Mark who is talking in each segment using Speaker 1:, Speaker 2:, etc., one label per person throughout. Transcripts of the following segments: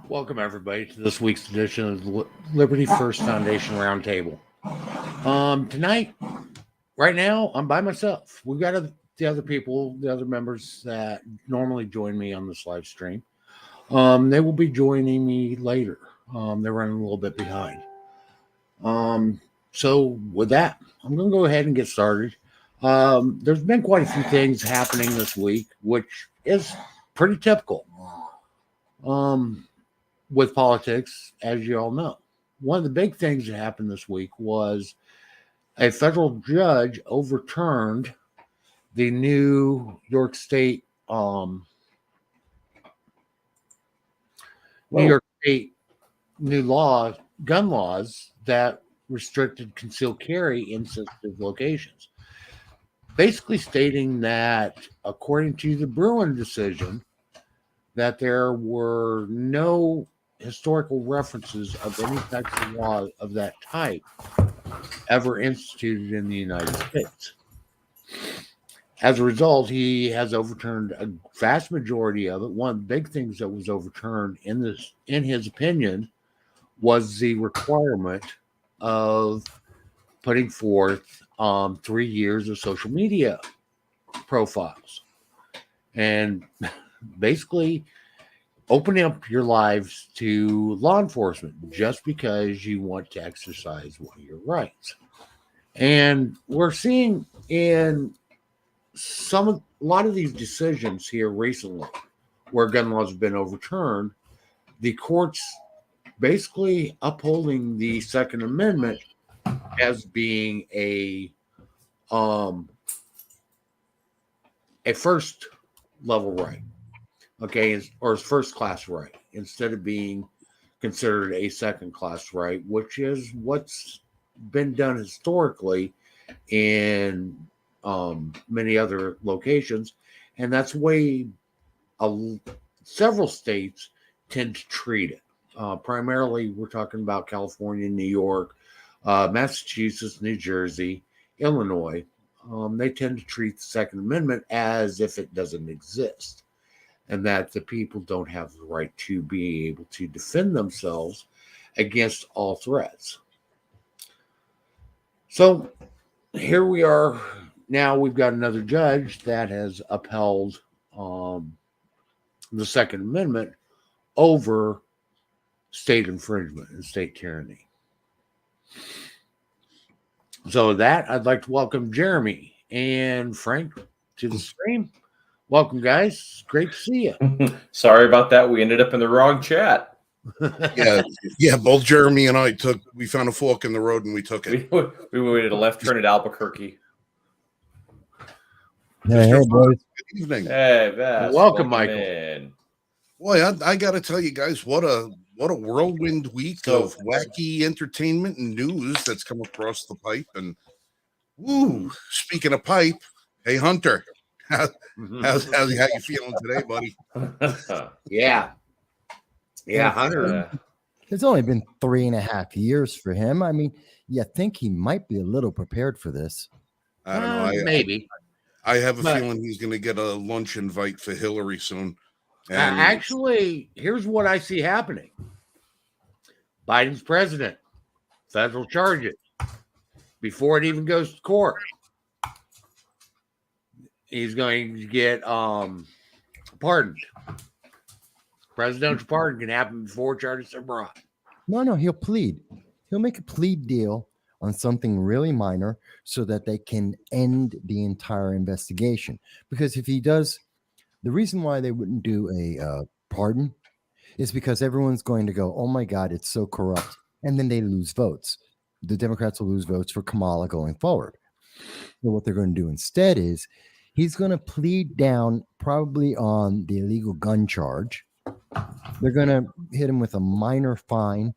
Speaker 1: Welcome, everybody, to this week's edition of the Liberty First Foundation Roundtable. Tonight, right now, I'm by myself. We've got the other people, the other members that normally join me on this live stream. They will be joining me later. They're running a little bit behind. So, with that, I'm going to go ahead and get started. There's been quite a few things happening this week, which is pretty typical. With politics, as you all know. One of the big things that happened this week was a federal judge overturned the New York State new gun laws that restricted concealed carry in sensitive locations. Basically stating that, according to the Bruin decision, that there were no historical references of any types of law of that type ever instituted in the United States. As a result, he has overturned a vast majority of it. One of the big things that was overturned in his opinion, was the requirement of putting forth 3 years of social media profiles, and basically opening up your lives to law enforcement just because you want to exercise one of your rights. And we're seeing in a lot of these decisions here recently where gun laws have been overturned, the courts basically upholding the Second Amendment as being a first level right. Okay, or first class right, instead of being considered a second class right, which is what's been done historically in many other locations. And that's the way several states tend to treat it. Primarily, we're talking about California, New York, Massachusetts, New Jersey, Illinois. They tend to treat the Second Amendment as if it doesn't exist, and that the people don't have the right to be able to defend themselves against all threats. So here we are. Now we've got another judge that has upheld the Second Amendment over state infringement and state tyranny. So with that, I'd like to welcome Jeremy and Frank to the stream. Welcome, guys. Great to see you.
Speaker 2: Sorry about that. We ended up in the wrong chat.
Speaker 3: Yeah. Both Jeremy and I we found a fork in the road and we took it.
Speaker 2: We made a left turn at Albuquerque.
Speaker 3: Hey,
Speaker 4: boys.
Speaker 3: Good evening.
Speaker 2: Hey, Vass,
Speaker 1: welcome, Michael.
Speaker 2: In.
Speaker 3: Boy, I got to tell you guys, what a whirlwind week of wacky entertainment and news that's come across the pipe. And woo, speaking of pipe, hey Hunter, how you feeling today, buddy?
Speaker 1: Yeah, Hunter.
Speaker 4: It's only been 3.5 years for him. I mean, you think he might be a little prepared for this?
Speaker 3: I don't know.
Speaker 1: Maybe.
Speaker 3: I have a feeling he's going to get a lunch invite for Hillary soon. And
Speaker 1: actually, here's what I see happening. Biden's president, federal charges, before it even goes to court. He's going to get pardoned. Presidential pardon can happen before charges are brought.
Speaker 4: No, he'll plead. He'll make a plea deal on something really minor so that they can end the entire investigation. Because if he does, the reason why they wouldn't do a pardon is because everyone's going to go, oh my God, it's so corrupt. And then they lose votes. The Democrats will lose votes for Kamala going forward. So what they're going to do instead is he's going to plead down probably on the illegal gun charge. They're going to hit him with a minor fine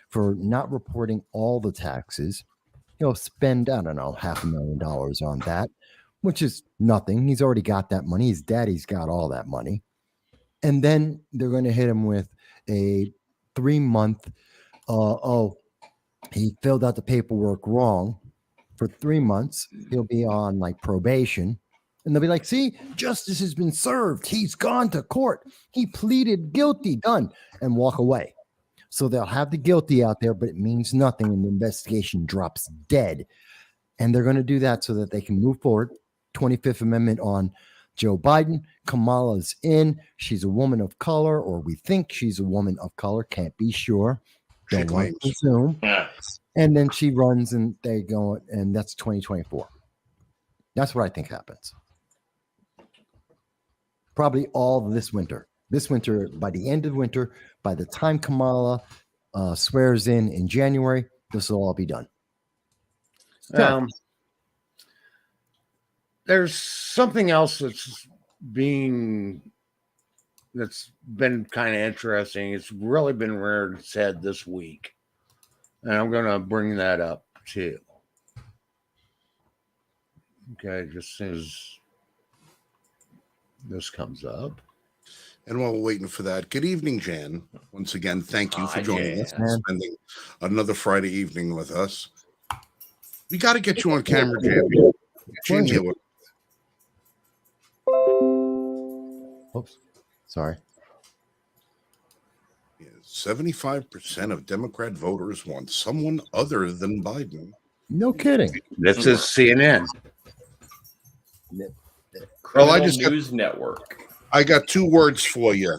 Speaker 4: for not reporting all the taxes. He'll spend, I don't know, $500,000 on that, which is nothing. He's already got that money. His daddy's got all that money. And then they're going to hit him with a 3-month, he filled out the paperwork wrong. For 3 months, he'll be on like probation. And they'll be like, see, justice has been served. He's gone to court. He pleaded guilty, done, and walk away. So they'll have the guilty out there, but it means nothing, and the investigation drops dead. And they're going to do that so that they can move forward. 25th Amendment on Joe Biden. Kamala's in. She's a woman of color, or we think she's a woman of color. Can't be sure.
Speaker 3: She
Speaker 4: Don't want
Speaker 3: claims.
Speaker 4: to assume.
Speaker 2: Yeah.
Speaker 4: And then she runs, and they go, and that's 2024. That's what I think happens. Probably all this winter. This winter, by the end of winter, by the time Kamala swears in January, this will all be done.
Speaker 1: There's something else that's been kind of interesting. It's really been rare said this week, and I'm going to bring that up too. Okay, just as soon as this comes up.
Speaker 3: And while we're waiting for that, good evening, Jan. Once again, thank you for joining us and spending another Friday evening with us. We got to get you on camera, Jan. Jan, you
Speaker 4: Oops, sorry.
Speaker 3: 75% of Democrat voters want someone other than Biden.
Speaker 4: No kidding.
Speaker 1: This is CNN.
Speaker 3: Well, I just
Speaker 2: News Network.
Speaker 3: I got two words for you.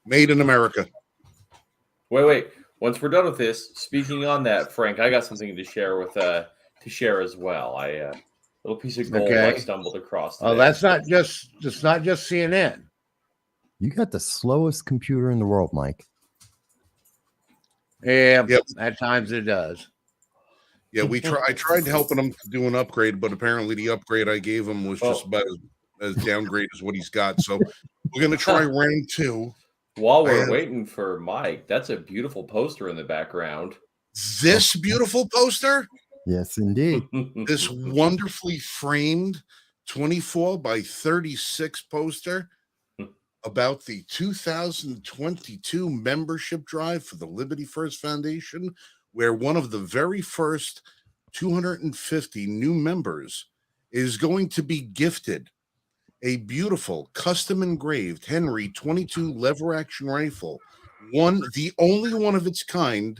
Speaker 3: Made in America.
Speaker 2: Wait. Once we're done with this, speaking on that, Frank, I got something to share with to share as well. Little piece of gold I stumbled across today.
Speaker 1: Oh, it's not just CNN.
Speaker 4: You got the slowest computer in the world, Mike.
Speaker 1: Yeah,
Speaker 3: Yep.
Speaker 1: at times it does.
Speaker 3: Yeah, I tried helping him to do an upgrade, but apparently the upgrade I gave him was just about as downgrade as what he's got. So we're gonna try round two.
Speaker 2: While we're waiting for Mike, that's a beautiful poster in the background.
Speaker 3: This beautiful poster,
Speaker 4: Yes, indeed.
Speaker 3: this wonderfully framed 24 by 36 poster about the 2022 membership drive for the Liberty First Foundation, where one of the very first 250 new members is going to be gifted a beautiful custom engraved Henry 22 lever action rifle, the only one of its kind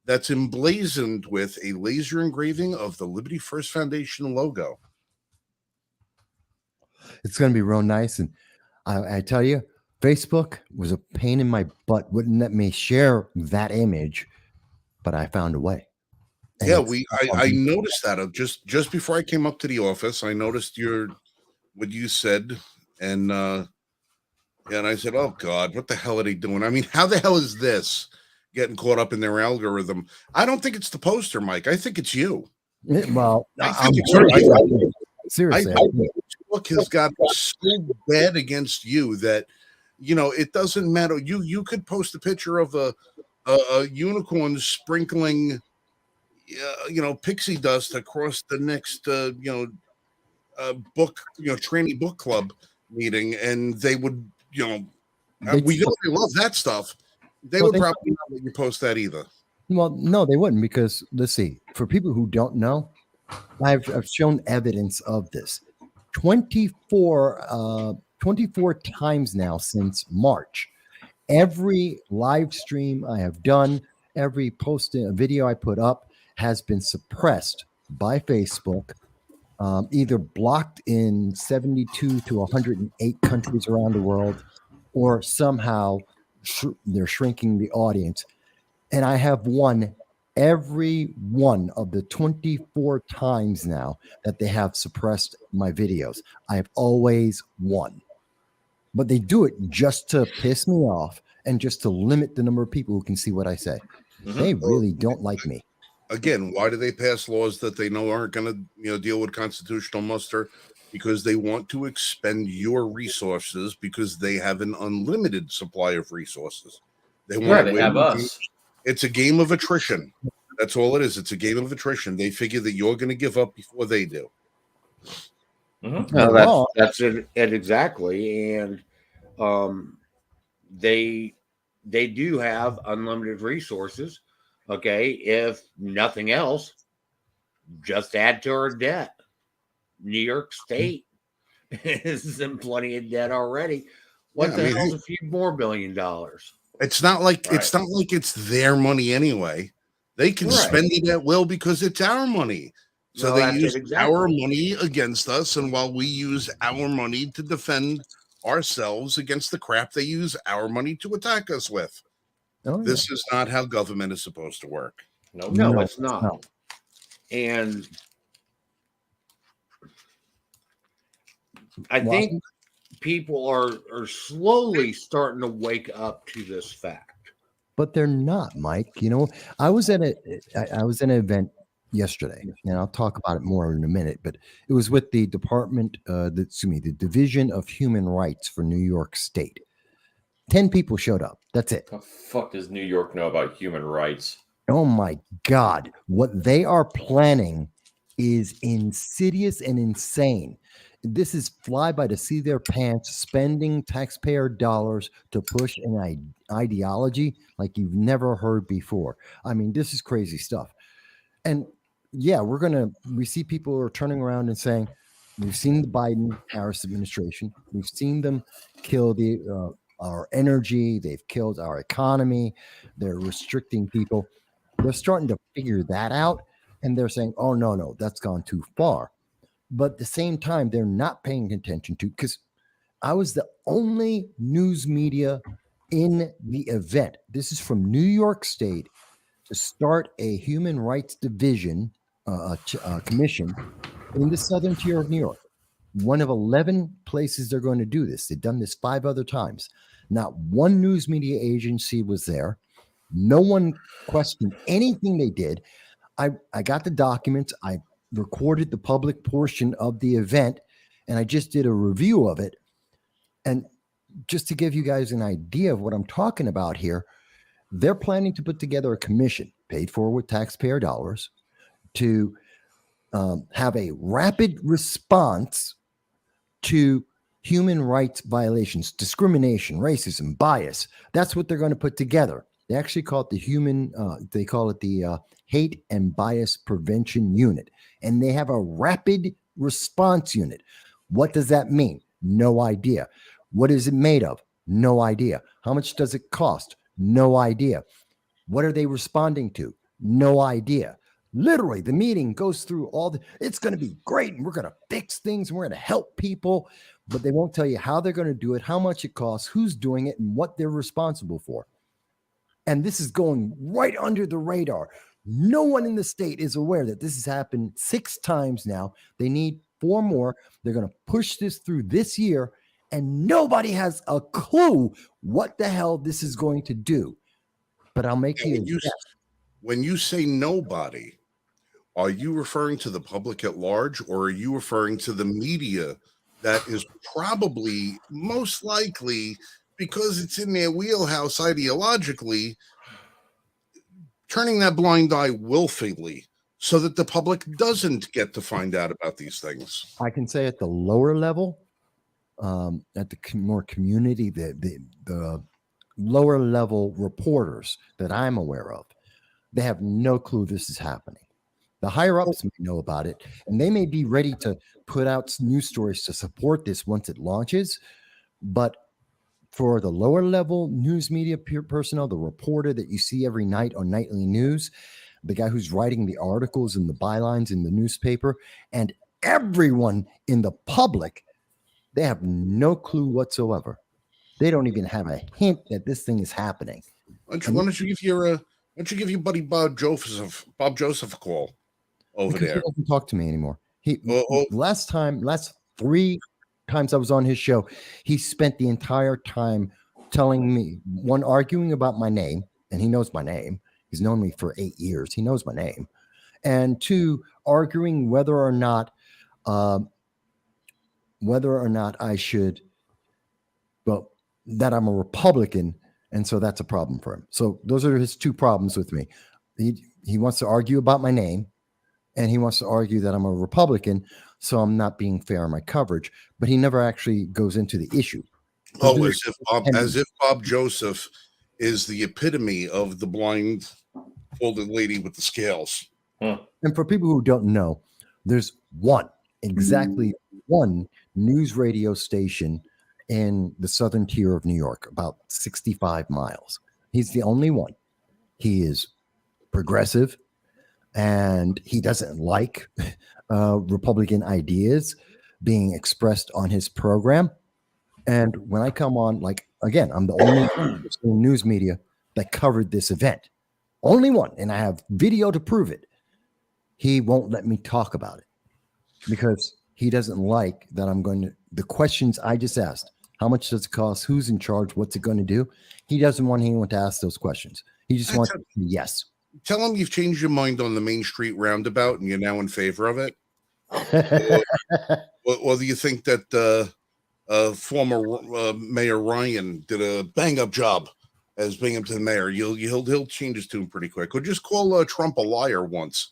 Speaker 3: that's emblazoned with a laser engraving of the Liberty First Foundation logo.
Speaker 4: It's going to be real nice. And I tell you, Facebook was a pain in my butt. Wouldn't let me share that image, but I found a way. And
Speaker 3: Yeah, I noticed that just before I came up to the office. I noticed what you said, and I said, "Oh God, what the hell are they doing? I mean, how the hell is this getting caught up in their algorithm?" I don't think it's the poster, Mike. I think it's you.
Speaker 4: Well,
Speaker 3: I
Speaker 4: I'm
Speaker 3: think
Speaker 4: seriously.
Speaker 3: Facebook has got so bad against you that it doesn't matter. You could post a picture of a unicorn sprinkling pixie dust across the next book training book club meeting, and they would we love that stuff. They would probably not let you post that either.
Speaker 4: Well, no, they wouldn't, because let's see. For people who don't know, I've shown evidence of this 24 times now since March. Every live stream I have done, every a video I put up has been suppressed by Facebook, either blocked in 72 to 108 countries around the world, or somehow they're shrinking the audience. And I have won every one of the 24 times now that they have suppressed my videos. I have always won. But they do it just to piss me off and just to limit the number of people who can see what I say.
Speaker 2: Mm-hmm.
Speaker 4: They really don't like me.
Speaker 3: Again, why do they pass laws that they know aren't going to deal with constitutional muster? Because they want to expend your resources, because they have an unlimited supply of resources. They want
Speaker 2: they have us.
Speaker 3: It's a game of attrition. That's all it is. It's a game of attrition. They figure that you're going to give up before they do.
Speaker 2: Mm-hmm.
Speaker 1: No, that's it exactly. And they do have unlimited resources. Okay, if nothing else, just add to our debt. New York State is in plenty of debt already. What
Speaker 3: Yeah,
Speaker 1: the
Speaker 3: I mean,
Speaker 1: hell's a few more $1 billion?
Speaker 3: it's not like
Speaker 2: Right.
Speaker 3: it's not like it's their money anyway. They can
Speaker 1: Right.
Speaker 3: spend it at will because it's our money. So
Speaker 1: No,
Speaker 3: they
Speaker 1: that's it,
Speaker 3: use
Speaker 1: exactly.
Speaker 3: our money against us, and while we use our money to defend ourselves against the crap they use our money to attack us with.
Speaker 4: Oh,
Speaker 3: This is not how government is supposed to work.
Speaker 2: Nope.
Speaker 1: No,
Speaker 4: No,
Speaker 1: it's not.
Speaker 4: no.
Speaker 1: And I
Speaker 4: Well,
Speaker 1: think people are slowly starting to wake up to this fact.
Speaker 4: but they're not, Mike. You know, I was at I was at an event yesterday, and I'll talk about it more in a minute. But it was with the the Division of Human Rights for New York State. 10 people showed up. That's it.
Speaker 2: What the fuck does New York know about human rights?
Speaker 4: Oh my God. What they are planning is insidious and insane. This is fly by the seat of their pants, spending taxpayer dollars to push an ideology like you've never heard before. I mean, this is crazy stuff. And yeah, we see people are turning around and saying, we've seen the Biden Harris administration, we've seen them kill our energy, they've killed our economy, they're restricting people. They're starting to figure that out, and they're saying, oh, no, that's gone too far. But at the same time, they're not paying attention to, because I was the only news media in the event. This is from New York State to start a human rights division commission in the southern tier of New York. One of 11 places they're going to do this. They've done this 5 other times. Not one news media agency was there. No one questioned anything they did. I got the documents. I recorded the public portion of the event, and I just did a review of it. And just to give you guys an idea of what I'm talking about here, they're planning to put together a commission paid for with taxpayer dollars to have a rapid response to human rights violations, discrimination, racism, bias. That's what they're going to put together. They actually call it the Hate and Bias Prevention Unit. And they have a rapid response unit. What does that mean? No idea. What is it made of? No idea. How much does it cost? No idea. What are they responding to? No idea. Literally, the meeting goes through it's going to be great, and we're going to fix things, and we're going to help people, but they won't tell you how they're going to do it, how much it costs, who's doing it, and what they're responsible for. And this is going right under the radar. No one in the state is aware that this has happened 6 times now. They need 4 more. They're going to push this through this year, and nobody has a clue what the hell this is going to do. But I'll make you a guess.
Speaker 3: When you say nobody, are you referring to the public at large, or are you referring to the media that is probably most likely, because it's in their wheelhouse ideologically, turning that blind eye willfully so that the public doesn't get to find out about these things?
Speaker 4: I can say at the lower level, at the more community, the lower level reporters that I'm aware of, they have no clue this is happening. The higher ups may know about it, and they may be ready to put out news stories to support this once it launches. But for the lower level news media personnel, the reporter that you see every night on nightly news, the guy who's writing the articles and the bylines in the newspaper, and everyone in the public, they have no clue whatsoever. They don't even have a hint that this thing is happening.
Speaker 3: Why don't you give your buddy Bob Joseph a call over
Speaker 4: Because
Speaker 3: there?
Speaker 4: he doesn't talk to me anymore. Last 3 times I was on his show, he spent the entire time telling me, 1, arguing about my name, and he knows my name. He's known me for 8 years. He knows my name. And 2, arguing whether or not I should, that I'm a Republican, and so that's a problem for him. So those are his 2 problems with me. He wants to argue about my name, and he wants to argue that I'm a Republican, so I'm not being fair in my coverage. But he never actually goes into the issue.
Speaker 3: Oh, as if Bob Joseph is the epitome of the blindfolded lady with the scales.
Speaker 4: And for people who don't know, there's exactly one news radio station in the southern tier of New York, about 65 miles. He's the only one. He is progressive, and he doesn't like Republican ideas being expressed on his program. And when I come on, like, again, I'm the only person in news media that covered this event. Only one. And I have video to prove it. He won't let me talk about it because he doesn't like that I'm going to, the questions I just asked, how much does it cost? Who's in charge? What's it going to do? He doesn't want anyone to ask those questions. He just wants to say yes.
Speaker 3: Tell him you've changed your mind on the Main Street roundabout and you're now in favor of it. Or do you think that former Mayor Ryan did a bang-up job as Binghamton mayor? He'll change his tune pretty quick. Or just call Trump a liar once.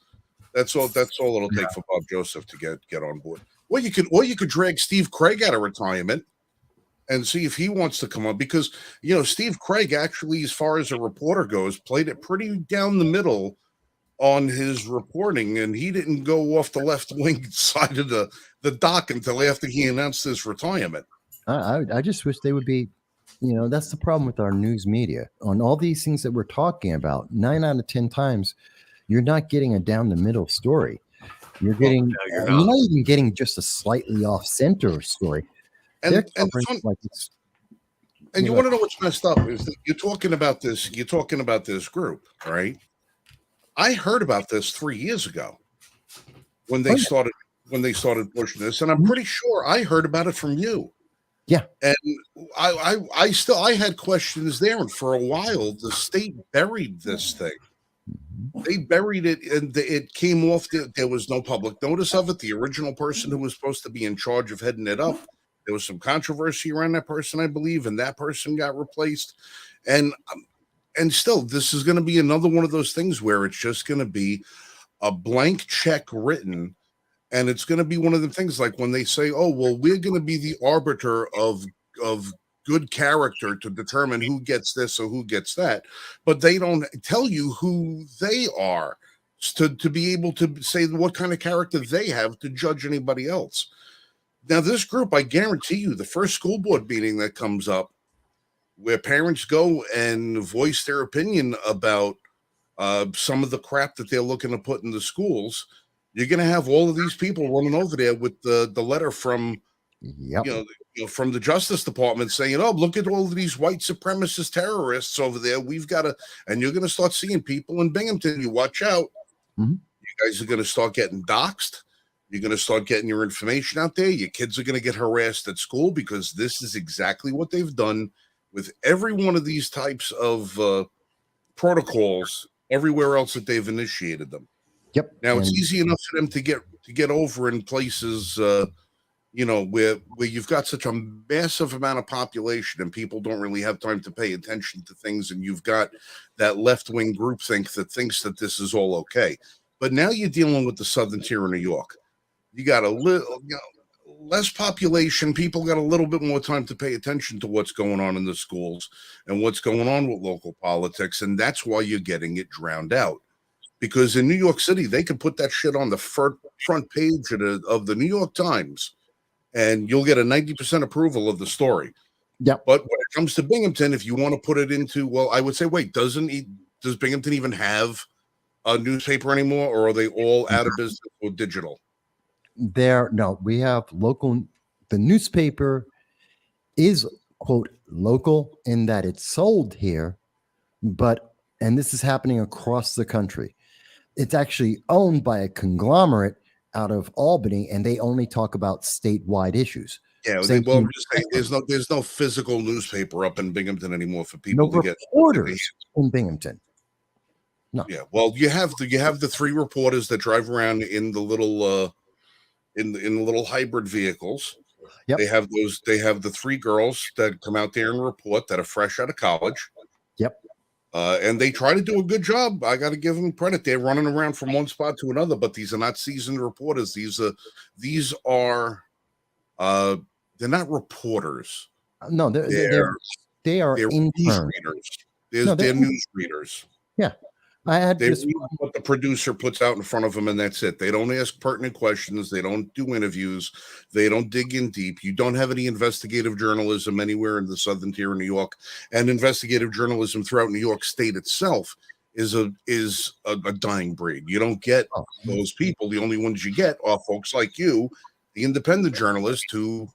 Speaker 3: That's all it'll take for Bob Joseph to get on board. Or you could drag Steve Craig out of retirement and see if he wants to come on, because Steve Craig actually, as far as a reporter goes, played it pretty down the middle on his reporting, and he didn't go off the left wing side of the dock until after he announced his retirement.
Speaker 4: I just wish they would be, that's the problem with our news media. On all these things that we're talking about, 9 out of 10 times, you're not getting a down the middle story. You're getting, you're not even getting just a slightly off center story.
Speaker 3: And you want to know what's messed up is that you're talking about this group, right? I heard about this 3 years ago when they started pushing this, and I'm pretty sure I heard about it from you.
Speaker 4: Yeah,
Speaker 3: and I had questions there, and for a while the state buried this thing. They buried it, and it came off. There was no public notice of it. The original person who was supposed to be in charge of heading it up, there was some controversy around that person, I believe, and that person got replaced. And still, this is going to be another one of those things where it's just going to be a blank check written, and it's going to be one of the things like when they say, "Oh, well, we're going to be the arbiter of good character to determine who gets this or who gets that," but they don't tell you who they are to be able to say what kind of character they have to judge anybody else. Now, this group, I guarantee you, the first school board meeting that comes up where parents go and voice their opinion about some of the crap that they're looking to put in the schools, you're going to have all of these people running over there with the letter from, from the Justice Department saying, "Oh, look at all of these white supremacist terrorists over there. We've got to," and you're going to start seeing people in Binghamton. You watch out.
Speaker 4: Mm-hmm.
Speaker 3: You guys are going to start getting doxxed. You're going to start getting your information out there. Your kids are going to get harassed at school because this is exactly what they've done with every one of these types of protocols everywhere else that they've initiated them.
Speaker 4: Yep.
Speaker 3: Now it's easy enough for them to get over in places, where you've got such a massive amount of population and people don't really have time to pay attention to things, and you've got that left-wing groupthink that thinks that this is all okay. But now you're dealing with the southern tier of New York. You got a little less population. People got a little bit more time to pay attention to what's going on in the schools and what's going on with local politics, and that's why you're getting it drowned out. Because in New York City, they could put that shit on the front page of the New York Times, and you'll get a 90% approval of the story.
Speaker 4: Yeah.
Speaker 3: But when it comes to Binghamton, if you want to put it into, well, I would say, wait, does Binghamton even have a newspaper anymore, or are they all out of business or digital?
Speaker 4: No, we have local. The newspaper is, quote, local in that it's sold here, and this is happening across the country. It's actually owned by a conglomerate out of Albany, and they only talk about statewide issues.
Speaker 3: Yeah, I'm just saying, there's no physical newspaper up in Binghamton anymore for people to get
Speaker 4: reporters in Binghamton. No.
Speaker 3: Yeah, well, you have the 3 reporters that drive around in the little in the little hybrid vehicles.
Speaker 4: Yep.
Speaker 3: They have the 3 girls that come out there and report that are fresh out of college.
Speaker 4: Yep.
Speaker 3: And they try to do a good job. I got to give them credit. They're running around from one spot to another, but these are not seasoned reporters. These are they're not reporters.
Speaker 4: No, they are interns.
Speaker 3: News readers. They're news readers.
Speaker 4: Yeah. I had
Speaker 3: They
Speaker 4: just
Speaker 3: read what the producer puts out in front of them, and that's it. They don't ask pertinent questions. They don't do interviews. They don't dig in deep. You don't have any investigative journalism anywhere in the southern tier of New York, and investigative journalism throughout New York State itself is a dying breed. You don't get those people. The only ones you get are folks like you, the independent journalist who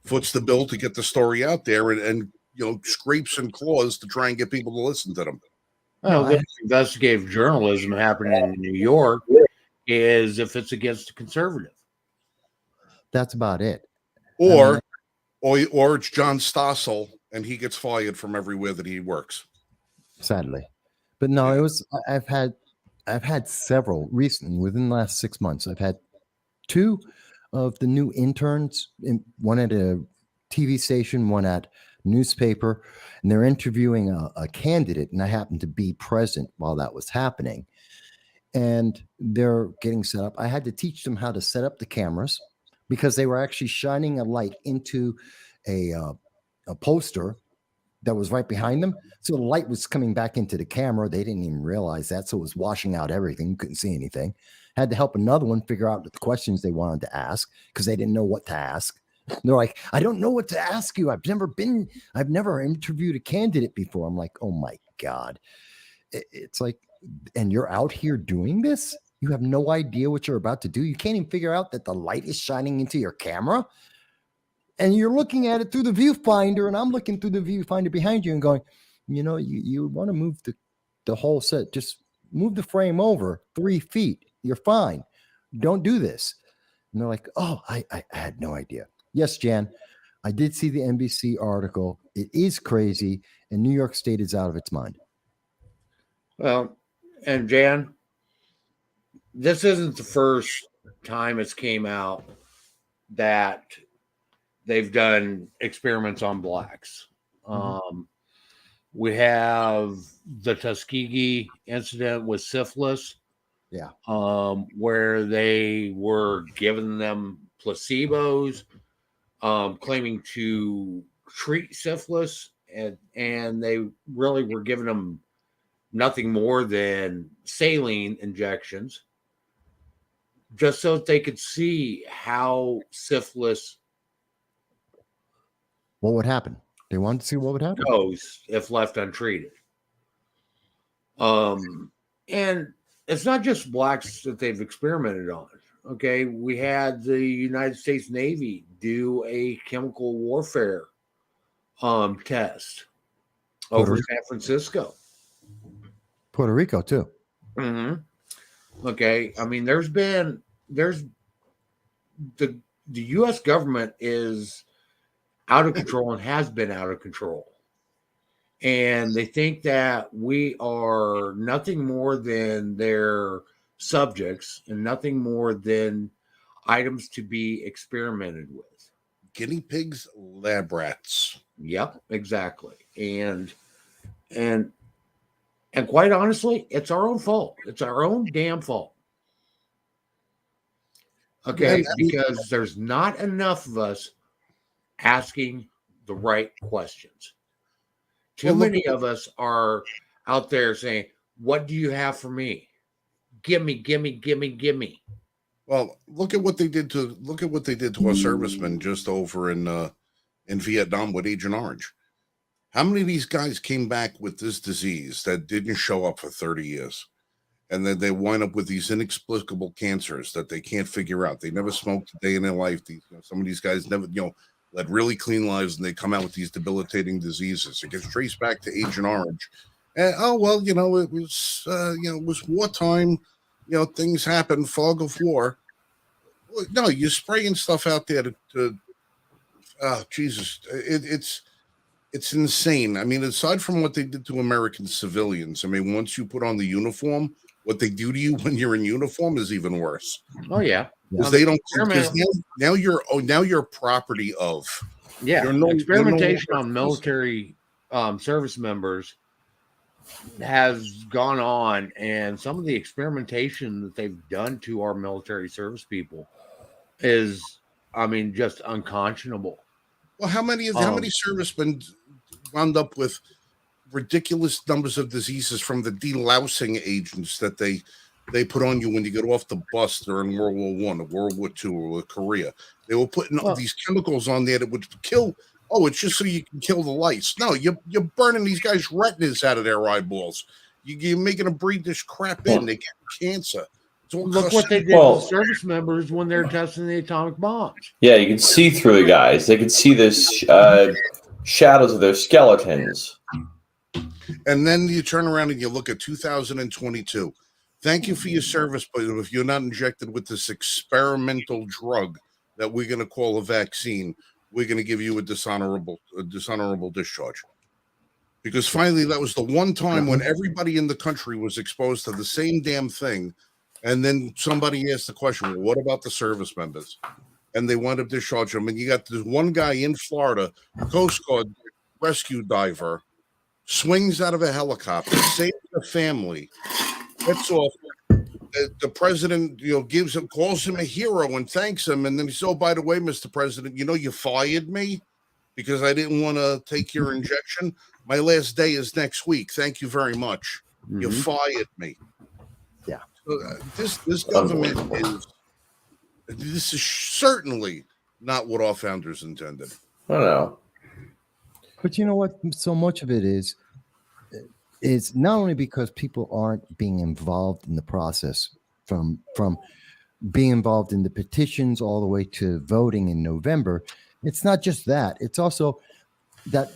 Speaker 3: foots the bill to get the story out there and scrapes and claws to try and get people to listen to them.
Speaker 1: Well, the investigative journalism happening in New York is if it's against a conservative.
Speaker 4: That's about it.
Speaker 3: Or it's John Stossel, and he gets fired from everywhere that he works.
Speaker 4: Sadly, but no, it was. I've had several recently within the last 6 months. I've had 2 of the new interns, one at a TV station, one at newspaper, and they're interviewing a candidate, and I happened to be present while that was happening, and they're getting set up. I had to teach them how to set up the cameras because they were actually shining a light into a poster that was right behind them, so the light was coming back into the camera. They didn't even realize that, so it was washing out everything. You couldn't see anything. Had to help another one figure out the questions they wanted to ask because they didn't know what to ask. They're like, I don't know what to ask you. I've never interviewed a candidate before. I'm like, oh my God. It's like, and you're out here doing this? You have no idea what you're about to do. You can't even figure out that the light is shining into your camera. And you're looking at it through the viewfinder, and I'm looking through the viewfinder behind you and going, you want to move the whole set. Just move the frame over 3 feet. You're fine. Don't do this. And they're like, oh, I had no idea. Yes, Jan, I did see the NBC article. It is crazy, and New York State is out of its mind.
Speaker 1: Well, and Jan, this isn't the first time it's came out that they've done experiments on blacks. We have the Tuskegee incident with syphilis.
Speaker 4: Yeah.
Speaker 1: Where they were giving them placebos, claiming to treat syphilis, and they really were giving them nothing more than saline injections just so that they could see how syphilis
Speaker 4: what would happen. They wanted to see what would happen
Speaker 1: goes if left untreated. And it's not just blacks that they've experimented on. Okay, we had the United States Navy do a chemical warfare test over San Francisco.
Speaker 4: Puerto Rico too.
Speaker 1: Okay, I mean, there's the U.S. government is out of control and has been out of control. And they think that we are nothing more than their subjects and nothing more than items to be experimented with.
Speaker 3: Guinea pigs, lab rats.
Speaker 1: Yep, exactly. And quite honestly, it's our own fault. It's our own damn fault. Okay, because there's not enough of us asking the right questions. Too many of us are out there saying, what do you have for me? Give me.
Speaker 3: Well, look at what they did to our servicemen just over in Vietnam with Agent Orange. How many of these guys came back with this disease that didn't show up for 30 years? And then they wind up with these inexplicable cancers that they can't figure out. They never smoked a day in their life. Some of these guys never, led really clean lives, and they come out with these debilitating diseases. It gets traced back to Agent Orange. And, it was wartime. Things happen, fog of war. No, you're spraying stuff out there to Jesus. It's insane. I mean, aside from what they did to American civilians, I mean, once you put on the uniform, what they do to you when you're in uniform is even worse.
Speaker 1: Oh yeah,
Speaker 3: because they don't. Because now you're property of.
Speaker 1: Yeah, experimentation on military service members has gone on, and some of the experimentation that they've done to our military service people is, I mean, just unconscionable.
Speaker 3: Well, how many servicemen wound up with ridiculous numbers of diseases from the delousing agents that they put on you when you get off the bus during World War One, or World War Two, or Korea. They were putting these chemicals on there that would kill. Oh, it's just so you can kill the lice. No, you're burning these guys' retinas out of their eyeballs. You're making them breathe this crap in. They get cancer.
Speaker 1: Look what they did to service members when they're testing the atomic bombs.
Speaker 2: Yeah, you can see through the guys. They can see this shadows of their skeletons.
Speaker 3: And then you turn around and you look at 2022. Thank you for your service, but if you're not injected with this experimental drug that we're going to call a vaccine, we're going to give you a dishonorable discharge. Because finally, that was the one time when everybody in the country was exposed to the same damn thing. And then somebody asked the question, well, what about the service members? And they wound up discharging them. And you got this one guy in Florida, Coast Guard rescue diver, swings out of a helicopter, saves a family, gets off. The president, calls him a hero and thanks him. And then he says, oh, by the way, Mr. President, you fired me because I didn't want to take your injection. My last day is next week. Thank you very much. You fired me.
Speaker 4: Yeah.
Speaker 3: So, this government this is certainly not what our founders intended.
Speaker 2: I don't know.
Speaker 4: But you know what? So much of it is not only because people aren't being involved in the process from being involved in the petitions all the way to voting in November. It's not just that. It's also that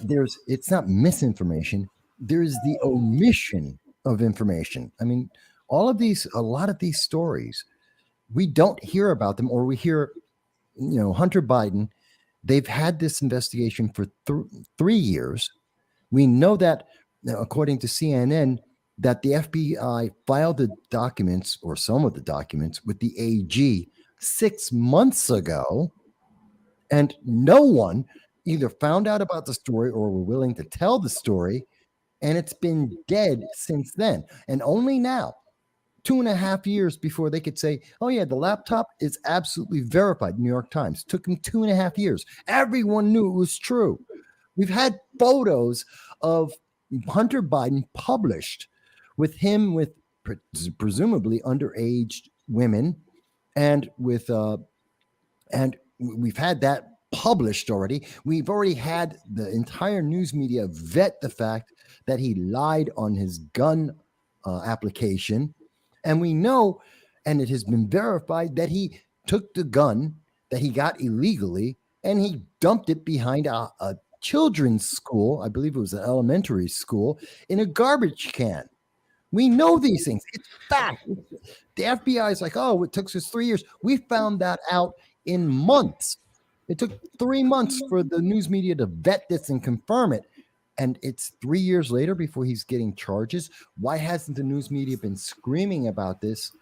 Speaker 4: it's not misinformation. There's the omission of information. I mean, a lot of these stories, we don't hear about them, or we hear, Hunter Biden, they've had this investigation for 3 years. We know that, according to CNN, that the FBI filed the documents, or some of the documents, with the AG 6 months ago, and no one either found out about the story or were willing to tell the story, and it's been dead since then. And only now, 2.5 years before they could say, oh yeah, the laptop is absolutely verified. New York Times. Took them 2.5 years. Everyone knew it was true. We've had photos of Hunter Biden published with him with presumably underage women, and with and we've had that published already. We've already had the entire news media vet the fact that he lied on his gun application. And we know, and it has been verified, that he took the gun that he got illegally and he dumped it behind a children's school. I believe it was an elementary school, in a garbage can. We know these things. It's fact. The FBI is like, oh, it took us 3 years. We found that out in months. It took 3 months for the news media to vet this and confirm it. And it's 3 years later before he's getting charges. Why hasn't the news media been screaming about this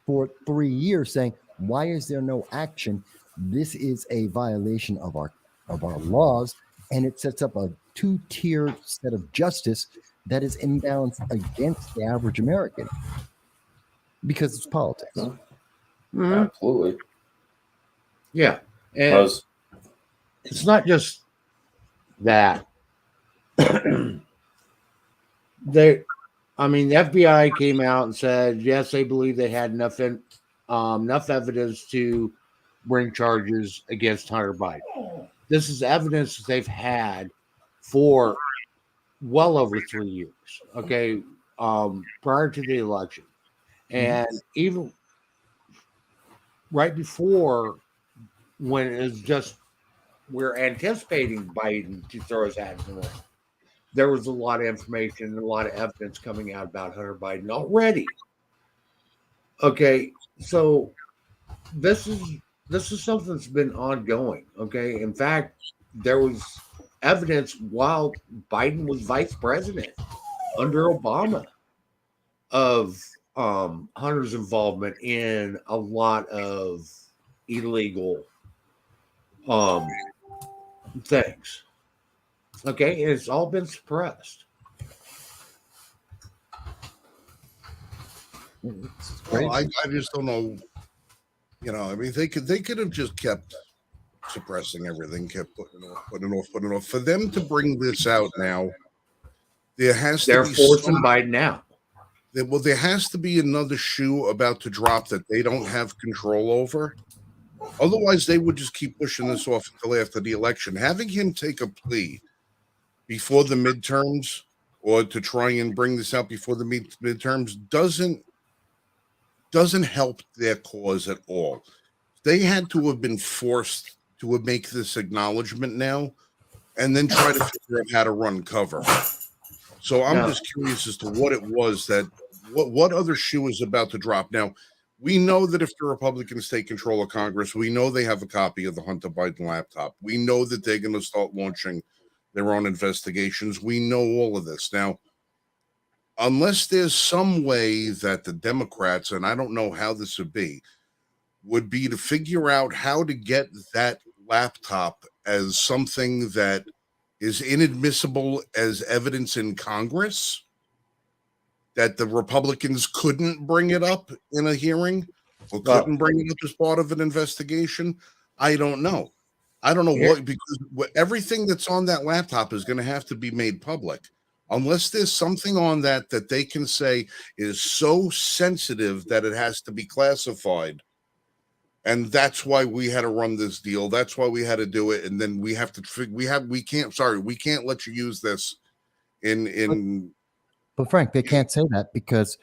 Speaker 4: for 3 years, saying, why is there no action? This is a violation of our laws, and it sets up a two-tiered set of justice that is imbalanced against the average American because it's politics.
Speaker 1: Mm-hmm.
Speaker 2: Absolutely.
Speaker 1: Yeah. And it's not just that. The FBI came out and said, yes, they believe they had enough evidence to bring charges against Hunter Biden. This is evidence that they've had for well over 3 years, okay, prior to the election. And even right before, when it's just, we're anticipating Biden to throw his hat in the ring, there was a lot of information and a lot of evidence coming out about Hunter Biden already. Okay, so this is something that's been ongoing. Okay, in fact, there was evidence while Biden was vice president under Obama of Hunter's involvement in a lot of illegal things. Okay, and it's all been suppressed.
Speaker 3: Well, I just don't know. They could have just kept suppressing everything, kept putting it off. For them to bring this out now, There has
Speaker 1: They're
Speaker 3: to be
Speaker 1: forcing Biden out.
Speaker 3: well, there has to be another shoe about to drop that they don't have control over. Otherwise, they would just keep pushing this off until after the election. Having him take a plea before the midterms or to try and bring this out before the midterms doesn't help their cause at all. They had to have been forced to make this acknowledgement now and then try to figure out how to run cover. So I'm just curious as to what it was that what other shoe is about to drop. Now, we know that if the Republicans take control of Congress, we know they have a copy of the Hunter Biden laptop. We know that they're going to start launching their own investigations. We know all of this. Now, unless there's some way that the Democrats, and I don't know how this would be to figure out how to get that laptop as something that is inadmissible as evidence in Congress, that the Republicans couldn't bring it up in a hearing or couldn't bring it up as part of an investigation. I don't know. I don't know what, because everything that's on that laptop is going to have to be made public. Unless there's something on that they can say is so sensitive that it has to be classified. And that's why we had to run this deal. That's why we had to do it. And then we have to, we can't let you use this in.
Speaker 4: But Frank, they can't say that because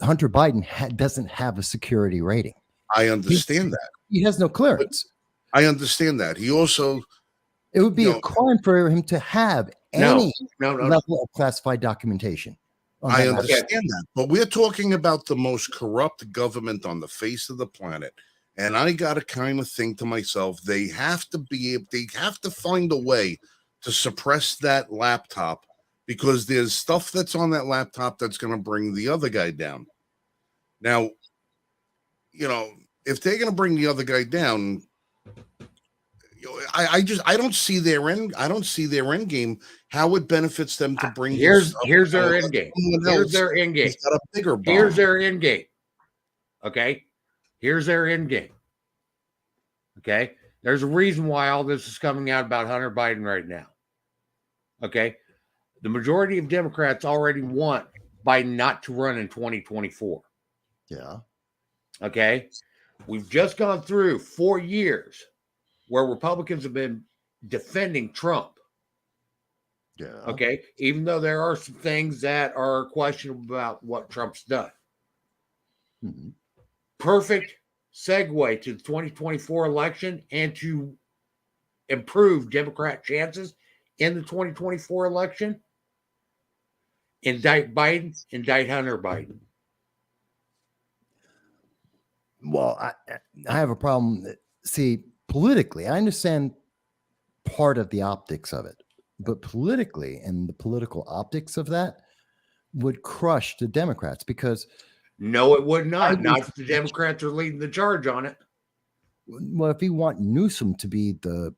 Speaker 4: Hunter Biden doesn't have a security rating.
Speaker 3: I understand that.
Speaker 4: He has no clearance.
Speaker 3: I understand that. He also.
Speaker 4: It would be a crime for him to have any level of classified documentation.
Speaker 3: I understand that. But we're talking about the most corrupt government on the face of the planet. And I got to kind of think to myself, they have to find a way to suppress that laptop because there's stuff that's on that laptop that's going to bring the other guy down. Now, if they're going to bring the other guy down, I don't see their end. I don't see their end game. How it benefits them to bring.
Speaker 1: Here's their end game. Here's their end game.
Speaker 3: Got a bigger bomb.
Speaker 1: Here's their end game. Okay. Here's their end game. Okay. There's a reason why all this is coming out about Hunter Biden right now. Okay. The majority of Democrats already want Biden not to run in 2024.
Speaker 4: Yeah.
Speaker 1: Okay. We've just gone through 4 years where Republicans have been defending Trump.
Speaker 4: Yeah.
Speaker 1: Okay. Even though there are some things that are questionable about what Trump's done.
Speaker 4: Mm-hmm.
Speaker 1: Perfect segue to the 2024 election and to improve Democrat chances in the 2024 election. Indict Biden, indict Hunter Biden.
Speaker 4: Well, I have a problem. See, politically, I understand part of the optics of it, but politically and the political optics of that would crush the Democrats because.
Speaker 1: No, it would not. Not if the Democrats are leading the charge on it.
Speaker 4: Well, if you want Newsom to be the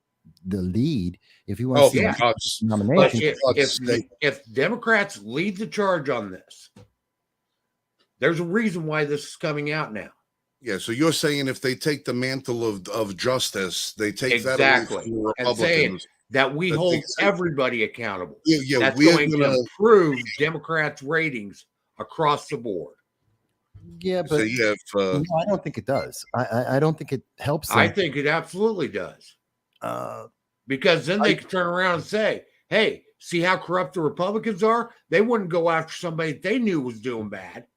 Speaker 4: lead, if you want to see nomination,
Speaker 1: if Democrats lead the charge on this, there's a reason why this is coming out now.
Speaker 3: Yeah, so you're saying if they take the mantle of justice, they take that away from the Republicans.
Speaker 1: And saying that we hold everybody accountable.
Speaker 3: Yeah,
Speaker 1: that's going to improve Democrats' ratings across the board.
Speaker 4: Yeah, but no, I don't think it does. I don't think it helps them.
Speaker 1: I think it absolutely does. Because then they could turn around and say, hey, see how corrupt the Republicans are? They wouldn't go after somebody they knew was doing bad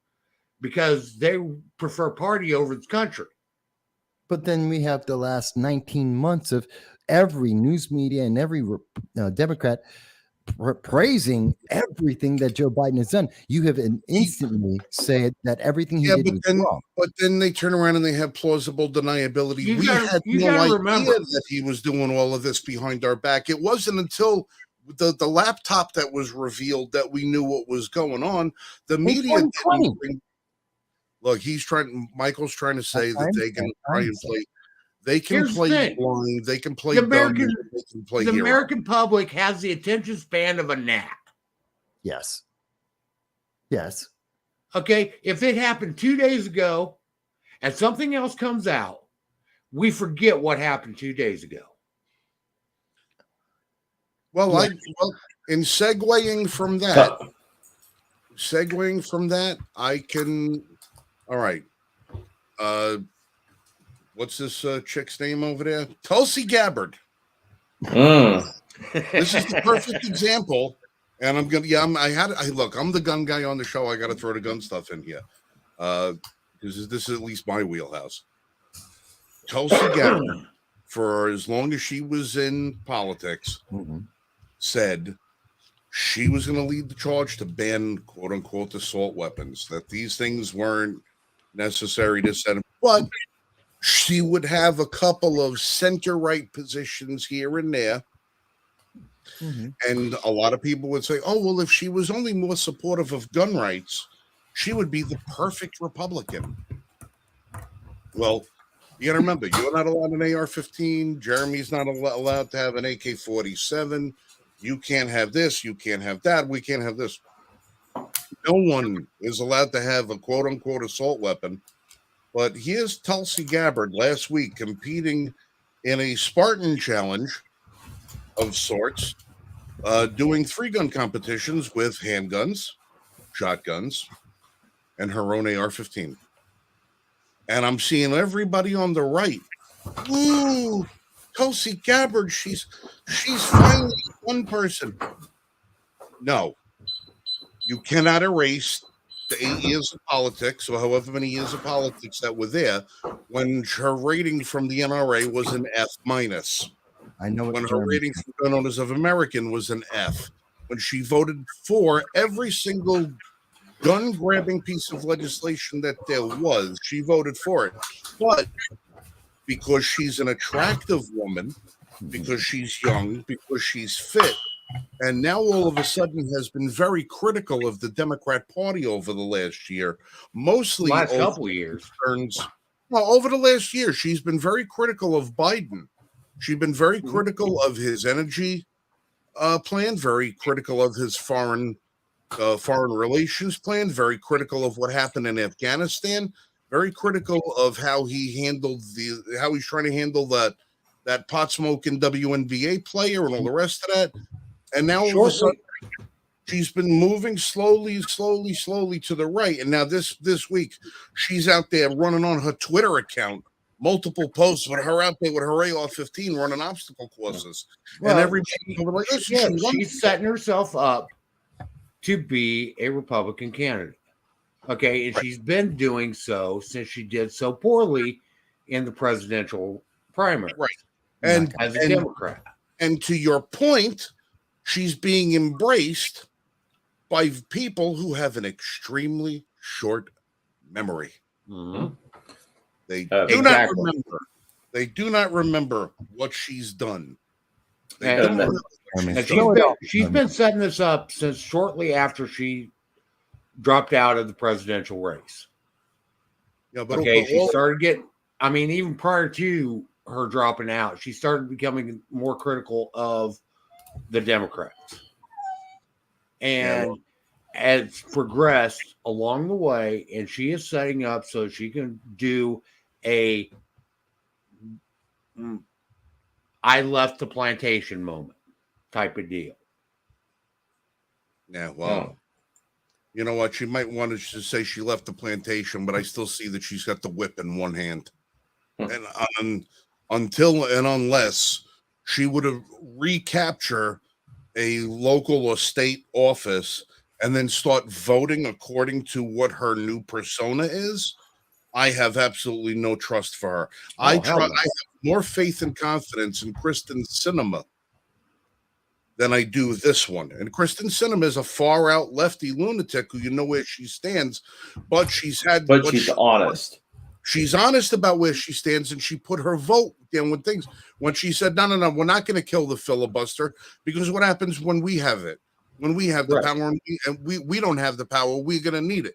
Speaker 1: because they prefer party over the country.
Speaker 4: But then we have the last 19 months of every news media and every Democrat praising everything that Joe Biden has done. You have instantly said that everything he did was wrong.
Speaker 3: But then they turn around and they have plausible deniability. We had no idea that he was doing all of this behind our back. It wasn't until the laptop that was revealed that we knew what was going on. The media didn't look, Michael's trying to say that they can try and play. They can play blind. They can play dumb. They can play
Speaker 1: the American public has the attention span of a gnat.
Speaker 4: Yes.
Speaker 1: Okay. If it happened 2 days ago and something else comes out, we forget what happened 2 days ago.
Speaker 3: Well, In segueing from that, I can. All right. What's this chick's name over there? Tulsi Gabbard. This is the perfect example. And I'm gonna. Yeah, look. I'm the gun guy on the show. I got to throw the gun stuff in here. This is at least my wheelhouse. Tulsi Gabbard, for as long as she was in politics, said she was going to lead the charge to ban "quote unquote" assault weapons. That these things weren't necessary to set them, but she would have a couple of center-right positions here and there. And a lot of people would say, "Oh, well, if she was only more supportive of gun rights, she would be the perfect Republican." Well, you got to remember, you're not allowed an AR-15. Jeremy's not allowed to have an AK-47. You can't have this. You can't have that. We can't have this. No one is allowed to have a quote-unquote assault weapon. But here's Tulsi Gabbard last week competing in a Spartan challenge of sorts, doing 3-gun competitions with handguns, shotguns, and her own AR-15. And I'm seeing everybody on the right. Ooh, Tulsi Gabbard, she's finally one person. No, you cannot erase the 8 years of politics, or however many years of politics that were there, when her rating from the NRA was an F minus.
Speaker 4: I know
Speaker 3: when her rating from Gun Owners of American was an F. When she voted for every single gun grabbing piece of legislation that there was, she voted for it. But because she's an attractive woman, because she's young, because she's fit, and now all of a sudden has been very critical of the Democrat Party over the last year, mostly
Speaker 1: last couple of years.
Speaker 3: Over the last year, she's been very critical of Biden. She's been very critical of his energy plan, very critical of his foreign relations plan, very critical of what happened in Afghanistan, very critical of how he handled how he's trying to handle that pot smoking WNBA player and all the rest of that. And now all of a sudden, she's been moving slowly to the right. And now this week, she's out there running on her Twitter account, multiple posts with her out there with her AR-15 running obstacle courses.
Speaker 1: Well,
Speaker 3: and everybody like,
Speaker 1: she's setting herself up to be a Republican candidate. Okay, and she's been doing so since she did so poorly in the presidential primary.
Speaker 3: Right. And
Speaker 1: as a Democrat.
Speaker 3: And to your point, she's being embraced by people who have an extremely short memory.
Speaker 1: Mm-hmm.
Speaker 3: They do not remember. They do not remember what she's done.
Speaker 1: She's been setting this up since shortly after she dropped out of the presidential race.
Speaker 3: Yeah, but
Speaker 1: she started getting. I mean, even prior to her dropping out, she started becoming more critical of the Democrats, and as progressed along the way, and she is setting up so she can do a I left the plantation moment type of deal.
Speaker 3: Yeah, well, you know what? She might want to say she left the plantation, but I still see that she's got the whip in one hand. And unless she would have recapture a local or state office and then start voting according to what her new persona is, I have absolutely no trust for her. I have more faith and confidence in Kristen Sinema than I do this one. And Kristen Sinema is a far out lefty lunatic who you know where she stands, but she's
Speaker 2: honest.
Speaker 3: She's honest about where she stands, and she put her vote down with things when she said, no, we're not going to kill the filibuster, because what happens when we have it? When we have the power and we don't have the power, we're going to need it.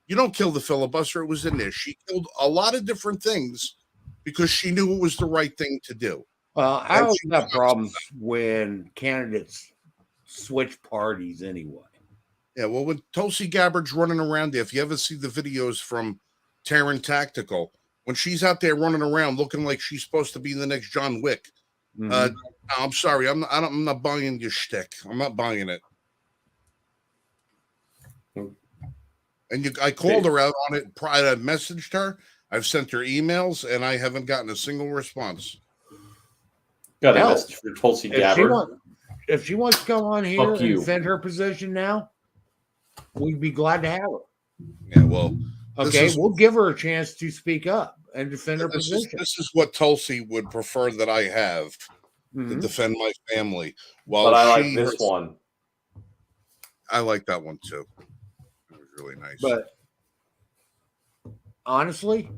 Speaker 3: You don't kill the filibuster. It was in there. She killed a lot of different things because she knew it was the right thing to do.
Speaker 1: I always have problems when candidates switch parties anyway.
Speaker 3: Yeah, well, when Tulsi Gabbard's running around there, if you ever see the videos from Terran Tactical, when she's out there running around looking like she's supposed to be the next John Wick,
Speaker 1: Mhm.
Speaker 3: I'm sorry. I'm not buying your shtick. I'm not buying it. And I called her out on it. I messaged her. I've sent her emails, and I haven't gotten a single response.
Speaker 2: Got a
Speaker 1: Hell,
Speaker 2: message for Tulsi
Speaker 1: if
Speaker 2: Gabbard.
Speaker 1: if she wants to come on here
Speaker 2: Fuck
Speaker 1: and
Speaker 2: you.
Speaker 1: defend her position now, we'd be glad to have her.
Speaker 3: Yeah, well,
Speaker 1: Okay, we'll give her a chance to speak up and defend her position.
Speaker 3: This is what Tulsi would prefer that I have to
Speaker 1: Mhm.
Speaker 3: defend my family. While
Speaker 2: But I like this one.
Speaker 3: I like that one too. It was really nice.
Speaker 1: But honestly,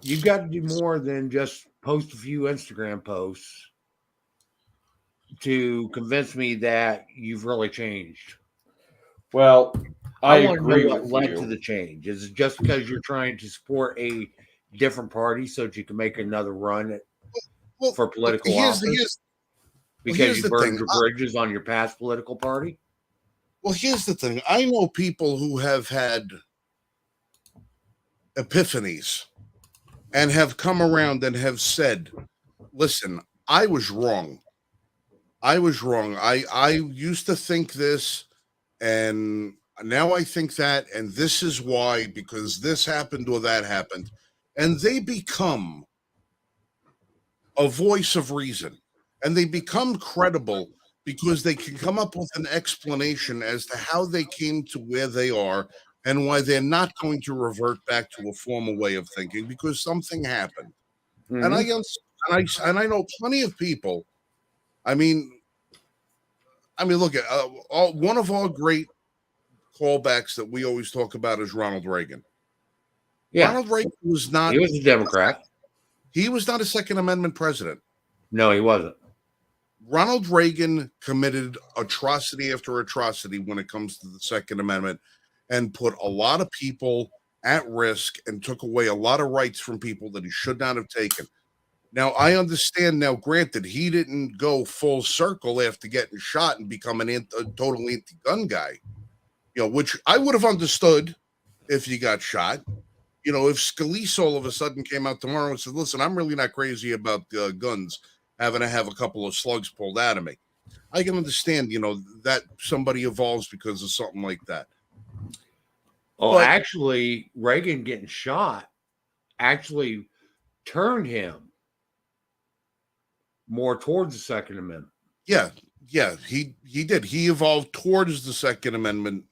Speaker 1: you've got to do more than just post a few Instagram posts to convince me that you've really changed.
Speaker 2: Well, I
Speaker 1: want to
Speaker 2: agree
Speaker 1: know what
Speaker 2: with
Speaker 1: led
Speaker 2: you.
Speaker 1: to the change. Is it just because you're trying to support a different party so that you can make another run for political office? Because you burned your bridges on your past political party?
Speaker 3: Well, here's the thing. I know people who have had epiphanies and have come around and have said, listen, I was wrong. I was wrong. I used to think this, and now I think that, and this is why, because this happened or that happened. And they become a voice of reason, and they become credible because they can come up with an explanation as to how they came to where they are and why they're not going to revert back to a former way of thinking because something happened. And I know plenty of people. I mean, look at one of our great callbacks that we always talk about is Ronald Reagan.
Speaker 1: Yeah.
Speaker 3: Ronald Reagan was not.
Speaker 1: He was a Democrat.
Speaker 3: He was not a Second Amendment president.
Speaker 1: No, he wasn't.
Speaker 3: Ronald Reagan committed atrocity after atrocity when it comes to the Second Amendment and put a lot of people at risk and took away a lot of rights from people that he should not have taken. Now, I understand now, granted, he didn't go full circle after getting shot and become a total anti-gun guy, which I would have understood if he got shot. If Scalise all of a sudden came out tomorrow and said, listen, I'm really not crazy about guns, having to have a couple of slugs pulled out of me. I can understand, that somebody evolves because of something like that.
Speaker 1: Oh, but actually, Reagan getting shot actually turned him more towards the Second Amendment.
Speaker 3: Yeah, he did. He evolved towards the Second Amendment,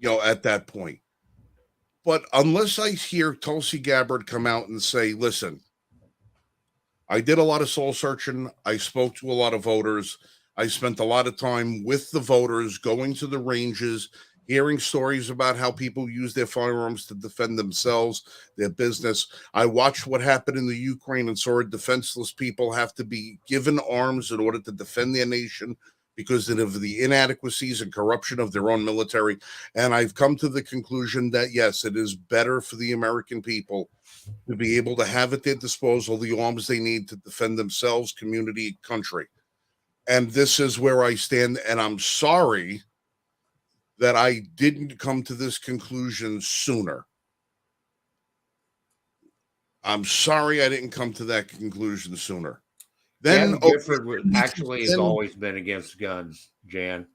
Speaker 3: at that point. But unless I hear Tulsi Gabbard come out and say, listen, I did a lot of soul searching. I spoke to a lot of voters. I spent a lot of time with the voters, going to the ranges, hearing stories about how people use their firearms to defend themselves, their business. I watched what happened in the Ukraine and saw defenseless people have to be given arms in order to defend their nation because of the inadequacies and corruption of their own military. And I've come to the conclusion that, yes, it is better for the American people to be able to have at their disposal the arms they need to defend themselves, community, country. And this is where I stand. And I'm sorry that I didn't come to this conclusion sooner. I'm sorry I didn't come to that conclusion sooner. Then
Speaker 1: Gifford actually has always been against guns, Jan.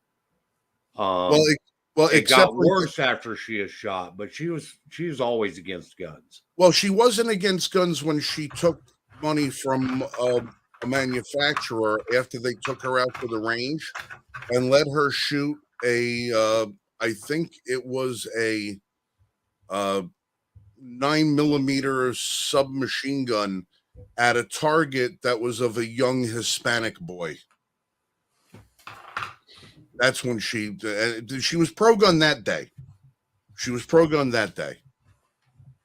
Speaker 1: It got worse after she was shot, but she was always against guns.
Speaker 3: Well, she wasn't against guns when she took money from a manufacturer after they took her out to the range and let her shoot I think it was a 9mm submachine gun at a target that was of a young Hispanic boy. That's when she was pro-gun that day.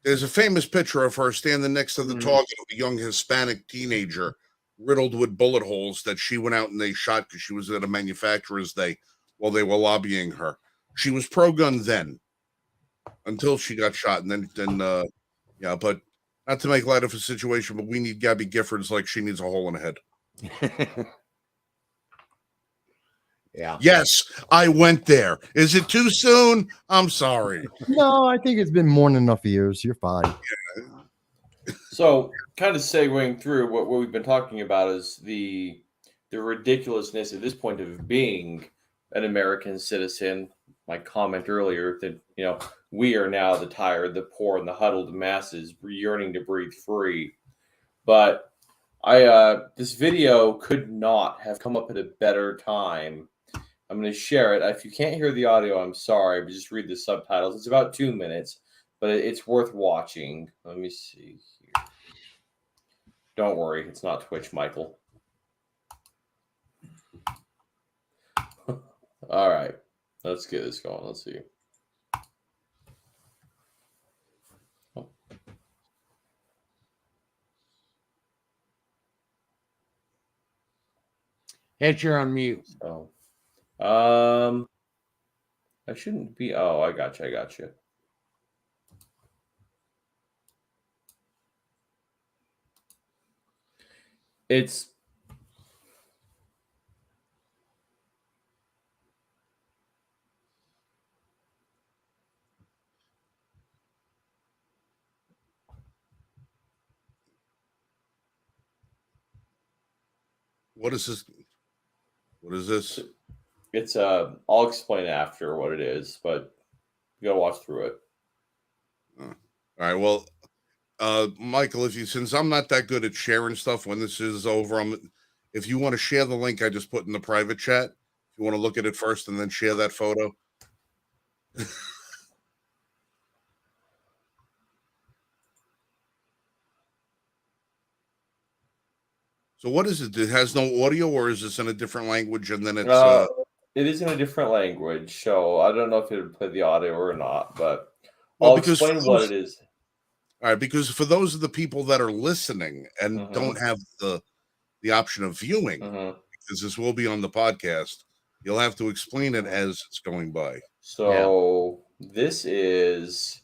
Speaker 3: There's a famous picture of her standing next to the target of a young Hispanic teenager riddled with bullet holes that she went out and they shot because she was at a manufacturer's day while they were lobbying her. She was pro-gun then until she got shot. And then but not to make light of a situation, but we need Gabby Giffords like she needs a hole in the head.
Speaker 1: Yeah.
Speaker 3: Yes, I went there. Is it too soon? I'm sorry.
Speaker 4: No, I think it's been more than enough years. You're fine.
Speaker 2: So, kind of segueing through what we've been talking about is the ridiculousness at this point of being an American citizen. My comment earlier that we are now the tired, the poor, and the huddled masses yearning to breathe free. But this video could not have come up at a better time. I'm going to share it. If you can't hear the audio, I'm sorry, but just read the subtitles. It's about 2 minutes, but it's worth watching. Let me see here. Don't worry, it's not Twitch, Michael. All right, let's get this going. Let's see.
Speaker 1: Ed, you're on mute.
Speaker 2: So, I shouldn't be. Oh, I got you. It's
Speaker 3: What is this? What is this?
Speaker 2: It's I'll explain after what it is, but you gotta watch through it.
Speaker 3: All right. Well, Michael, since I'm not that good at sharing stuff when this is over, if you want to share the link I just put in the private chat, if you want to look at it first and then share that photo. So what is it? It has no audio, or is this in a different language? And then it's
Speaker 2: it is in a different language, so I don't know if it would play the audio or not, but
Speaker 3: well,
Speaker 2: I'll explain what it is.
Speaker 3: All right, because for those of the people that are listening and don't have the option of viewing, because this will be on the podcast, you'll have to explain it as it's going by.
Speaker 2: So this is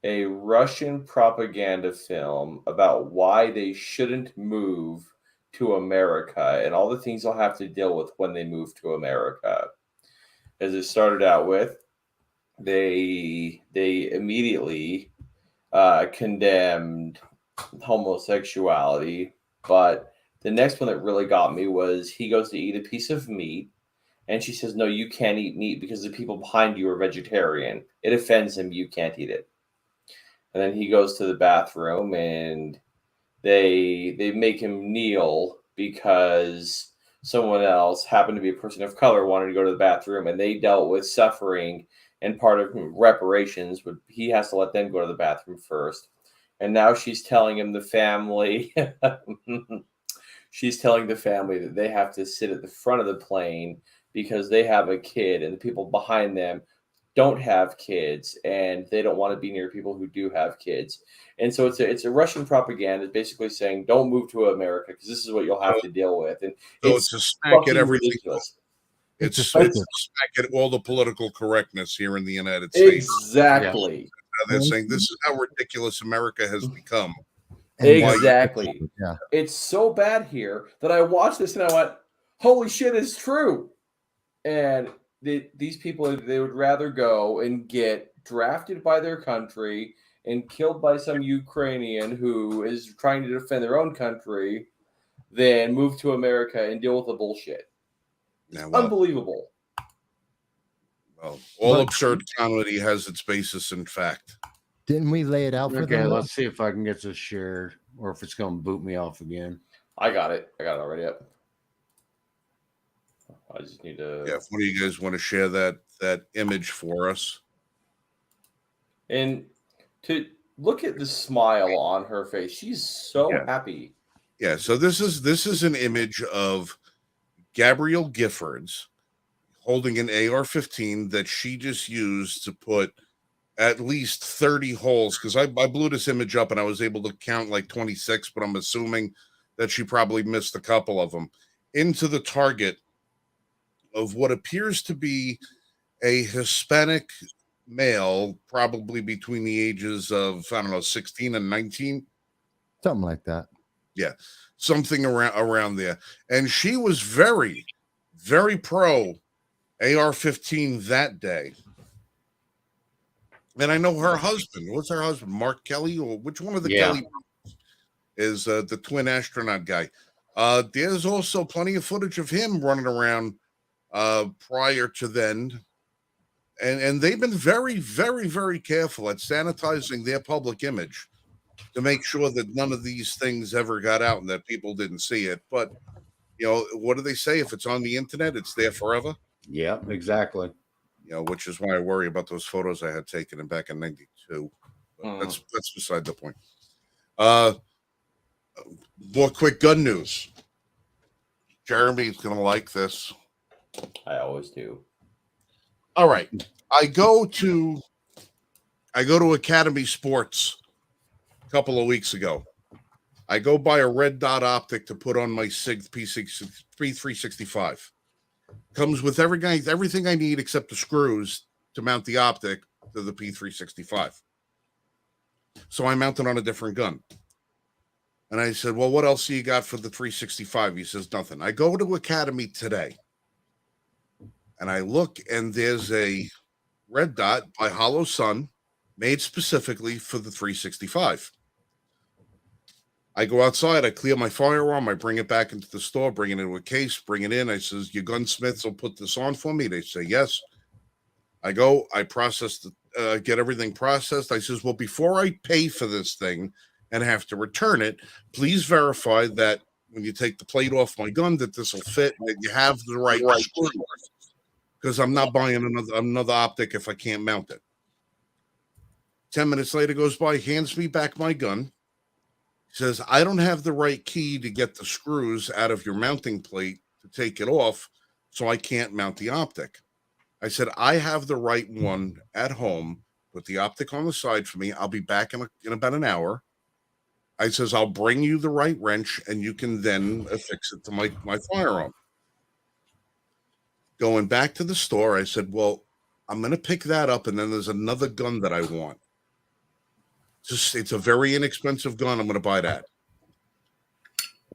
Speaker 2: a Russian propaganda film about why they shouldn't move to America and all the things they'll have to deal with when they move to America. As it started out with, they immediately condemned homosexuality, but the next one that really got me was he goes to eat a piece of meat, and she says, "No, you can't eat meat because the people behind you are vegetarian. It offends him. You can't eat it." And then he goes to the bathroom, and they make him kneel because someone else happened to be a person of color wanted to go to the bathroom, and they dealt with suffering, and part of reparations would he has to let them go to the bathroom first. And now she's telling him the family she's telling the family that they have to sit at the front of the plane because they have a kid and the people behind them don't have kids and they don't want to be near people who do have kids. And so it's a Russian propaganda basically saying don't move to America because this is what you'll have to deal with. And
Speaker 3: so it's a smack at everything.
Speaker 2: Ridiculous.
Speaker 3: It's a smack at all the political correctness here in the United States.
Speaker 2: Exactly.
Speaker 3: Yeah. They're saying this is how ridiculous America has become.
Speaker 2: Exactly. Yeah. It's so bad here that I watched this and I went, holy shit, it's true. And these people, they would rather go and get drafted by their country and killed by some Ukrainian who is trying to defend their own country than move to America and deal with the bullshit.
Speaker 3: Yeah,
Speaker 2: unbelievable.
Speaker 3: Well, all absurd comedy has its basis in fact.
Speaker 4: Didn't we lay it out for them?
Speaker 1: Okay, let's see if I can get this shared or if it's going to boot me off again.
Speaker 2: I got it already up. I just need to.
Speaker 3: Yeah, if one of you guys want to share that image for us,
Speaker 2: and to look at the smile on her face, she's so happy.
Speaker 3: Yeah. So this is an image of Gabrielle Giffords holding an AR-15 that she just used to put at least 30 holes. Because I blew this image up and I was able to count like 26, but I'm assuming that she probably missed a couple of them into the target of what appears to be a Hispanic male, probably between the ages of, 16 and 19.
Speaker 4: Something like that.
Speaker 3: Yeah, something around there. And she was very, very pro AR-15 that day. And I know her husband. What's her husband? Mark Kelly? Or which one of the Kelly brothers? is the twin astronaut guy. There's also plenty of footage of him running around prior to then. And they've been very, very, very careful at sanitizing their public image to make sure that none of these things ever got out and that people didn't see it. But, what do they say? If it's on the internet, it's there forever.
Speaker 1: Yeah, exactly.
Speaker 3: Which is why I worry about those photos I had taken back in '92. That's beside the point. More quick gun news. Jeremy's gonna like this.
Speaker 2: I always do.
Speaker 3: All right. I go to Academy Sports a couple of weeks ago. I go buy a red dot optic to put on my SIG P365. Comes with everything I need except the screws to mount the optic to the P365. So I mount it on a different gun. And I said, well, what else do you got for the 365? He says, nothing. I go to Academy today. And I look, and there's a red dot by Hollow Sun made specifically for the 365. I go outside, I clear my firearm, I bring it back into the store, bring it into a case, bring it in. I says, your gunsmiths will put this on for me. They say, yes. I go, I process, get everything processed. I says, well, before I pay for this thing and have to return it, please verify that when you take the plate off my gun, that this will fit and that you have the right screw. Because I'm not buying another optic if I can't mount it. 10 minutes later goes by, hands me back my gun. Says, I don't have the right key to get the screws out of your mounting plate to take it off, so I can't mount the optic. I said, I have the right one at home. Put the optic on the side for me. I'll be back in about an hour. I says, I'll bring you the right wrench, and you can then affix it to my firearm. Going back to the store, I said, well, I'm going to pick that up, and then there's another gun that I want. It's a very inexpensive gun. I'm going to buy that.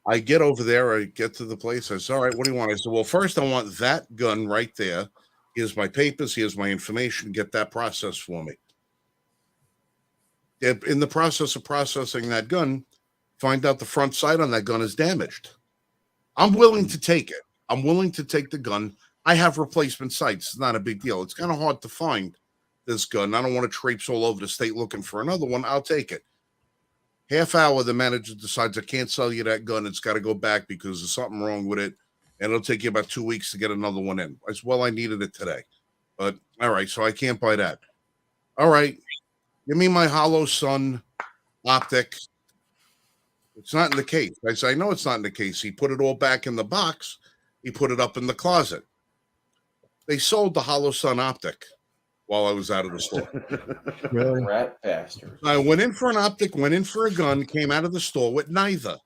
Speaker 3: I get over there. I get to the place. I said, all right, what do you want? I said, well, first I want that gun right there. Here's my papers. Here's my information. Get that processed for me. In the process of processing that gun, find out the front sight on that gun is damaged. I'm willing to take it. I'm willing to take the gun. I have replacement sights. It's not a big deal. It's kind of hard to find this gun. I don't want to traipse all over the state looking for another one. I'll take it. Half hour, the manager decides I can't sell you that gun. It's got to go back because there's something wrong with it. And it'll take you about 2 weeks to get another one in. I said, well, I needed it today. But all right, so I can't buy that. All right. Give me my Hollow Sun optic. It's not in the case. I said, I know it's not in the case. He put it all back in the box. He put it up in the closet. They sold the Hollow Sun optic while I was out of the store.
Speaker 4: Really?
Speaker 2: Rat bastard.
Speaker 3: I went in for an optic, went in for a gun, came out of the store with neither.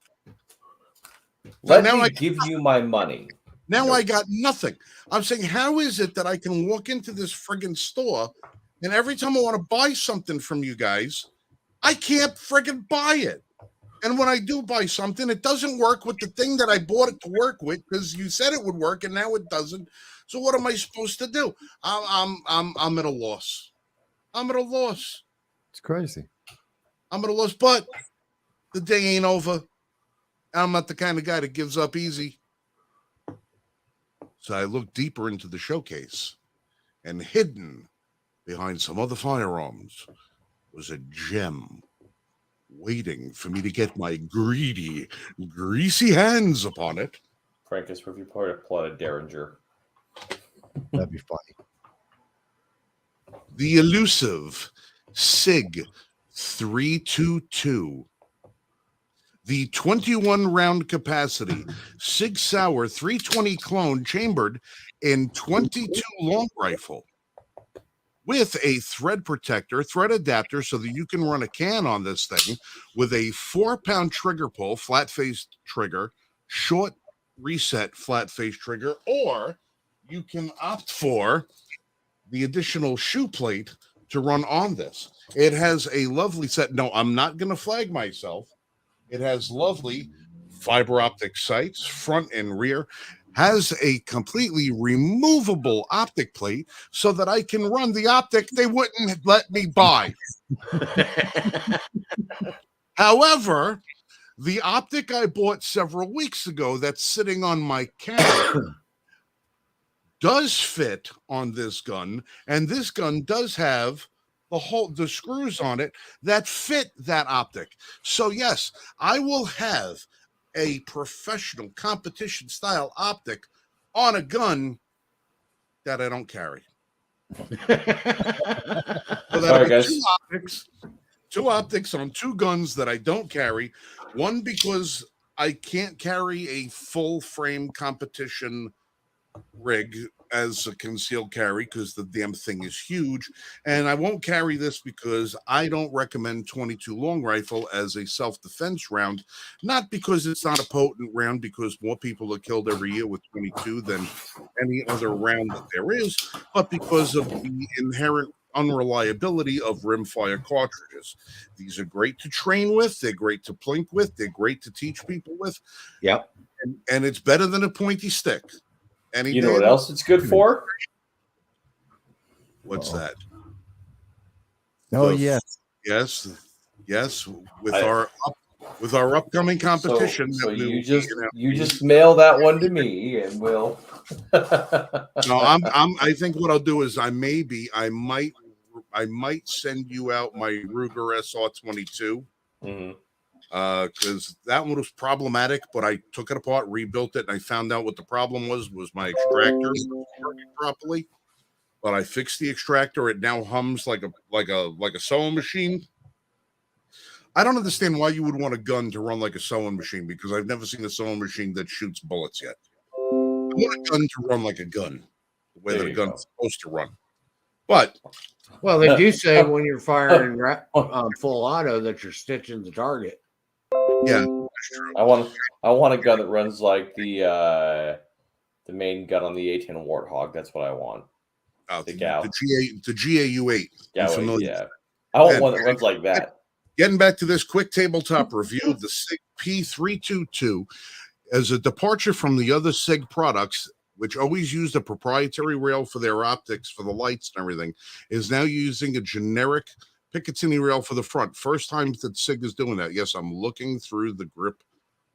Speaker 2: Let me give you my money.
Speaker 3: Now I got nothing. I'm saying, how is it that I can walk into this friggin' store and every time I want to buy something from you guys, I can't friggin' buy it? And when I do buy something, it doesn't work with the thing that I bought it to work with because you said it would work and now it doesn't. So what am I supposed to do? I'm at a loss. I'm at a loss.
Speaker 4: It's crazy.
Speaker 3: I'm at a loss, but the day ain't over. I'm not the kind of guy that gives up easy. So I looked deeper into the showcase, and hidden behind some other firearms was a gem waiting for me to get my greedy, greasy hands upon it.
Speaker 2: Frankus, review part of Plotted Derringer.
Speaker 4: That'd be funny.
Speaker 3: The elusive SIG 322. The 21 round capacity SIG Sauer 320 clone chambered in 22 long rifle with a thread protector, thread adapter so that you can run a can on this thing with a 4-pound trigger pull, flat face trigger, short reset flat face trigger, or you can opt for the additional shoe plate to run on this. It has a lovely set. No, I'm not going to flag myself. It has lovely fiber optic sights, front and rear, has a completely removable optic plate so that I can run the optic they wouldn't let me buy. However, The optic I bought several weeks ago that's sitting on my camera does fit on this gun, and this gun does have the screws on it that fit that optic. So yes, I will have a professional competition style optic on a gun that I don't carry. So that'll
Speaker 2: Sorry,
Speaker 3: be
Speaker 2: guys.
Speaker 3: two optics on two guns that I don't carry. One because I can't carry a full frame competition rig as a concealed carry because the damn thing is huge, and I won't carry this because I don't recommend 22 long rifle as a self-defense round, not because it's not a potent round, because more people are killed every year with 22 than any other round that there is, but because of the inherent unreliability of rimfire cartridges. These are great to train with, they're great to plink with, they're great to teach people with.
Speaker 1: Yep.
Speaker 3: And it's better than a pointy stick.
Speaker 2: You know what else it's good for?
Speaker 3: What's that?
Speaker 4: Oh, yes.
Speaker 3: Yes. With our upcoming competition,
Speaker 2: So
Speaker 3: that we
Speaker 2: you
Speaker 3: will
Speaker 2: just
Speaker 3: be-
Speaker 2: you just mail that one to me, and we'll.
Speaker 3: No, I think what I'll do is I might send you out my Ruger SR22 because that one was problematic, but I took it apart, rebuilt it, and I found out what the problem was my extractor wasn't working properly. But I fixed the extractor. It now hums like a sewing machine. I don't understand why you would want a gun to run like a sewing machine, because I've never seen a sewing machine that shoots bullets yet. I want a gun to run like a gun, the way that a gun's supposed to run. But
Speaker 1: well, they do say when you're firing full auto that you're stitching the target.
Speaker 3: yeah,
Speaker 2: I want a gun that runs like the main gun on the A10 Warthog. That's what I want.
Speaker 3: the GAU8.
Speaker 2: Yeah,
Speaker 3: familiar?
Speaker 2: yeah. I want
Speaker 3: And-
Speaker 2: one that runs like that.
Speaker 3: Getting back to this quick tabletop review, the SIG P322 as a departure from the other SIG products, which always used a proprietary rail for their optics, for the lights and everything, is now using a generic Picatinny rail for the front. First time that SIG is doing that. Yes, I'm looking through the grip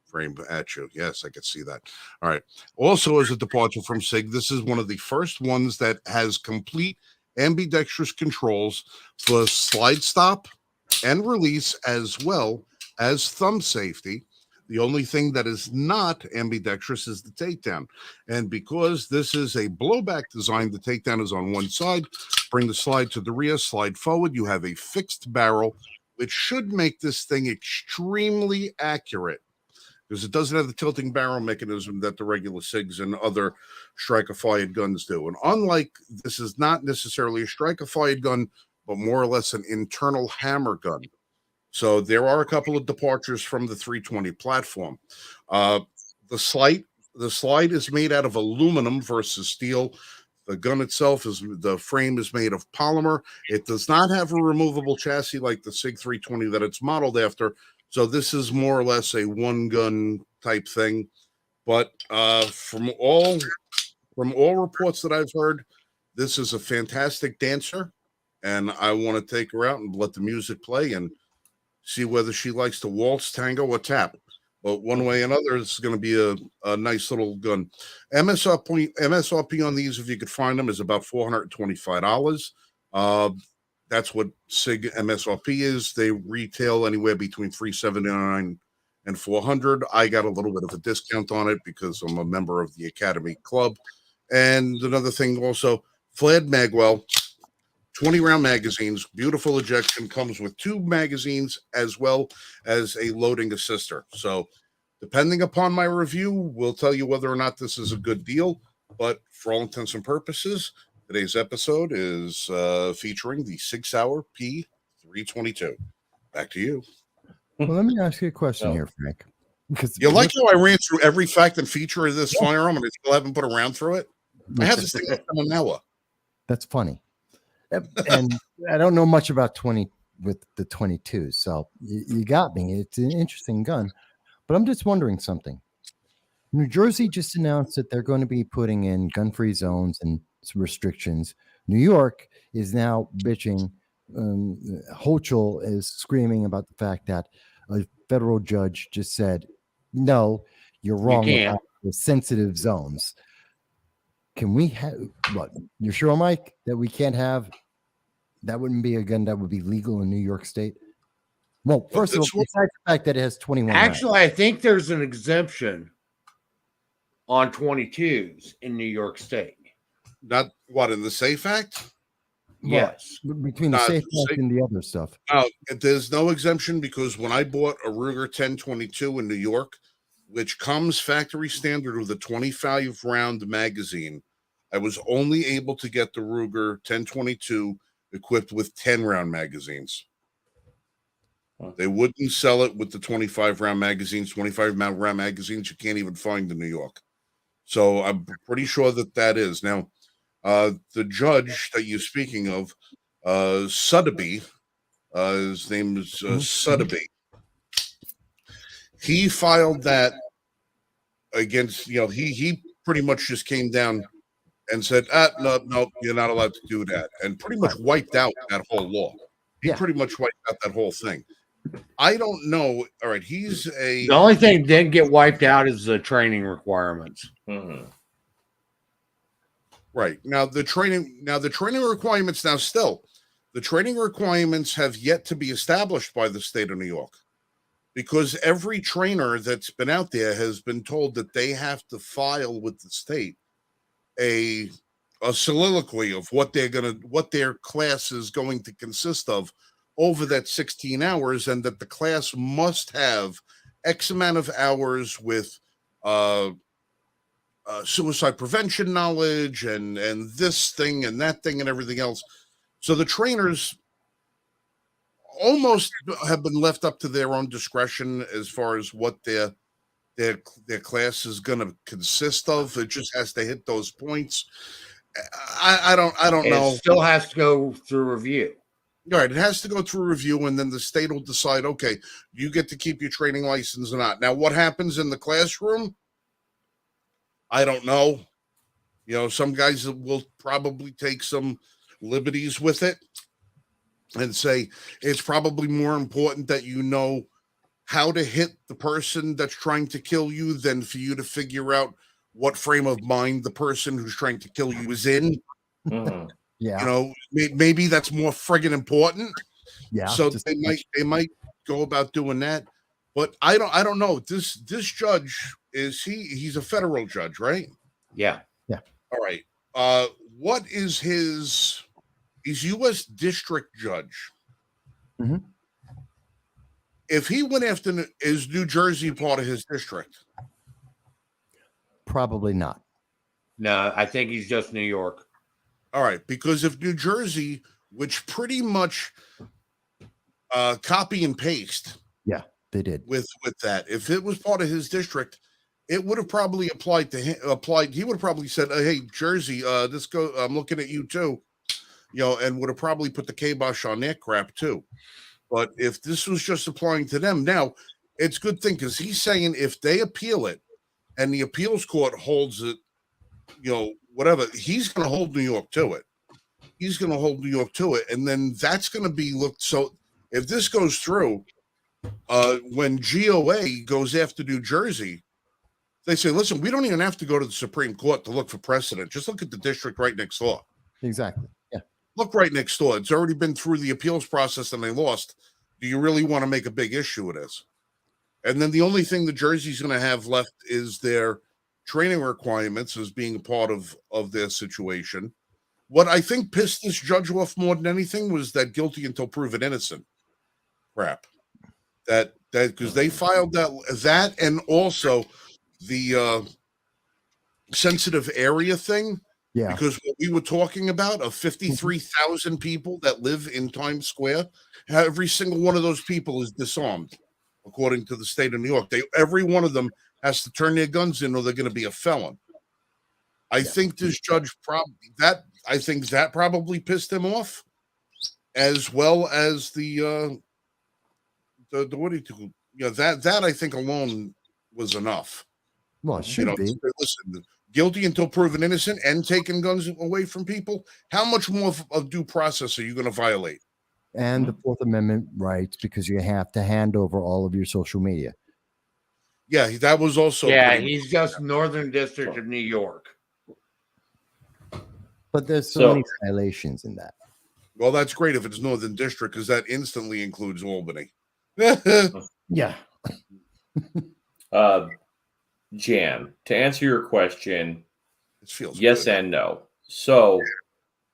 Speaker 3: frame at you. Yes, I can see that. All right. Also, as a departure from SIG, this is one of the first ones that has complete ambidextrous controls for slide stop and release, as well as thumb safety. The only thing that is not ambidextrous is the takedown. And because this is a blowback design, the takedown is on one side. Bring the slide to the rear, slide forward. You have a fixed barrel, which should make this thing extremely accurate, because it doesn't have the tilting barrel mechanism that the regular SIGs and other striker-fired guns do. And unlike, this is not necessarily a striker-fired gun, but more or less an internal hammer gun. So there are a couple of departures from the 320 platform. The slide is made out of aluminum versus steel. The gun itself the frame is made of polymer. It does not have a removable chassis like the SIG 320 that it's modeled after. So this is more or less a one gun type thing. But from all reports that I've heard, this is a fantastic dancer, and I want to take her out and let the music play and see whether she likes to waltz, tango, or tap. But one way or another, it's going to be a nice little gun. MSRP on these, if you could find them, is about $425. That's what SIG MSRP is. They retail anywhere between $379 and $400. I got a little bit of a discount on it because I'm a member of the Academy Club. And another thing also, Fled Magwell, 20-round magazines, beautiful ejection, comes with 2 magazines as well as a loading assister. So depending upon my review, we'll tell you whether or not this is a good deal. But for all intents and purposes, today's episode is featuring the 6 Hour P322. Back to you.
Speaker 4: Well, let me ask you a question here, Frank. Because
Speaker 3: You like how I ran through every fact and feature of this firearm and I still haven't put a round through it? I have this thing for an hour.
Speaker 4: That's funny. And I don't know much about 20 with the 22, so you got me. It's an interesting gun, but I'm just wondering something. New Jersey just announced that they're going to be putting in gun-free zones and some restrictions. New York is now bitching. Hochul is screaming about the fact that a federal judge just said, no, you're wrong
Speaker 1: can't.
Speaker 4: about the sensitive zones. Can we have what? You're sure, Mike, that we can't have that? Wouldn't be a gun that would be legal in New York State? Well, first of all,
Speaker 3: this one-
Speaker 4: besides the fact that it has 21 rounds.
Speaker 1: Actually, I think there's an exemption on 22s in New York State.
Speaker 3: Not what in the Safe Act?
Speaker 1: Yes.
Speaker 4: Between the
Speaker 3: Not
Speaker 4: safe
Speaker 3: safe-
Speaker 4: act and the other stuff.
Speaker 3: No, there's no exemption because when I bought a Ruger 1022 in New York, which comes factory standard with a 25 round magazine, I was only able to get the Ruger 1022 equipped with 10 round magazines. They wouldn't sell it with the 25 round magazines. 25 round magazines you can't even find in New York. So I'm pretty sure that is. Now, the judge that you're speaking of, Sotheby, his name is Sotheby. He filed that against, he pretty much just came down and said, no, you're not allowed to do that. And pretty much wiped out that whole law. He pretty much wiped out that whole thing. I don't know. All right.
Speaker 1: The only thing that didn't get wiped out is the training requirements.
Speaker 2: Mm-hmm.
Speaker 3: Right. Now the training requirements the training requirements have yet to be established by the state of New York, because every trainer that's been out there has been told that they have to file with the state a soliloquy of what their class is going to consist of over that 16 hours, and that the class must have X amount of hours with suicide prevention knowledge and this thing and that thing and everything else. So the trainers almost have been left up to their own discretion as far as what their class is going to consist of. It just has to hit those points. I don't know.
Speaker 1: It still has to go through review.
Speaker 3: All right, it has to go through review, and then the state will decide, okay, you get to keep your training license or not. Now, what happens in the classroom? I don't know. Some guys will probably take some liberties with it and say it's probably more important that you know how to hit the person that's trying to kill you than for you to figure out what frame of mind the person who's trying to kill you is in.
Speaker 2: Mm-hmm.
Speaker 4: Yeah.
Speaker 3: Maybe that's more friggin' important.
Speaker 4: Yeah.
Speaker 3: So they might go about doing that. But I don't know. This judge he's a federal judge, right?
Speaker 1: Yeah.
Speaker 3: All right. What is he's U.S. district judge.
Speaker 4: Mhm.
Speaker 3: If he went after, is New Jersey part of his district?
Speaker 4: Probably not.
Speaker 1: No, I think he's just New York.
Speaker 3: All right, because if New Jersey, which pretty much copy and paste,
Speaker 4: They did.
Speaker 3: with that, if it was part of his district, it would have probably applied to him. He would have probably said, "Hey, Jersey, I'm looking at you too," and would have probably put the kibosh on that crap too. But if this was just applying to them, now it's a good thing because he's saying if they appeal it and the appeals court holds it, whatever, he's going to hold New York to it. He's going to hold New York to it, and then that's going to be looked. So if this goes through, when GOA goes after New Jersey, they say, listen, we don't even have to go to the Supreme Court to look for precedent. Just look at the district right next door.
Speaker 4: Exactly. Yeah.
Speaker 3: Look right next door. It's already been through the appeals process and they lost. Do you really want to make a big issue of this? And then the only thing the Jersey's going to have left is their training requirements as being a part of their situation. What I think pissed this judge off more than anything was that guilty until proven innocent crap. That because they filed that and also the sensitive area thing.
Speaker 4: Yeah.
Speaker 3: Because what we were talking about of 53,000 people that live in Times Square, every single one of those people is disarmed, according to the state of New York. Every one of them has to turn their guns in or they're going to be a felon. I think this judge probably pissed him off, as well as the what do you do? That I think alone was enough.
Speaker 4: Well, it should be.
Speaker 3: Listen, guilty until proven innocent and taking guns away from people. How much more of due process are you going to violate?
Speaker 4: and the Fourth Amendment rights, because you have to hand over all of your social media.
Speaker 3: Yeah, that was also
Speaker 1: he's just Northern District of New York.
Speaker 4: But there's so
Speaker 2: So-
Speaker 4: many violations in that.
Speaker 3: well. That's great if it's Northern District because that instantly includes Albany.
Speaker 4: Yeah.
Speaker 2: Jan, to answer your question,
Speaker 3: It feels
Speaker 2: yes
Speaker 3: good.
Speaker 2: and no. So,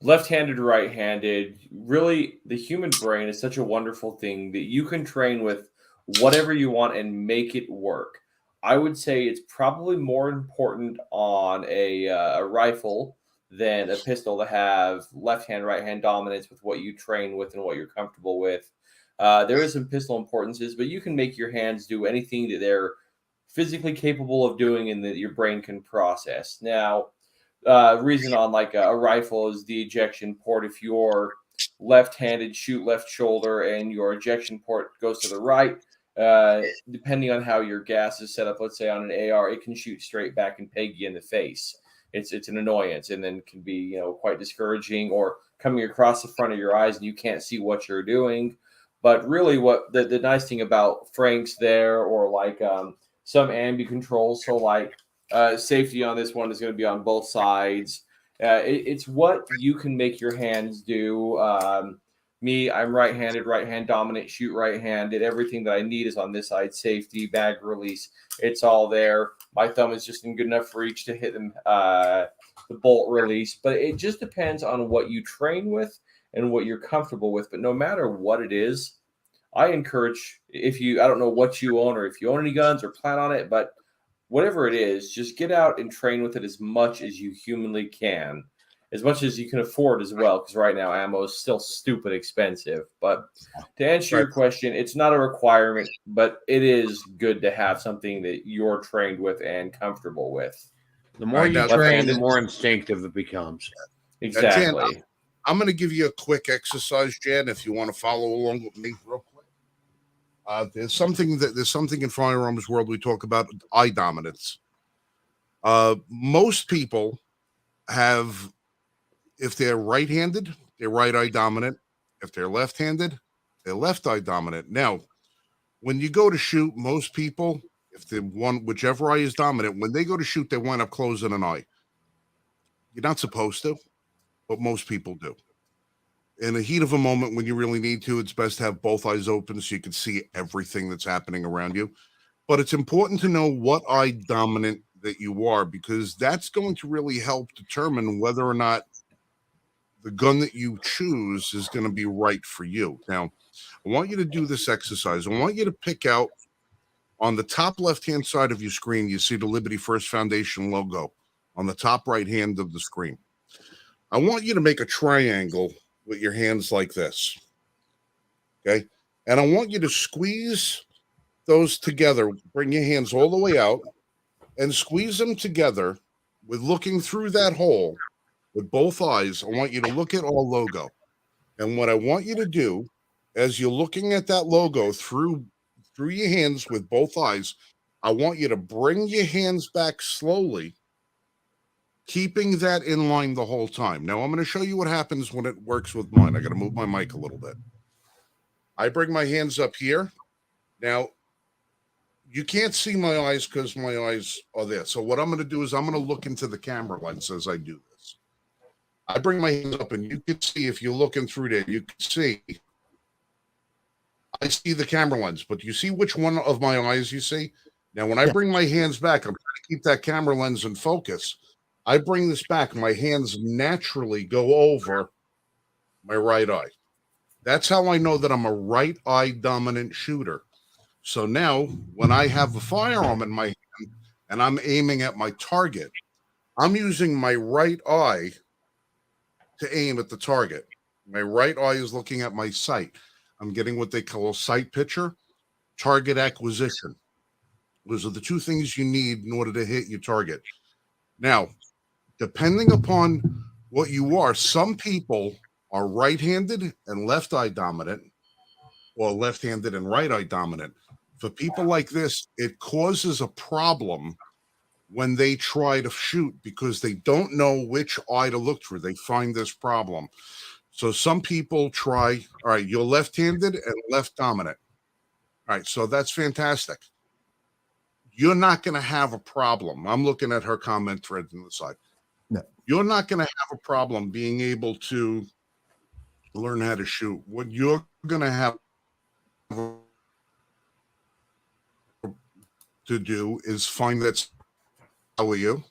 Speaker 2: left-handed, right-handed, really, the human brain is such a wonderful thing that you can train with whatever you want and make it work. I would say it's probably more important on a rifle than a pistol to have left-hand, right-hand dominance with what you train with and what you're comfortable with. There is some pistol importances, but you can make your hands do anything that they're physically capable of doing and that your brain can process. Now, reason on like a rifle is the ejection port. If you're left-handed, shoot left shoulder, and your ejection port goes to the right, depending on how your gas is set up, let's say on an AR, it can shoot straight back and peg you in the face. It's an annoyance, and then can be quite discouraging, or coming across the front of your eyes and you can't see what you're doing. But really, what the nice thing about Frank's there, or like some ambi controls, so like safety on this one is going to be on both sides. It's what you can make your hands do. Me, I'm right-handed, right-hand dominant, shoot right-handed. Everything that I need is on this side. Safety, bag release, it's all there. My thumb is just in good enough reach to hit the bolt release. But it just depends on what you train with and what you're comfortable with. But no matter what it is, I encourage, I don't know what you own or if you own any guns or plan on it, but whatever it is, just get out and train with it as much as you humanly can, as much as you can afford as well, because right now ammo is still stupid expensive. But to answer your question, it's not a requirement, but it is good to have something that you're trained with and comfortable with.
Speaker 1: The more you train, the more instinctive it becomes.
Speaker 2: Exactly.
Speaker 3: Jan, I'm going to give you a quick exercise, Jan, if you want to follow along with me real quick. There's something in firearms world we talk about eye dominance. Most people have, if they're right-handed, they're right eye dominant. If they're left-handed, they're left eye dominant. Now, when you go to shoot, most people, if the one whichever eye is dominant, when they go to shoot, they wind up closing an eye. You're not supposed to, but most people do. In the heat of a moment when you really need to, it's best to have both eyes open so you can see everything that's happening around you. But it's important to know what eye dominant that you are, because that's going to really help determine whether or not the gun that you choose is going to be right for you. Now, I want you to do this exercise. I want you to pick out on the top left-hand side of your screen, you see the Liberty First Foundation logo on the top right hand of the screen. I want you to make a triangle with your hands like this. Okay. And I want you to squeeze those together. Bring your hands all the way out and squeeze them together with looking through that hole with both eyes. I want you to look at our logo. And what I want you to do as you're looking at that logo through your hands with both eyes, I want you to bring your hands back slowly, keeping that in line the whole time. Now, I'm going to show you what happens when it works with mine. I got to move my mic a little bit. I bring my hands up here. Now, you can't see my eyes because my eyes are there. So what I'm going to do is I'm going to look into the camera lens as I do this. I bring my hands up, and you can see, if you're looking through there, you can see I see the camera lens, but you see which one of my eyes you see? Now, when I bring my hands back, I'm trying to keep that camera lens in focus. I bring this back, my hands naturally go over my right eye. That's how I know that I'm a right eye dominant shooter. So now when I have a firearm in my hand and I'm aiming at my target, I'm using my right eye to aim at the target. My right eye is looking at my sight. I'm getting what they call a sight picture, target acquisition. Those are the two things you need in order to hit your target. Now, depending upon what you are, some people are right-handed and left eye dominant, or left-handed and right eye dominant. For people like this, it causes a problem when they try to shoot because they don't know which eye to look through. They find this problem. So some people try, all right, you're left-handed and left dominant. All right, so that's fantastic. You're not going to have a problem. I'm looking at her comment thread on the side.
Speaker 4: No.
Speaker 3: You're not going to have a problem being able to learn how to shoot. What you're going to have to do is find that how you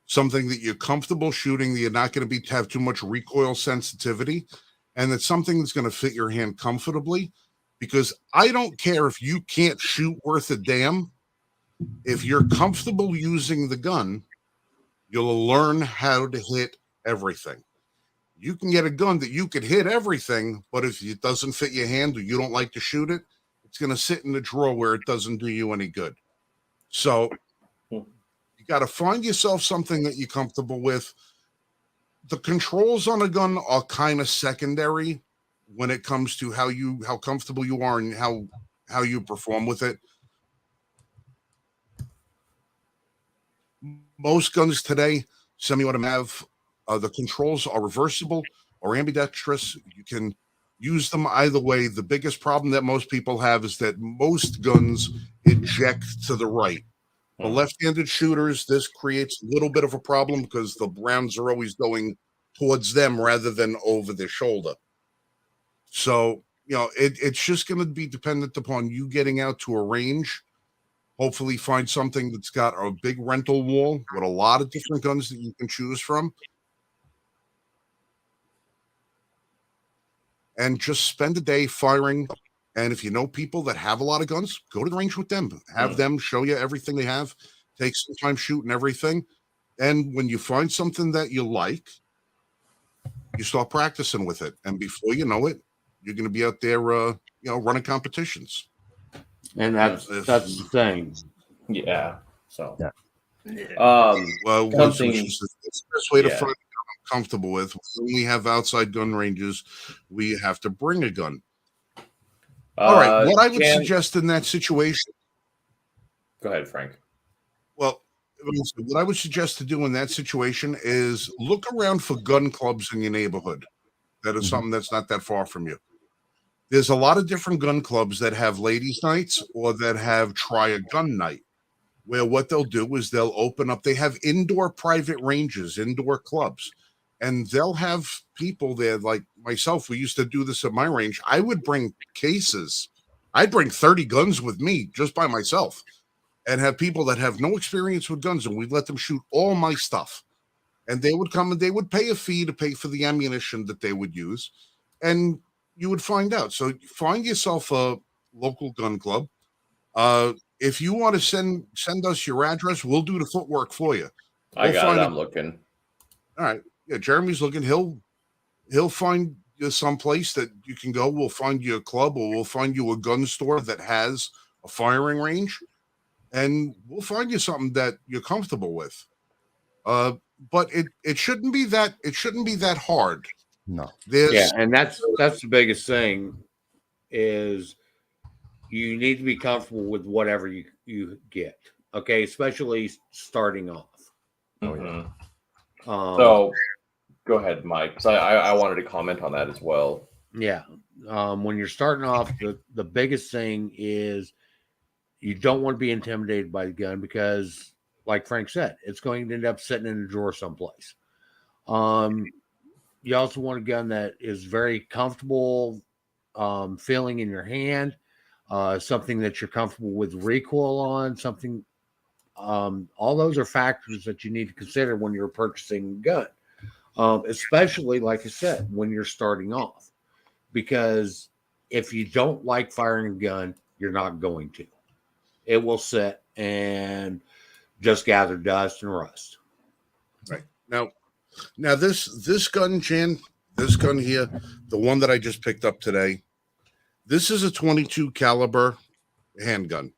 Speaker 3: something that you're comfortable shooting, that you're not going to be have too much recoil sensitivity, and that's something that's going to fit your hand comfortably. Because I don't care if you can't shoot worth a damn. If you're comfortable using the gun, you'll learn how to hit everything. You can get a gun that you could hit everything, but if it doesn't fit your hand or you don't like to shoot it, it's going to sit in the drawer where it doesn't do you any good. So you got to find yourself something that you're comfortable with. The controls on a gun are kind of secondary when it comes to how comfortable you are and how you perform with it. Most guns today, semi-automatic, the controls are reversible or ambidextrous. You can use them either way. The biggest problem that most people have is that most guns eject to the right. For left-handed shooters, this creates a little bit of a problem because the rounds are always going towards them rather than over their shoulder. So, it's just going to be dependent upon you getting out to a range. Hopefully find something that's got a big rental wall with a lot of different guns that you can choose from. And just spend a day firing. And if you know people that have a lot of guns, go to the range with them. Have them show you everything they have. Take some time shooting everything. And when you find something that you like, you start practicing with it. And before you know it, you're going to be out there, running competitions.
Speaker 1: And that's the thing.
Speaker 2: Yeah. So.
Speaker 4: Yeah.
Speaker 3: Well, which
Speaker 2: Something-
Speaker 3: is the best way to
Speaker 2: yeah.
Speaker 3: find a gun I'm comfortable with. When we have outside gun ranges, we have to bring a gun. All right. What I would suggest in that situation.
Speaker 2: Go ahead, Frank.
Speaker 3: Well, what I would suggest to do in that situation is look around for gun clubs in your neighborhood. That is something that's not that far from you. There's a lot of different gun clubs that have ladies' nights or that have try a gun night, where what they'll do is they'll open up, they have indoor private ranges, indoor clubs, and they'll have people there like myself. We used to do this at my range. I would bring cases. I'd bring 30 guns with me just by myself and have people that have no experience with guns, and we'd let them shoot all my stuff. And they would come and they would pay a fee to pay for the ammunition that they would use. And you would find out. So find yourself a local gun club. If you want to send us your address, we'll do the footwork for you.
Speaker 2: I got it. I'm looking.
Speaker 3: All right. Yeah, Jeremy's looking. He'll find you some place that you can go. We'll find you a club, or we'll find you a gun store that has a firing range, and we'll find you something that you're comfortable with. But it shouldn't be that hard.
Speaker 4: No.
Speaker 1: And that's the biggest thing is you need to be comfortable with whatever you get. Okay, especially starting off.
Speaker 2: So go ahead, Mike. So I wanted to comment on that as well.
Speaker 1: Yeah. When you're starting off, the biggest thing is you don't want to be intimidated by the gun because, like Frank said, it's going to end up sitting in a drawer someplace. You also want a gun that is very comfortable feeling in your hand, something that you're comfortable with recoil on, something. All those are factors that you need to consider when you're purchasing a gun, especially, like I said, when you're starting off. Because if you don't like firing a gun, you're not going to. It will sit and just gather dust and rust.
Speaker 3: Right. Now this gun, Jan, this gun here, the one that I just picked up today, this is a 22 caliber handgun.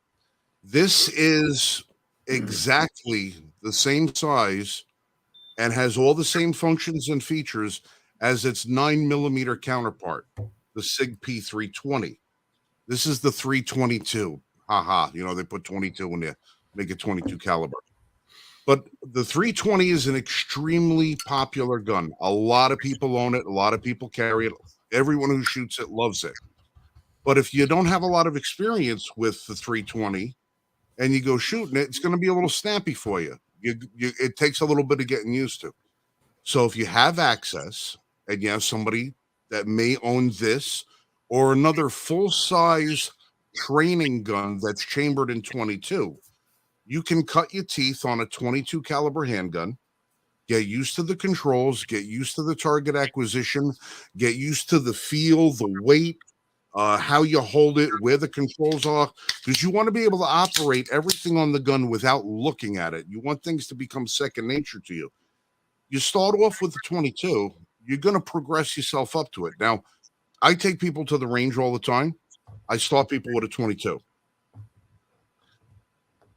Speaker 3: This is exactly the same size and has all the same functions and features as its 9mm counterpart, the SIG P320. This is the 322. Haha, they put 22 in there, make it 22 caliber. But the 320 is an extremely popular gun. A lot of people own it. A lot of people carry it. Everyone who shoots it loves it. But if you don't have a lot of experience with the 320 and you go shooting it, it's going to be a little snappy for you. It takes a little bit of getting used to. So if you have access and you have somebody that may own this or another full-size training gun that's chambered in 22, you can cut your teeth on a 22 caliber handgun, get used to the controls, get used to the target acquisition, get used to the feel, the weight, how you hold it, where the controls are, because you want to be able to operate everything on the gun without looking at it. You want things to become second nature to you. You start off with the 22, you're going to progress yourself up to it. Now, I take people to the range all the time. I start people with a 22.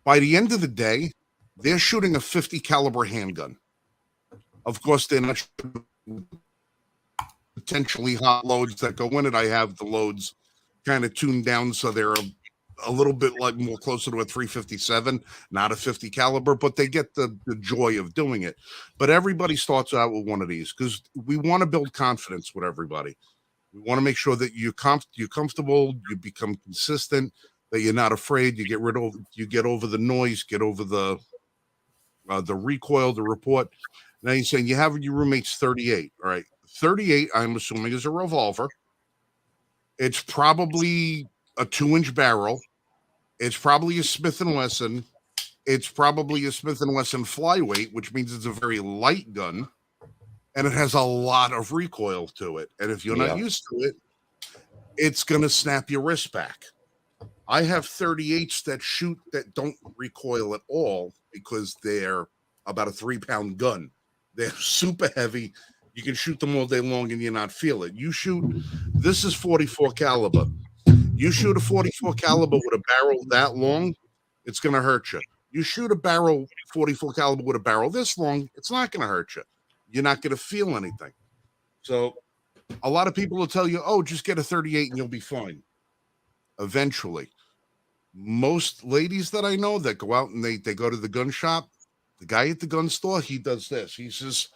Speaker 3: By the end of the day, they're shooting a 50 caliber handgun. Of course, they're not potentially hot loads that go in it. I have the loads kind of tuned down so they're a little bit like more closer to a 357, not a 50 caliber, but they get the joy of doing it. But everybody starts out with one of these because we want to build confidence with everybody. We want to make sure that you're comfortable, you become consistent, that you're not afraid, you get over the noise, get over the recoil, the report. Now you're saying you have your roommate's 38. All right. 38, I'm assuming, is a revolver. It's probably a 2-inch barrel. It's probably a Smith & Wesson. It's probably a Smith & Wesson flyweight, which means it's a very light gun. And it has a lot of recoil to it. And if you're not used to it, it's going to snap your wrist back. I have 38s that don't recoil at all because they're about a 3-pound gun. They're super heavy. You can shoot them all day long and you not feel it. This is 44 caliber. You shoot a 44 caliber with a barrel that long, it's going to hurt you. You shoot a barrel 44 caliber with a barrel this long, it's not going to hurt you. You're not going to feel anything. So a lot of people will tell you, oh, just get a 38 and you'll be fine. Eventually. Most ladies that I know that go out and they go to the gun shop, the guy at the gun store, he does this. He says,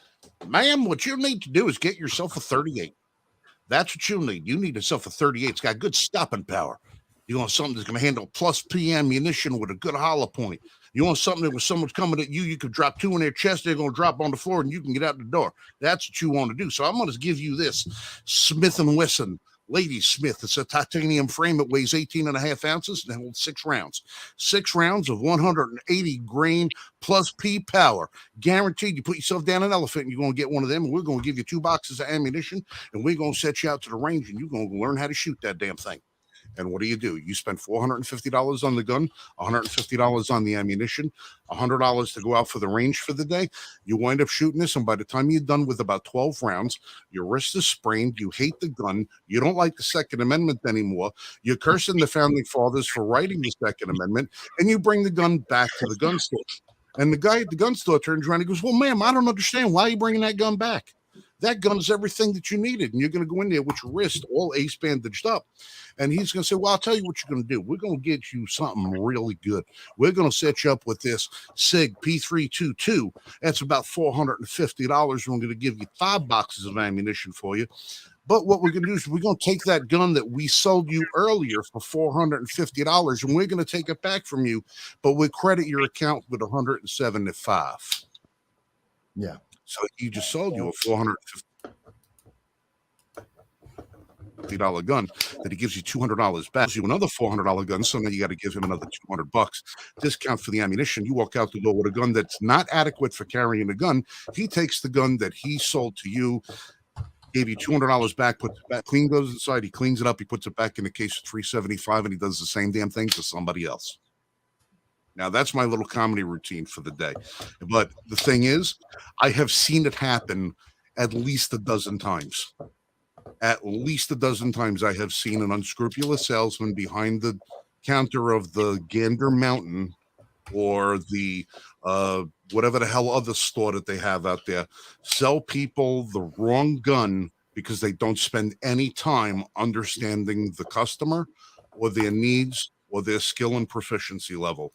Speaker 3: ma'am, what you need to do is get yourself a 38. That's what you need. You need yourself a 38. It's got good stopping power. You want something that's going to handle plus P ammunition with a good hollow point. You want something that when someone's coming at you, you could drop 2 in their chest, they're going to drop on the floor, and you can get out the door. That's what you want to do. So I'm going to give you this Smith & Wesson Lady Smith. It's a titanium frame. It weighs 18.5 ounces and holds 6 rounds. 6 rounds of 180 grain plus P power. Guaranteed. You put yourself down an elephant and you're going to get one of them, and we're going to give you 2 boxes of ammunition, and we're going to set you out to the range, and you're going to learn how to shoot that damn thing. And what do? You spend $450 on the gun, $150 on the ammunition, $100 to go out for the range for the day. You wind up shooting this, and by the time you're done with about 12 rounds, your wrist is sprained. You hate the gun. You don't like the Second Amendment anymore. You're cursing the founding fathers for writing the Second Amendment, and you bring the gun back to the gun store. And the guy at the gun store turns around and goes, well, ma'am, I don't understand. Why are you bringing that gun back? That gun is everything that you needed. And you're going to go in there with your wrist all ace bandaged up. And he's going to say, well, I'll tell you what you're going to do. We're going to get you something really good. We're going to set you up with this SIG P322. That's about $450. We're going to give you 5 boxes of ammunition for you. But what we're going to do is we're going to take that gun that we sold you earlier for $450, and we're going to take it back from you, but we credit your account with $175.
Speaker 4: Yeah.
Speaker 3: So he just sold you a $450 gun that he gives you $200 back. You another $400 gun, so now you got to give him another $200 discount for the ammunition. You walk out the door with a gun that's not adequate for carrying a gun. He takes the gun that he sold to you, gave you $200 back, puts it back, clean goes inside, he cleans it up, he puts it back in the case for $375, and he does the same damn thing to somebody else. Now, that's my little comedy routine for the day. But the thing is, I have seen it happen at least a dozen times. At least a dozen times I have seen an unscrupulous salesman behind the counter of the Gander Mountain or the whatever the hell other store that they have out there sell people the wrong gun because they don't spend any time understanding the customer or their needs or their skill and proficiency level.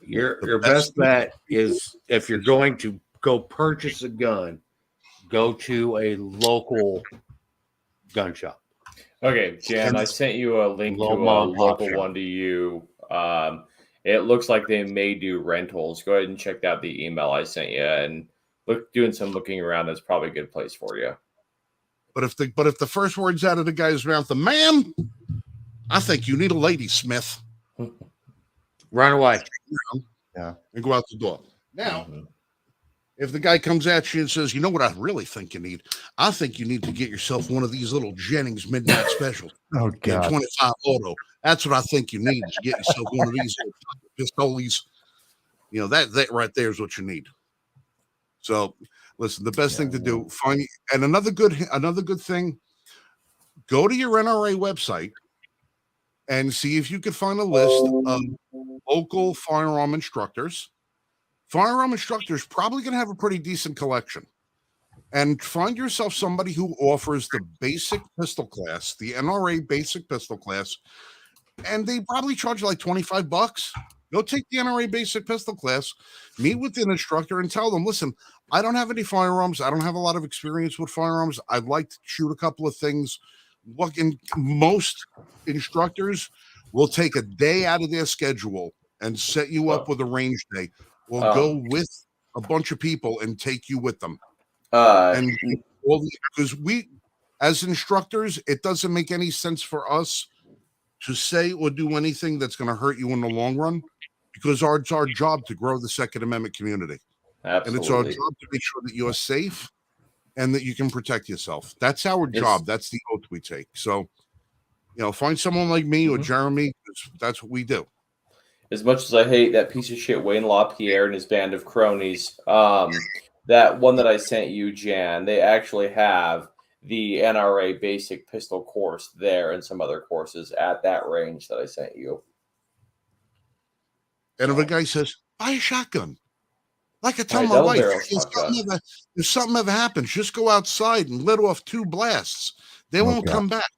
Speaker 1: Your best bet is if you're going to go purchase a gun, go to a local gun shop.
Speaker 2: Okay, Jan, I sent you a link to a
Speaker 1: Mom and pop
Speaker 2: local
Speaker 1: shop.
Speaker 2: one to you. It looks like they may do rentals. Go ahead and check out the email I sent you, and doing some looking around. That's probably a good place for you.
Speaker 3: But if the first words out of the guy's mouth, the ma'am, I think you need a lady, Smith.
Speaker 1: Run away.
Speaker 3: Yeah, and go out the door. Now,
Speaker 2: Mhm.
Speaker 3: if the guy comes at you and says, "You know what I really think you need? I think you need to get yourself one of these little Jennings midnight specials.
Speaker 4: Oh
Speaker 3: Get
Speaker 4: God.
Speaker 3: 25 auto. That's what I think you need. Is get yourself one of these little pistoles. You know that right there is what you need." So, listen, the best thing to do, another good thing. Go to your NRA website and see if you can find a list of local firearm instructors. Firearm instructors probably going to have a pretty decent collection. And find yourself somebody who offers the basic pistol class, the NRA basic pistol class, and they probably charge you like $25. Go take the NRA basic pistol class, meet with an instructor, and tell them, listen, I don't have any firearms. I don't have a lot of experience with firearms. I'd like to shoot a couple of things. Most instructors will take a day out of their schedule and set you up with a range day. We'll go with a bunch of people and take you with them. And because we, as instructors, it doesn't make any sense for us to say or do anything that's going to hurt you in the long run, because it's our job to grow the Second Amendment community.
Speaker 2: Absolutely.
Speaker 3: And it's our job to make sure that you're safe and that you can protect yourself. That's our job. That's the oath we take. So, find someone like me or Jeremy, because that's what we do.
Speaker 2: As much as I hate that piece of shit Wayne LaPierre and his band of cronies, that one that I sent you, Jan, they actually have the NRA basic pistol course there and some other courses at that range that I sent you.
Speaker 3: And if a guy says, buy a shotgun, like I tell my wife, if something ever happens, just go outside and let off 2 blasts. They won't come back.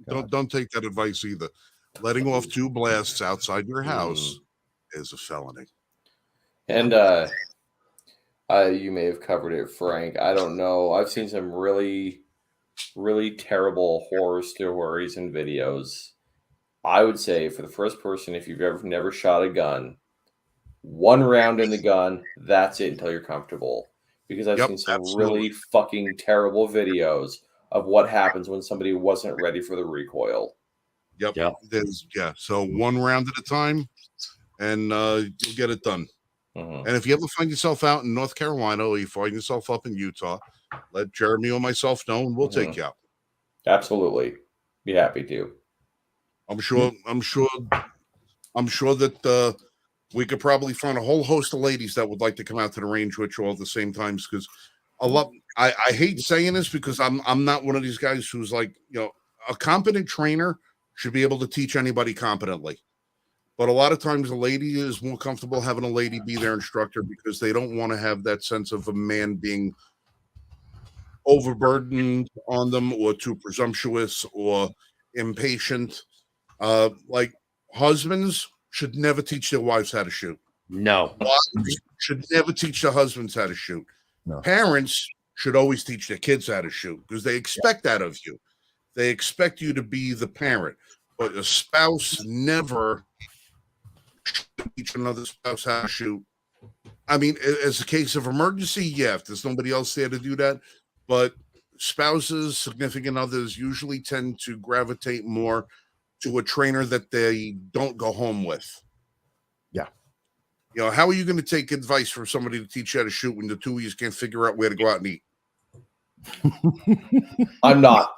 Speaker 3: Don't take that advice either. Letting off 2 blasts outside your house is a felony.
Speaker 2: And you may have covered it, Frank. I don't know. I've seen some really, really terrible horror stories and videos. I would say for the first person, if you've never shot a gun, 1 round in the gun, that's it until you're comfortable. Because I've seen some really fucking terrible videos of what happens when somebody wasn't ready for the recoil.
Speaker 3: Yep. So 1 round at a time, and you'll get it done. And if you ever find yourself out in North Carolina or you find yourself up in Utah, let Jeremy or myself know, and we'll take you out.
Speaker 2: Absolutely, be happy to.
Speaker 3: I'm sure that we could probably find a whole host of ladies that would like to come out to the range with you all at the same time, because I hate saying this, because I'm not one of these guys who's like, a competent trainer should be able to teach anybody competently. But a lot of times a lady is more comfortable having a lady be their instructor, because they don't want to have that sense of a man being overburdened on them or too presumptuous or impatient. Like husbands should never teach their wives how to shoot.
Speaker 1: No.
Speaker 3: Wives should never teach their husbands how to shoot. No. Parents should always teach their kids how to shoot, because they expect that of you. They expect you to be the parent. But a spouse never teach another spouse how to shoot. I mean, as a case of emergency, if there's nobody else there to do that. But spouses, significant others usually tend to gravitate more to a trainer that they don't go home with. Yeah. How are you going to take advice from somebody to teach you how to shoot when the two of you can't figure out where to go out and eat?
Speaker 2: I'm not.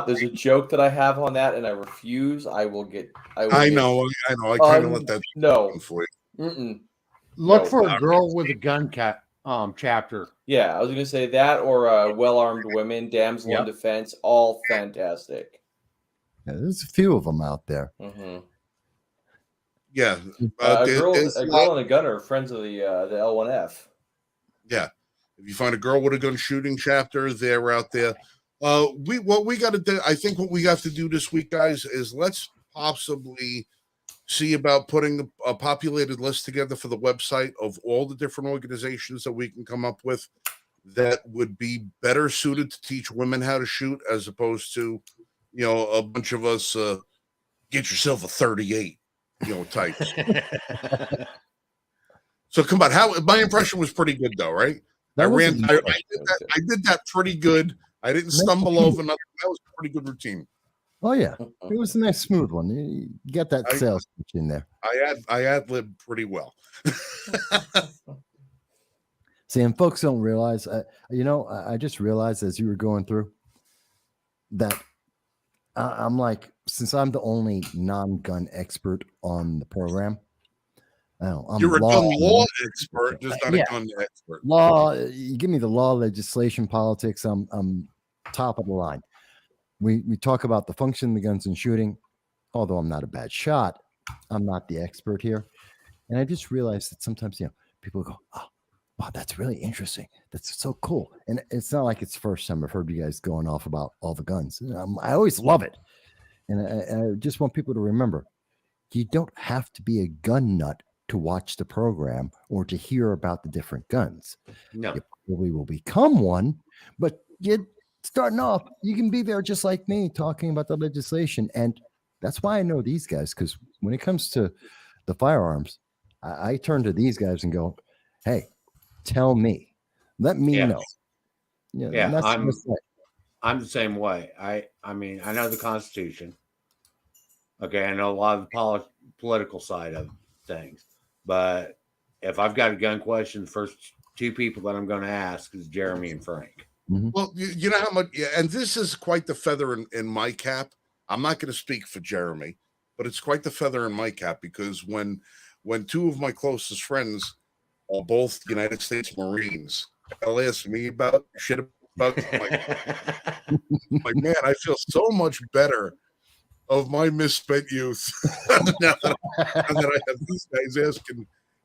Speaker 2: There's a joke that I have on that, and I refuse. I know.
Speaker 3: I kind of let that for you.
Speaker 1: Look for a girl with a gun chapter.
Speaker 2: Yeah, I was going to say that, or well-armed women, damsel in defense, all fantastic.
Speaker 4: Yeah, there's a few of them out there.
Speaker 3: Yeah,
Speaker 2: a girl and a gunner are friends of the L1F.
Speaker 3: Yeah, if you find a girl with a gun shooting chapter, they're out there. What we got to do, I think, what we have to do this week, guys, is let's possibly see about putting a populated list together for the website of all the different organizations that we can come up with that would be better suited to teach women how to shoot, as opposed to, a bunch of us get yourself a 38, types. So come on, how my impression was pretty good though, right? I did that pretty good. I didn't stumble over nothing. That was a pretty good routine.
Speaker 4: Oh yeah, it was a nice smooth one. You get that sales pitch in there.
Speaker 3: I ad-libbed pretty well.
Speaker 4: See, and folks don't realize, I just realized as you were going through that I'm like, since I'm the only non-gun expert on the program,
Speaker 3: you're a gun law expert, just not a gun expert.
Speaker 4: Law, you give me the law, legislation, politics. I'm top of the line. We talk about the function of the guns and shooting. Although I'm not a bad shot, I'm not the expert here. And I just realized that sometimes, people go, "Oh, wow, that's really interesting. That's so cool." And it's not like it's the first time I've heard you guys going off about all the guns. I always love it. And I just want people to remember, you don't have to be a gun nut to watch the program or to hear about the different guns.
Speaker 1: No.
Speaker 4: You probably will become one, but you're starting off, you can be there just like me talking about the legislation. And that's why I know these guys, because when it comes to the firearms, I turn to these guys and go, hey, tell me. Let me know.
Speaker 1: I'm the same way. I mean, I know the Constitution. Okay, I know a lot of the political side of things. But if I've got a gun question, the first two people that I'm going to ask is Jeremy and Frank.
Speaker 4: Mm-hmm.
Speaker 3: Well, you know how much, and this is quite the feather in my cap. I'm not going to speak for Jeremy, but it's quite the feather in my cap, because when two of my closest friends are both United States Marines, they'll ask me about shit about like, man, I feel so much better of my misspent youth now that I have these guys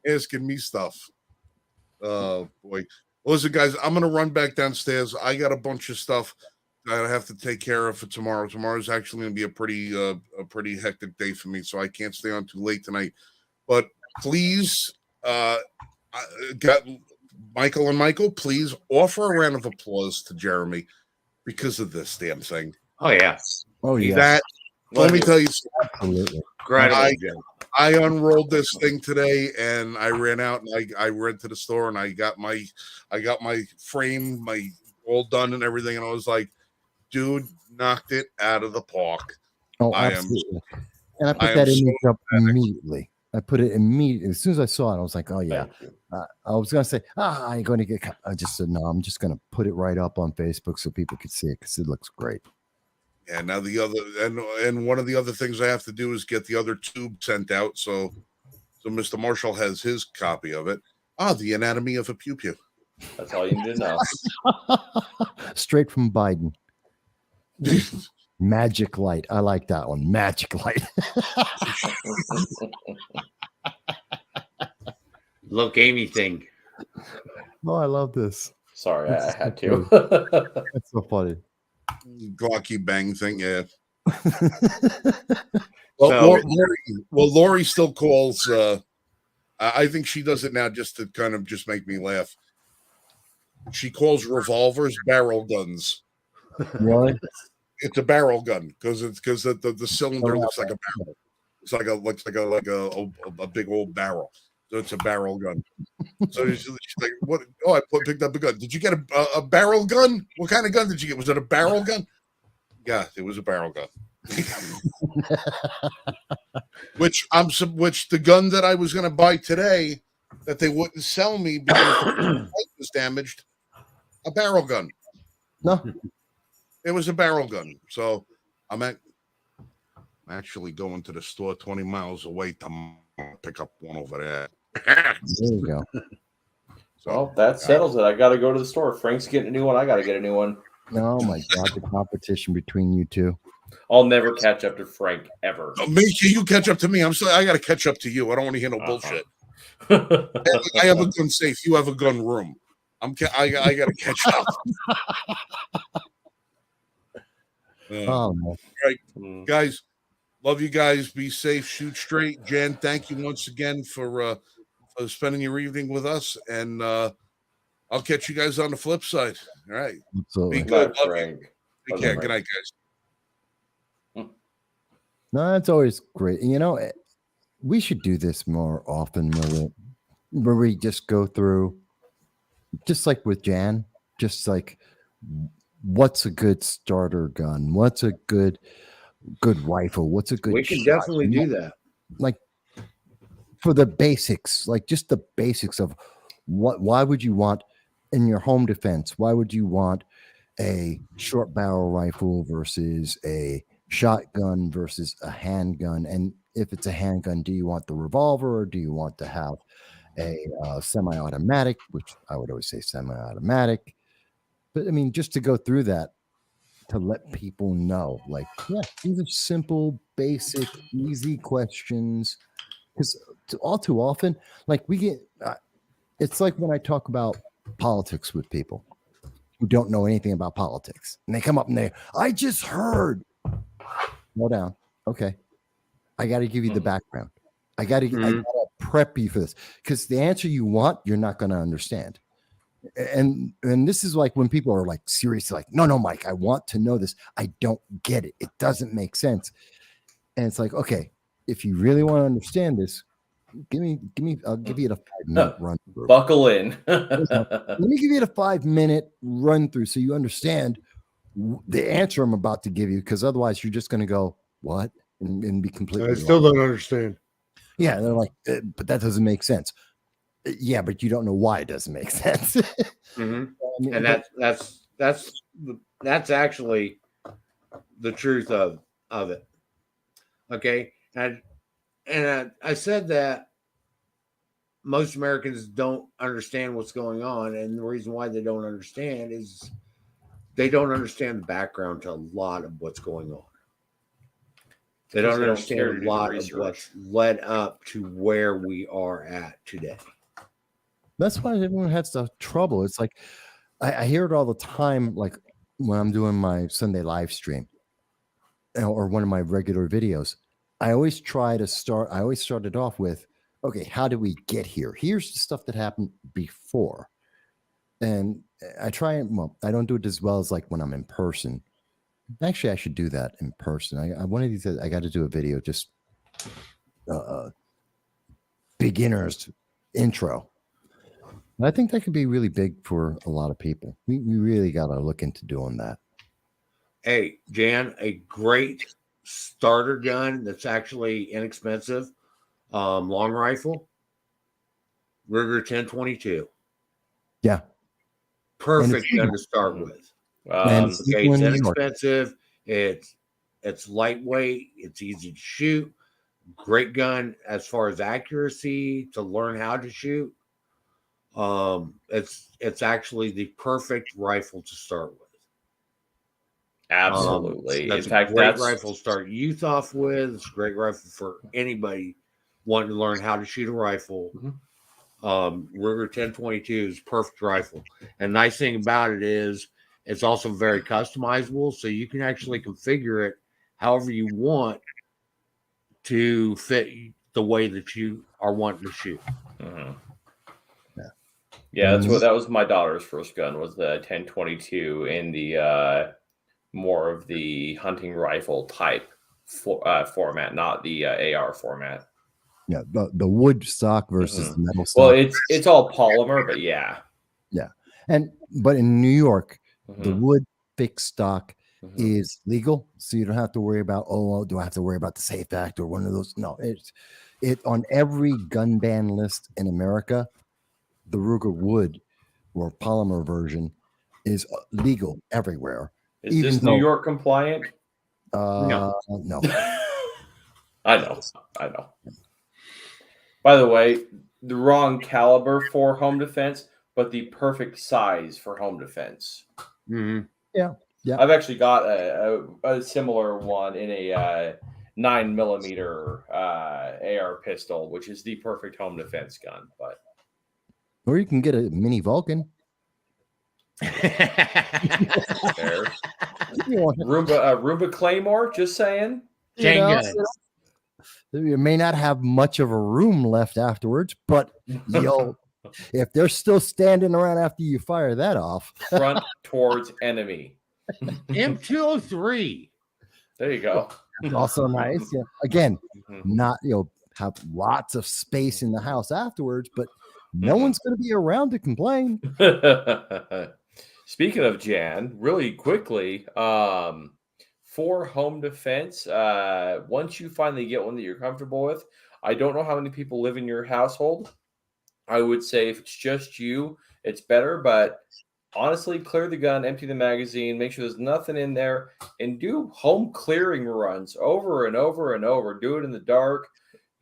Speaker 3: asking me stuff. Oh boy. Listen, guys, I'm gonna run back downstairs. I got a bunch of stuff that I have to take care of for tomorrow. Tomorrow's actually gonna be a pretty hectic day for me, so I can't stay on too late tonight. But please, got Michael, please offer a round of applause to Jeremy because of this damn thing.
Speaker 1: Oh yeah.
Speaker 4: Oh yeah.
Speaker 3: Let me tell you
Speaker 4: Absolutely.
Speaker 3: I unrolled this thing today and I ran out and I ran to the store and I got my frame, my all done and everything, and I was like, dude, knocked it out of the park.
Speaker 4: Oh, absolutely. And I put that image up immediately. I put it immediately. As soon as I saw it, I was like, oh yeah. I was gonna say, I'm going to get. I just said no. I'm just gonna put it right up on Facebook so people could see it because it looks great.
Speaker 3: Yeah. Now the other and one of the other things I have to do is get the other tube sent out. So Mr. Marshall has his copy of it. The Anatomy of a Pew Pew.
Speaker 2: That's all you need to know.
Speaker 4: Straight from Biden. Magic light. I like that one. Magic light.
Speaker 1: Little gamey thing.
Speaker 4: Oh, I love this.
Speaker 2: Sorry, I had to.
Speaker 4: That's so funny.
Speaker 3: Glocky bang thing, yeah. Well, Lori still calls. I think she does it now just to kind of just make me laugh. She calls revolvers barrel guns.
Speaker 4: Really?
Speaker 3: It's a barrel gun because the cylinder looks like a barrel. It's like a big old barrel. So it's a barrel gun. So she's like, "What? Oh, I picked up a gun. Did you get a barrel gun? What kind of gun did you get? Was it a barrel gun?" Yeah, it was a barrel gun. which the gun that I was going to buy today that they wouldn't sell me because the pipe was damaged. A barrel gun.
Speaker 4: No,
Speaker 3: it was a barrel gun. So I'm actually going to the store 20 miles away to pick up one over there.
Speaker 4: There you go.
Speaker 3: So
Speaker 2: well, that settles it. I got to go to the store. Frank's getting a new one. I got to get a new one.
Speaker 4: Oh my God, the competition between you two.
Speaker 2: I'll never catch up to Frank ever.
Speaker 3: Make sure you catch up to me. I'm sorry, I got to catch up to you. I don't want to hear no bullshit. I have a gun safe. You have a gun room. I got to catch up.
Speaker 4: Oh, no.
Speaker 3: Right, guys. Love you guys. Be safe. Shoot straight. Jan, thank you once again for spending your evening with us. And I'll catch you guys on the flip side. All right.
Speaker 4: Absolutely.
Speaker 3: Be good.
Speaker 2: Night,
Speaker 3: Love you.
Speaker 2: Frank.
Speaker 3: Take care. Good night, guys.
Speaker 4: No, that's always great. You know, we should do this more often where we just go through, just like with Jan, just like what's a good starter gun? What's a good rifle? What's a good
Speaker 1: We can
Speaker 4: shot?
Speaker 1: definitely do that.
Speaker 4: Like for the basics, like just the basics of why would you want in your home defense? Why would you want a short barrel rifle versus a shotgun versus a handgun? And if it's a handgun, do you want the revolver or do you want to have a semi-automatic, which I would always say semi-automatic? But I mean, just to go through that, to let people know, like, yeah, these are simple, basic, easy questions. Because all too often, like we get, it's like when I talk about politics with people who don't know anything about politics, and they come up and I just heard. Slow down. Okay, I got to give you the background. I got to prep you for this, because the answer you want, you're not going to understand. And this is like when people are like seriously like, no, Mike, I want to know this. I don't get it. It doesn't make sense. And it's like, okay, if you really want to understand this, give me, I'll give you a 5-minute run through.
Speaker 2: Buckle in.
Speaker 4: Let me give you a 5-minute run through so you understand the answer I'm about to give you, because otherwise you're just going to go, what? And be completely
Speaker 5: I still don't understand.
Speaker 4: Yeah, they're like, but that doesn't make sense. Yeah, but you don't know why it doesn't make sense.
Speaker 1: Mm-hmm. I mean, and that's actually the truth of it. Okay, and I said that most Americans don't understand what's going on, and the reason why they don't understand is they don't understand the background to a lot of what's going on. They don't understand a lot of what's led up to where we are at today.
Speaker 4: That's why everyone has the trouble. It's like I hear it all the time, like when I'm doing my Sunday live stream or one of my regular videos. I always start it off with, okay, how did we get here? Here's the stuff that happened before. And I try, well, I don't do it as well as like when I'm in person. Actually, I should do that in person. I one of these, I got to do a video, just beginner's intro. I think that could be really big for a lot of people. We really got to look into doing that.
Speaker 1: Hey, Jan, a great starter gun that's actually inexpensive, long rifle, Ruger 1022.
Speaker 4: Yeah.
Speaker 1: Perfect gun to start with.
Speaker 4: Okay,
Speaker 1: it's inexpensive. It's lightweight. It's easy to shoot. Great gun as far as accuracy to learn how to shoot. It's actually the perfect rifle to start with.
Speaker 2: Absolutely.
Speaker 1: That's
Speaker 2: in fact,
Speaker 1: a great
Speaker 2: that's
Speaker 1: rifle to start youth off with. It's a great rifle for anybody wanting to learn how to shoot a rifle. Ruger 1022 is a perfect rifle. And nice thing about it is it's also very customizable, so you can actually configure it however you want to fit the way that you are wanting to shoot.
Speaker 2: Yeah, that was my daughter's first gun, was the 1022 in the more of the hunting rifle type format, not the AR format.
Speaker 4: Yeah, the wood stock versus the metal stock.
Speaker 2: Well, it's all polymer, but yeah.
Speaker 4: But in New York, the wood fixed stock is legal, so you don't have to worry about, do I have to worry about the SAFE Act or one of those? No, it on every gun ban list in America, the Ruger wood or polymer version is legal everywhere.
Speaker 2: Is this New York compliant?
Speaker 4: No.
Speaker 2: I know. By the way, the wrong caliber for home defense, but the perfect size for home defense.
Speaker 4: Yeah.
Speaker 2: I've actually got a similar one in a 9mm AR pistol, which is the perfect home defense gun. But
Speaker 4: or you can get a mini Vulcan.
Speaker 2: Roomba Claymore, just saying.
Speaker 1: Chain
Speaker 4: know,
Speaker 1: gun.
Speaker 4: you may not have much of a room left afterwards, but you'll if they're still standing around after you fire that off.
Speaker 2: Front towards enemy.
Speaker 1: M203.
Speaker 2: There you go.
Speaker 4: Also nice. Yeah. Again,
Speaker 2: Mhm.
Speaker 4: not have lots of space in the house afterwards, but no
Speaker 2: Mhm.
Speaker 4: one's going to be around to complain.
Speaker 2: Speaking of Jan, really quickly, for home defense, once you finally get one that you're comfortable with, I don't know how many people live in your household. I would say if it's just you, it's better, but honestly, clear the gun, empty the magazine, make sure there's nothing in there, and do home clearing runs over and over and over. Do it in the dark.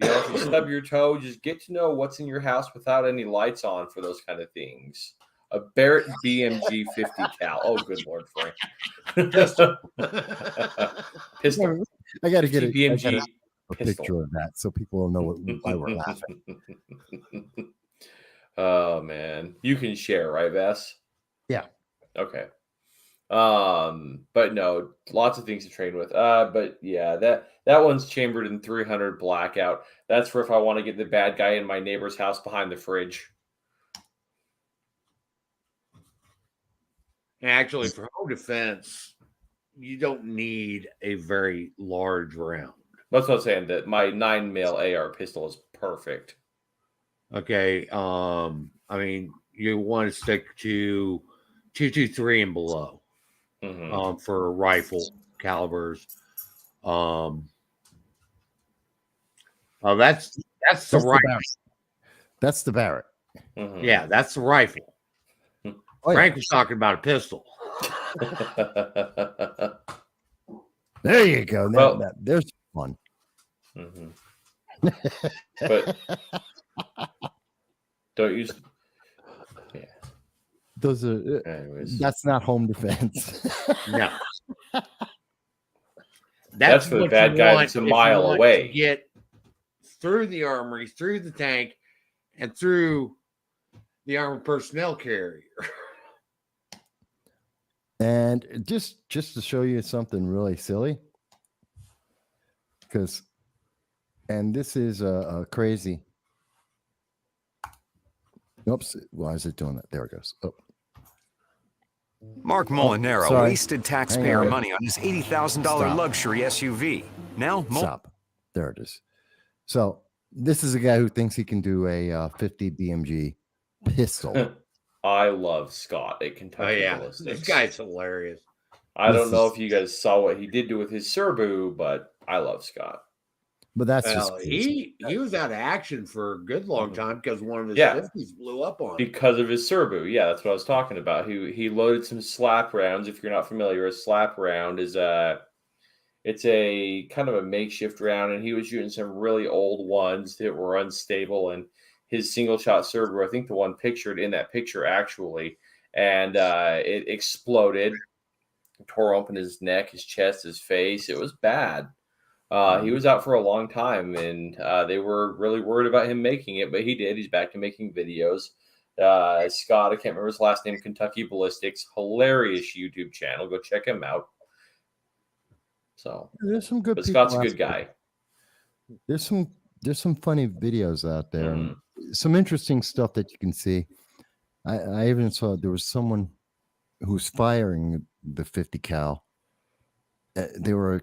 Speaker 2: You know, if you stub your toe, just get to know what's in your house without any lights on for those kind of things. A Barrett BMG 50 cal. Oh, good Lord, Frank.
Speaker 1: Pistol.
Speaker 2: Pistol.
Speaker 4: I got to get
Speaker 2: 50 BMG
Speaker 4: a
Speaker 2: pistol.
Speaker 4: picture of that so people will know why we're laughing.
Speaker 2: Oh man, you can share, right, Vess?
Speaker 4: Yeah.
Speaker 2: Okay. But no, lots of things to train with. But yeah, that one's chambered in 300 blackout. That's for if I want to get the bad guy in my neighbor's house behind the fridge.
Speaker 1: Actually, for home defense, you don't need a very large round.
Speaker 2: That's what I'm saying. That my 9mm AR pistol is perfect.
Speaker 1: Okay. I mean, you want to stick to 223 and below.
Speaker 2: Mhm.
Speaker 1: For rifle calibers. That's the rifle.
Speaker 4: That's the Barrett.
Speaker 2: Mhm.
Speaker 1: Yeah, that's the rifle.
Speaker 4: Oh, yeah.
Speaker 1: Frank was talking about a pistol.
Speaker 4: There you go.
Speaker 2: Well-
Speaker 4: There's one.
Speaker 2: Mhm. But don't use. Yeah.
Speaker 4: Those are.
Speaker 2: Anyways,
Speaker 4: That's not home defense.
Speaker 1: No.
Speaker 2: That's for the
Speaker 1: what
Speaker 2: bad
Speaker 1: you
Speaker 2: guy
Speaker 1: want
Speaker 2: that's a
Speaker 1: if you
Speaker 2: mile
Speaker 1: want
Speaker 2: away.
Speaker 1: to get through the armory, through the tank, and through the armored personnel carrier.
Speaker 4: And just to show you something really silly, and this is a crazy. Oops, why is it doing that? There it goes. Oh.
Speaker 5: Mark Molinaro
Speaker 4: sorry.
Speaker 5: wasted taxpayer
Speaker 4: Hang on.
Speaker 5: money on his $80,000
Speaker 4: Stop.
Speaker 5: luxury SUV. Now,
Speaker 4: Stop. There it is. So this is a guy who thinks he can do a 50 BMG pistol.
Speaker 2: I love Scott at Kentucky Ballistics.
Speaker 1: This guy's hilarious.
Speaker 2: I
Speaker 4: This
Speaker 2: don't know
Speaker 4: is-
Speaker 2: if you guys saw what he did do with his Serbu, but I love Scott.
Speaker 4: But that's
Speaker 1: Well,
Speaker 4: just crazy.
Speaker 1: he was out of action for a good long time because one of his
Speaker 2: Yeah.
Speaker 1: 50s blew up on him.
Speaker 2: Because of his Serbu. Yeah, that's what I was talking about. He loaded some slap rounds. If you're not familiar, a slap round is it's a kind of a makeshift round, and he was shooting some really old ones that were unstable. And his single shot Serbu, I think the one pictured in that picture actually, and it exploded, tore open his neck, his chest, his face. It was bad. He was out for a long time, and they were really worried about him making it, but he did. He's back to making videos. Scott, I can't remember his last name, Kentucky Ballistics, hilarious YouTube channel. Go check him out. So,
Speaker 4: There's some good
Speaker 2: but
Speaker 4: people
Speaker 2: Scott's a
Speaker 4: out
Speaker 2: good
Speaker 4: there.
Speaker 2: guy.
Speaker 4: There's some funny videos out there and
Speaker 2: Mm-hmm.
Speaker 4: some interesting stuff that you can see. I even saw there was someone who was firing the 50 cal. They were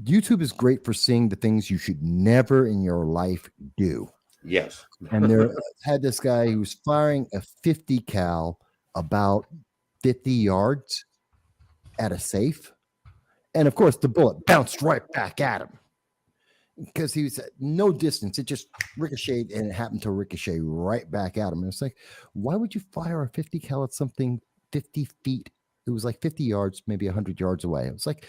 Speaker 4: YouTube is great for seeing the things you should never in your life do.
Speaker 1: Yes.
Speaker 4: And there had this guy who was firing a 50 cal about 50 yards at a safe. And of course, the bullet bounced right back at him because he was at no distance. It just ricocheted and it happened to ricochet right back at him. And it's like, why would you fire a 50 cal at something 50 feet? It was like 50 yards, maybe 100 yards away. It was like,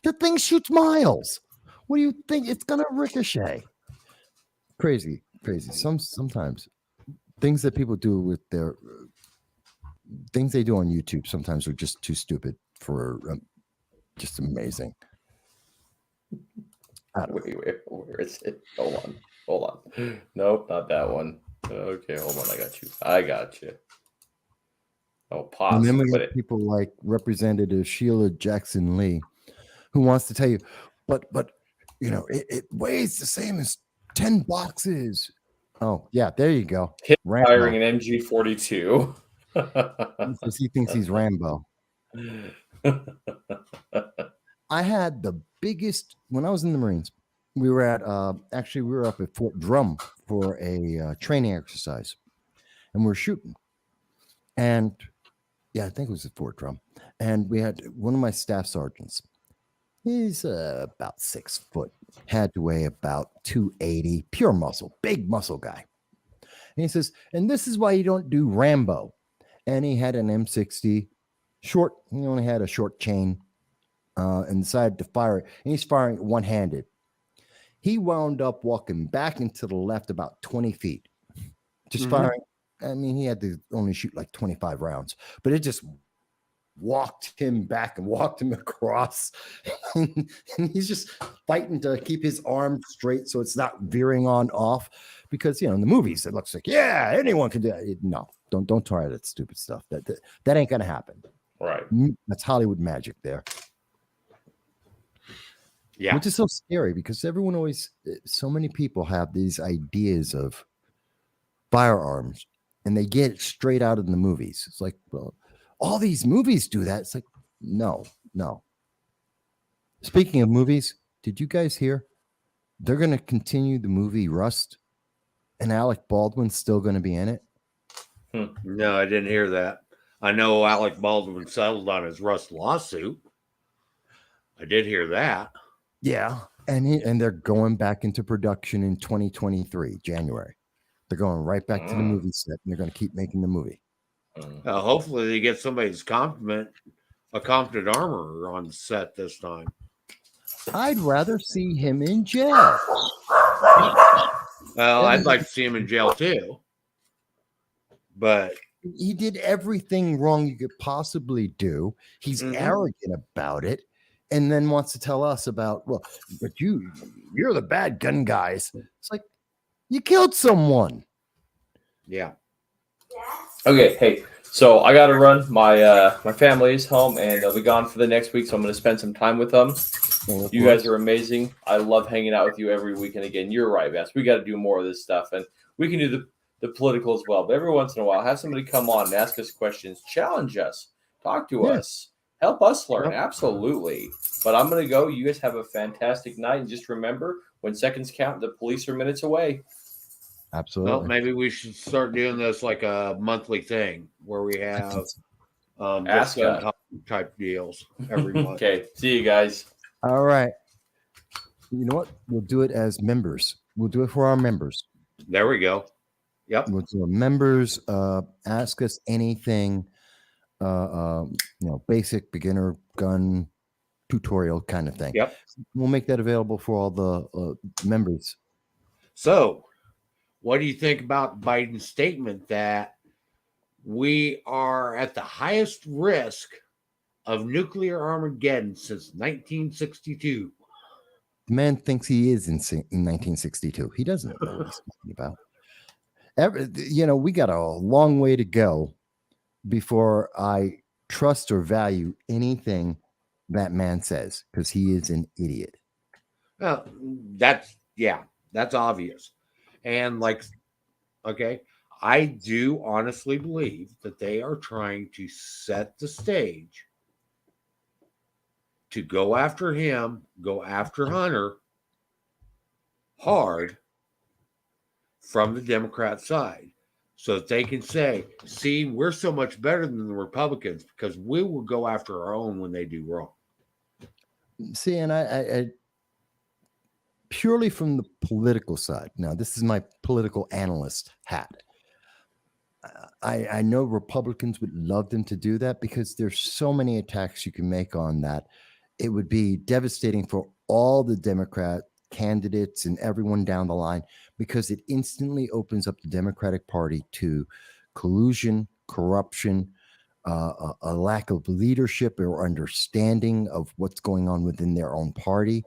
Speaker 4: the thing shoots miles. What do you think? It's going to ricochet. Crazy. Sometimes things that people do with their things they do on YouTube sometimes are just too stupid for just amazing.
Speaker 2: Wait, where is it? Hold on. Nope, not that one. Okay, hold on. I got you. Oh, pause.
Speaker 4: And then we
Speaker 2: Put
Speaker 4: got
Speaker 2: it.
Speaker 4: people like Representative Sheila Jackson Lee, who wants to tell you, but it weighs the same as 10 boxes. Oh yeah, there you go.
Speaker 2: Him
Speaker 4: Rambo.
Speaker 2: firing an MG42.
Speaker 4: Because he thinks he's Rambo. I had the biggest when I was in the Marines. We were at we were up at Fort Drum for a training exercise, and we were shooting. And yeah, I think it was at Fort Drum. And we had one of my staff sergeants. He's about 6 foot, had to weigh about 280, pure muscle, big muscle guy. And he says, and this is why you don't do Rambo. And he had an M60 short. He only had a short chain and decided to fire it. And he's firing it one-handed. He wound up walking back into the left about 20 feet, just firing. I mean, he had to only shoot like 25 rounds, but it just walked him back and walked him across. And he's just fighting to keep his arm straight so it's not veering on off. Because, in the movies, it looks like, yeah, anyone can do it. No, don't try that stupid stuff. That ain't going to happen.
Speaker 2: Right.
Speaker 4: That's Hollywood magic there.
Speaker 1: Yeah.
Speaker 4: Which is so scary because everyone always, so many people have these ideas of firearms and they get it straight out of the movies. It's like, well, all these movies do that. It's like, no. Speaking of movies, did you guys hear? They're going to continue the movie Rust and Alec Baldwin's still going to be in it.
Speaker 1: No, I didn't hear that. I know Alec Baldwin settled on his Rust lawsuit. I did hear that.
Speaker 4: Yeah, and they're going back into production in 2023, January. They're going right back to the movie set, and they're going to keep making the movie.
Speaker 1: Hopefully, they get somebody's a competent armorer on the set this time.
Speaker 4: I'd rather see him in jail.
Speaker 1: Well, I'd like to see him in jail too. But
Speaker 4: he did everything wrong you could possibly do. He's arrogant about it. And then wants to tell us about, well, but you're the bad gun guys. It's like, you killed someone.
Speaker 1: Yeah.
Speaker 2: Okay, hey, so I got to run. My family's home, and they'll be gone for the next week, so I'm going to spend some time with them. You guys are amazing. I love hanging out with you every week. And again, you're right, Bess. We got to do more of this stuff, and we can do the political as well. But every once in a while, have somebody come on and ask us questions, challenge us, talk to us. Help us learn. Absolutely. But I'm going to go. You guys have a fantastic night. And just remember, when seconds count, the police are minutes away.
Speaker 4: Absolutely.
Speaker 1: Well, maybe we should start doing this like a monthly thing where we have
Speaker 2: Ask
Speaker 1: type deals every month.
Speaker 2: Okay. See you guys.
Speaker 4: All right. You know what? We'll do it as members. We'll do it for our members.
Speaker 1: There we go. Yep.
Speaker 4: We'll do members. Ask us anything. Basic beginner gun tutorial kind of thing.
Speaker 1: Yep.
Speaker 4: We'll make that available for all the members.
Speaker 1: So, what do you think about Biden's statement that we are at the highest risk of nuclear Armageddon since 1962?
Speaker 4: The man thinks he is in 1962. He doesn't know what he's talking about. We got a long way to go before I trust or value anything that man says, because he is an idiot.
Speaker 1: Well, that's obvious. And I do honestly believe that they are trying to set the stage to go after him, go after Hunter hard from the Democrat side, so that they can say, see, we're so much better than the Republicans because we will go after our own when they do wrong.
Speaker 4: See, and I purely from the political side. Now, this is my political analyst hat. I know Republicans would love them to do that because there's so many attacks you can make on that. It would be devastating for all the Democrat candidates and everyone down the line, because it instantly opens up the Democratic Party to collusion, corruption, a lack of leadership or understanding of what's going on within their own party.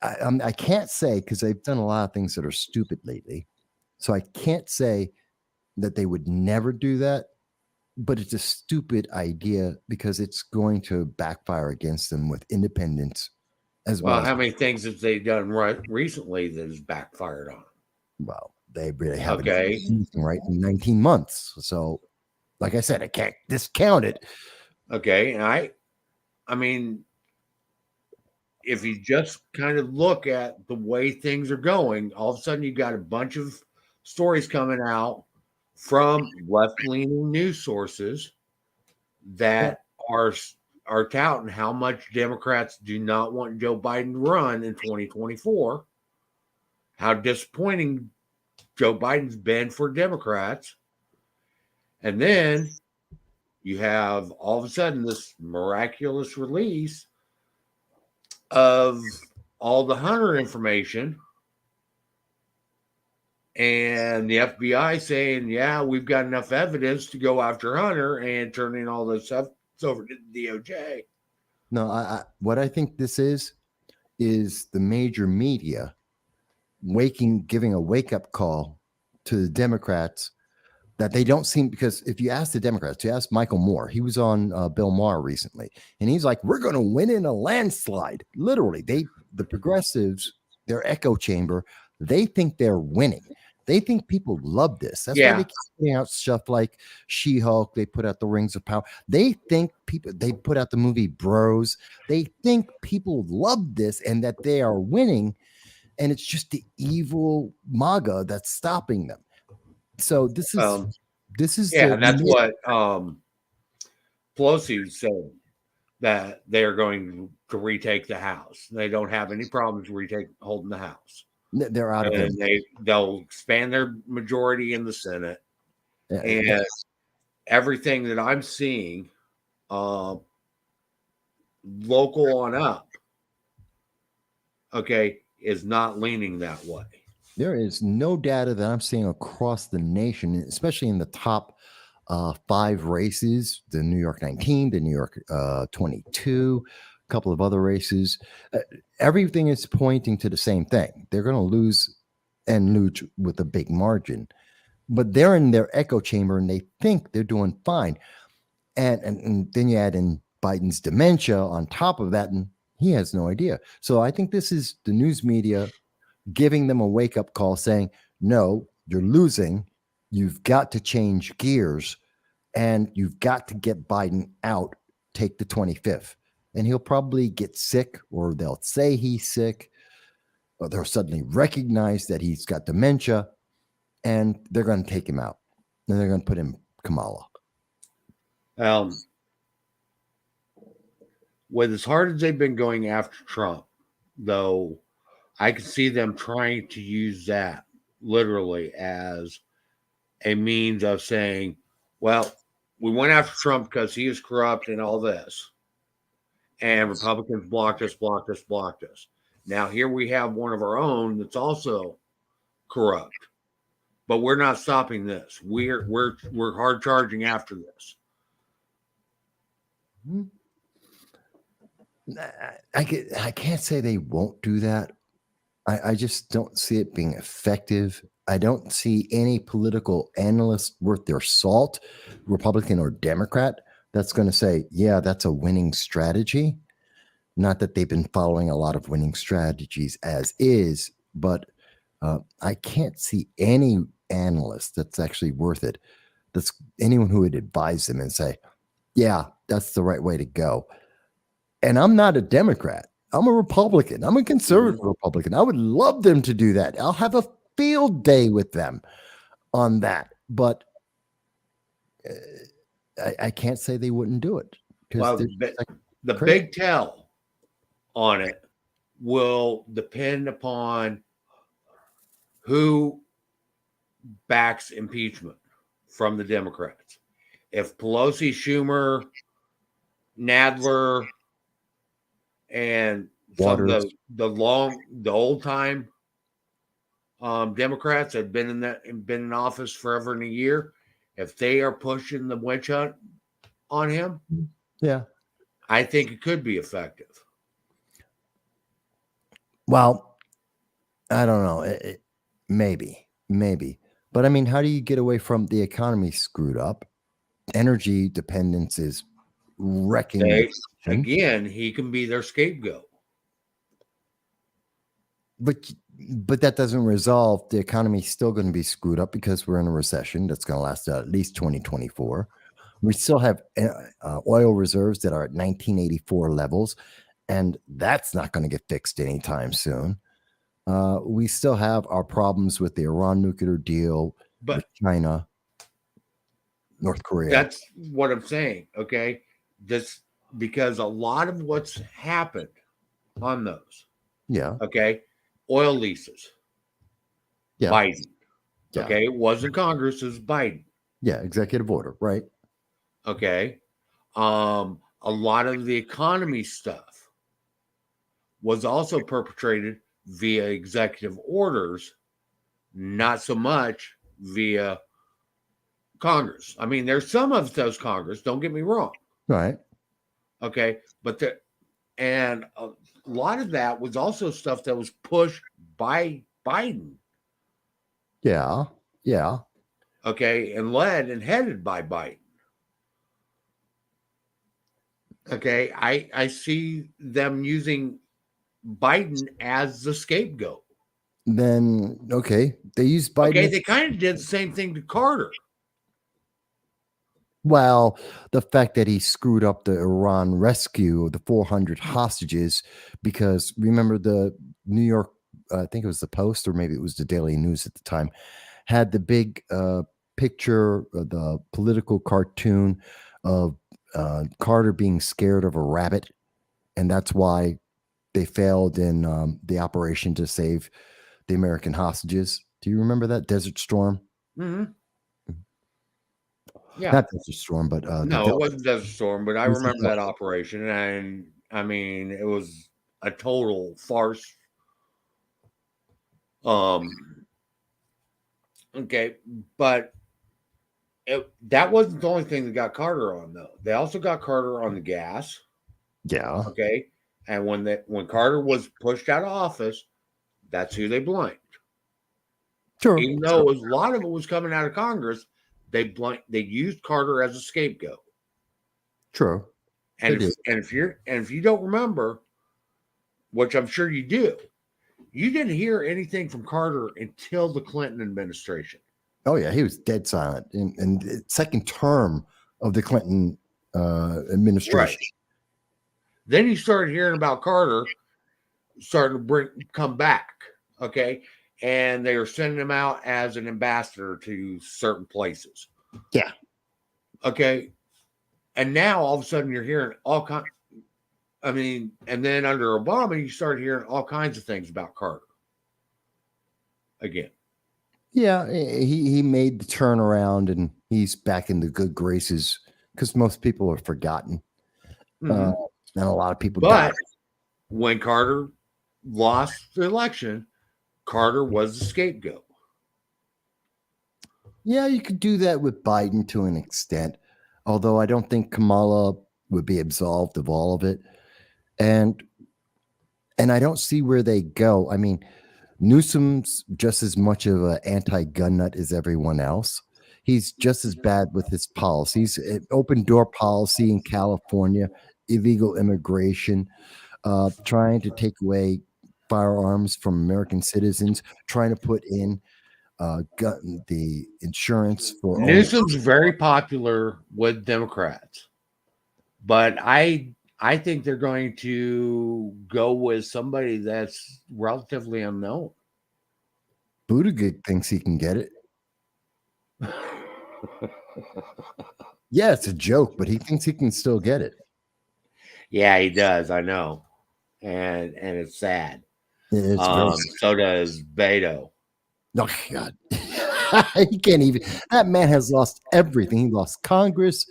Speaker 4: I can't say, because they've done a lot of things that are stupid lately, so I can't say that they would never do that. but it's a stupid idea because it's going to backfire against them with independence as
Speaker 1: Well,
Speaker 4: well.
Speaker 1: how many things have they done right recently that has backfired on?
Speaker 4: Well, they really haven't done
Speaker 1: Okay.
Speaker 4: anything right in 19 months. So, like I said, I can't discount it.
Speaker 1: Okay. And I mean, if you just kind of look at the way things are going, all of a sudden you got a bunch of stories coming out from left-leaning news sources that are touting how much Democrats do not want Joe Biden to run in 2024, how disappointing Joe Biden's been for Democrats. And then you have all of a sudden this miraculous release of all the Hunter information and the FBI saying, yeah, we've got enough evidence to go after Hunter and turning all this stuff over to the DOJ.
Speaker 4: No, what I think this is the major media giving a wake-up call to the Democrats that they don't seem, because if you ask the Democrats, you ask Michael Moore, he was on Bill Maher recently, and he's like, we're going to win in a landslide. Literally, the progressives, their echo chamber, they think they're winning. They think people love this. That's why they keep putting out stuff like She-Hulk. They put out the Rings of Power. They think they put out the movie Bros. They think people love this and that they are winning. And it's just the evil MAGA that's stopping them. So this is
Speaker 1: and that's what Pelosi said, that they're going to retake the House. They don't have any problems holding the House.
Speaker 4: They're out of it.
Speaker 1: They'll expand their majority in the Senate, and everything that I'm seeing, local on up, okay, is not leaning that way.
Speaker 4: There is no data that I'm seeing across the nation, especially in the top 5 races, the New York 19, the New York 22, a couple of other races. Everything is pointing to the same thing. They're going to lose with a big margin, but they're in their echo chamber and they think they're doing fine. And then you add in Biden's dementia on top of that, and he has no idea. So I think this is the news media giving them a wake-up call saying, no, you're losing. You've got to change gears, and you've got to get Biden out, take the 25th. And he'll probably get sick, or they'll say he's sick, or they'll suddenly recognize that he's got dementia, and they're going to take him out. And they're going to put him Kamala.
Speaker 1: With as hard as they've been going after Trump, though, I can see them trying to use that literally as a means of saying, well, we went after Trump because he is corrupt and all this. And Republicans blocked us. Now here we have one of our own that's also corrupt. But we're not stopping this. We're hard charging after this.
Speaker 4: I can't say they won't do that. I just don't see it being effective. I don't see any political analyst worth their salt, Republican or Democrat, that's going to say, yeah, that's a winning strategy. Not that they've been following a lot of winning strategies as is, but I can't see any analyst that's actually worth it. That's anyone who would advise them and say, yeah, that's the right way to go. And I'm not a Democrat. I'm a Republican. I'm a conservative Republican. I would love them to do that. I'll have a field day with them on that. But I can't say they wouldn't do it.
Speaker 1: Well, the big tell on it will depend upon who backs impeachment from the Democrats. If Pelosi, Schumer, Nadler, and some of the old time Democrats have been in office forever and a year, if they are pushing the witch hunt on him,
Speaker 4: yeah,
Speaker 1: I think it could be effective.
Speaker 4: Well, I don't know. Maybe. But I mean, how do you get away from the economy screwed up? energy dependence is wrecking. the
Speaker 1: They,
Speaker 4: nation.
Speaker 1: again, he can be their scapegoat.
Speaker 4: But that doesn't resolve the economy. Still going to be screwed up because we're in a recession that's going to last at least 2024. We still have oil reserves that are at 1984 levels, and that's not going to get fixed anytime soon. We still have our problems with the Iran nuclear deal,
Speaker 1: But
Speaker 4: with China, North Korea.
Speaker 1: that's what I'm saying. Okay. This, because a lot of what's happened on those,
Speaker 4: Yeah.
Speaker 1: okay, oil leases,
Speaker 4: Yeah.
Speaker 1: Biden.
Speaker 4: Yeah.
Speaker 1: Okay. It wasn't Congress, it was Biden.
Speaker 4: Yeah. Executive order. Right.
Speaker 1: Okay. A lot of the economy stuff was also perpetrated via executive orders, not so much via Congress. I mean, there's some of those Congress, don't get me wrong.
Speaker 4: Right.
Speaker 1: Okay. But and a lot of that was also stuff that was pushed by Biden.
Speaker 4: Yeah. Yeah.
Speaker 1: Okay. And led and headed by Biden. Okay. I see them using Biden as the scapegoat.
Speaker 4: Then, okay. They use Biden.
Speaker 1: Okay. They kind of did the same thing to Carter.
Speaker 4: Well, the fact that he screwed up the Iran rescue of the 400 hostages, because remember the New York, I think it was the Post or maybe it was the Daily News at the time, had the big picture of the political cartoon of Carter being scared of a rabbit. And that's why they failed in the operation to save the American hostages. Do you remember that Desert Storm?
Speaker 1: Mm-hmm. Yeah.
Speaker 4: Not Desert Storm, but
Speaker 1: No, it wasn't Desert Storm, but I
Speaker 4: It was the
Speaker 1: remember that operation. And I mean, it was a total farce. Okay, but that wasn't the only thing that got Carter on, though. They also got Carter on the gas.
Speaker 4: Yeah.
Speaker 1: Okay, and when Carter was pushed out of office, that's who they blamed.
Speaker 4: Sure.
Speaker 1: Even though a lot of it was coming out of Congress, they used Carter as a scapegoat.
Speaker 4: True.
Speaker 1: And if you don't remember, which I'm sure you do, you didn't hear anything from Carter until the Clinton administration.
Speaker 4: Oh yeah, he was dead silent in the second term of the Clinton administration.
Speaker 1: Right. Then you started hearing about Carter starting to come back. Okay. And they were sending him out as an ambassador to certain places.
Speaker 4: Yeah.
Speaker 1: Okay. And now all of a sudden you're hearing all kinds. I mean, and then under Obama, you started hearing all kinds of things about Carter. Again.
Speaker 4: Yeah, he made the turnaround and he's back in the good graces because most people are forgotten.
Speaker 1: Mm-hmm.
Speaker 4: And a lot of people
Speaker 1: But
Speaker 4: died.
Speaker 1: when Carter lost the election, Carter was the scapegoat.
Speaker 4: Yeah, you could do that with Biden to an extent, although I don't think Kamala would be absolved of all of it. And I don't see where they go. I mean, Newsom's just as much of an anti-gun nut as everyone else. He's just as bad with his policies. Open door policy in California, illegal immigration, trying to take away firearms from American citizens, trying to put in the insurance for
Speaker 1: Newsom's very popular with Democrats, but I think they're going to go with somebody that's relatively unknown.
Speaker 4: Buttigieg thinks he can get it. Yeah, it's a joke, but he thinks he can still get it.
Speaker 1: Yeah, he does. I know, and it's sad.
Speaker 4: It's
Speaker 1: so does Beto.
Speaker 4: Oh God, he can't even. That man has lost everything. He lost Congress.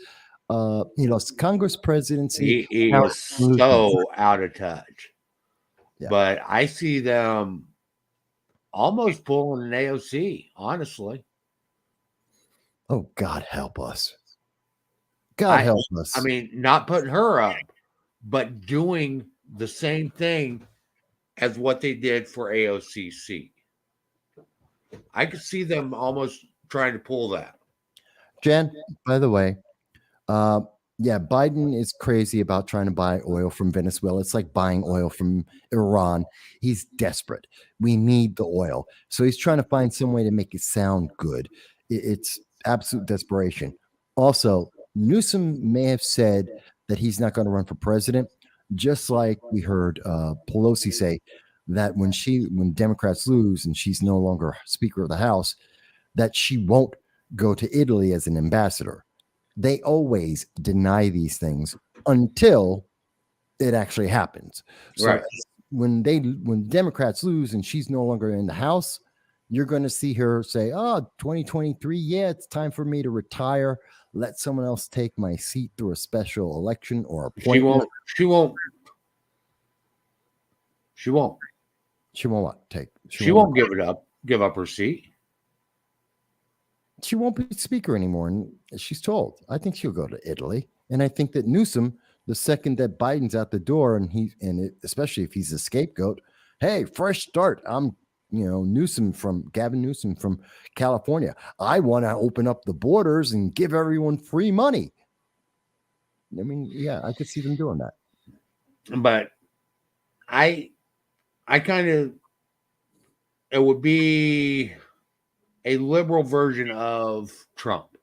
Speaker 4: He lost Congress presidency.
Speaker 1: He is so out of touch.
Speaker 4: Yeah.
Speaker 1: But I see them almost pulling an AOC, honestly.
Speaker 4: Oh, God help us. God help us.
Speaker 1: I mean, not putting her up, but doing the same thing as what they did for AOCC. I could see them almost trying to pull that.
Speaker 4: Jen, by the way, Uh, yeah, Biden is crazy about trying to buy oil from Venezuela. It's like buying oil from Iran. He's desperate. We need the oil. So he's trying to find some way to make it sound good. It's absolute desperation. Also, Newsom may have said that he's not going to run for president, just like we heard Pelosi say that when Democrats lose and she's no longer Speaker of the House, that she won't go to Italy as an ambassador. They always deny these things until it actually happens. So
Speaker 1: Right.
Speaker 4: when Democrats lose and she's no longer in the House, you're going to see her say, "Oh, 2023, yeah, it's time for me to retire. Let someone else take my seat through a special election or
Speaker 1: She
Speaker 4: appointment."
Speaker 1: won't. She won't. She won't.
Speaker 4: She won't what? Take.
Speaker 1: She won't give it up. Give up her seat.
Speaker 4: She won't be speaker anymore, and she's told. I think she'll go to Italy, and I think that Newsom, the second that Biden's out the door, especially if he's a scapegoat, hey, fresh start. I'm, Gavin Newsom from California. I want to open up the borders and give everyone free money. I mean, yeah, I could see them doing that.
Speaker 1: But I kind of, it would be a liberal version of Trump.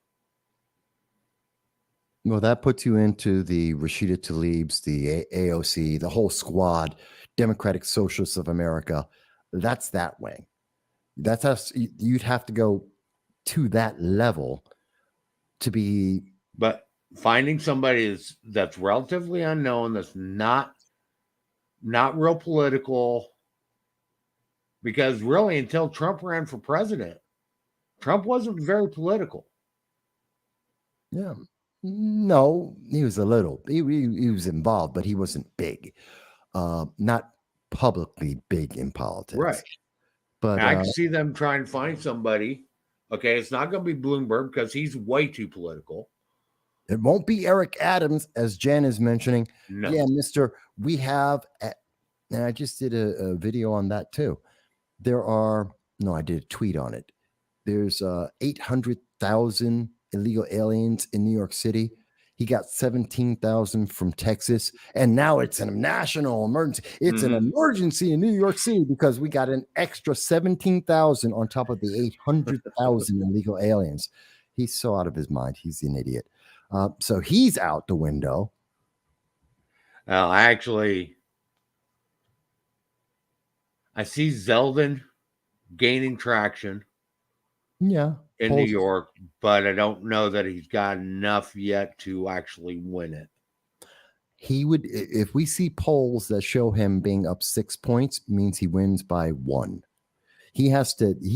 Speaker 4: Well, that puts you into the Rashida Tlaib's, the AOC, the whole squad, Democratic Socialists of America. That's that way. That's how you'd have to go to that level to be.
Speaker 1: But finding somebody that's relatively unknown, that's not real political, because really until Trump ran for president, Trump wasn't very political.
Speaker 4: Yeah. No, he was a little. He was involved, but he wasn't big. Not publicly big in politics.
Speaker 1: Right.
Speaker 4: But
Speaker 1: I can see them trying to find somebody. Okay, it's not going to be Bloomberg because he's way too political.
Speaker 4: It won't be Eric Adams, as Jen is mentioning.
Speaker 1: No.
Speaker 4: Yeah, Mr. We have, and I just did a video on that too. I did a tweet on it. There's 800,000 illegal aliens in New York City. He got 17,000 from Texas, and now it's a national emergency. It's an emergency in New York City because we got an extra 17,000 on top of the 800,000 illegal aliens. He's so out of his mind. He's an idiot. So he's out the window.
Speaker 1: I see Zeldin gaining traction.
Speaker 4: Yeah.
Speaker 1: In New York, but I don't know that he's got enough yet to actually win it.
Speaker 4: He would, if we see polls that show him being up 6 points, means he wins by 1. He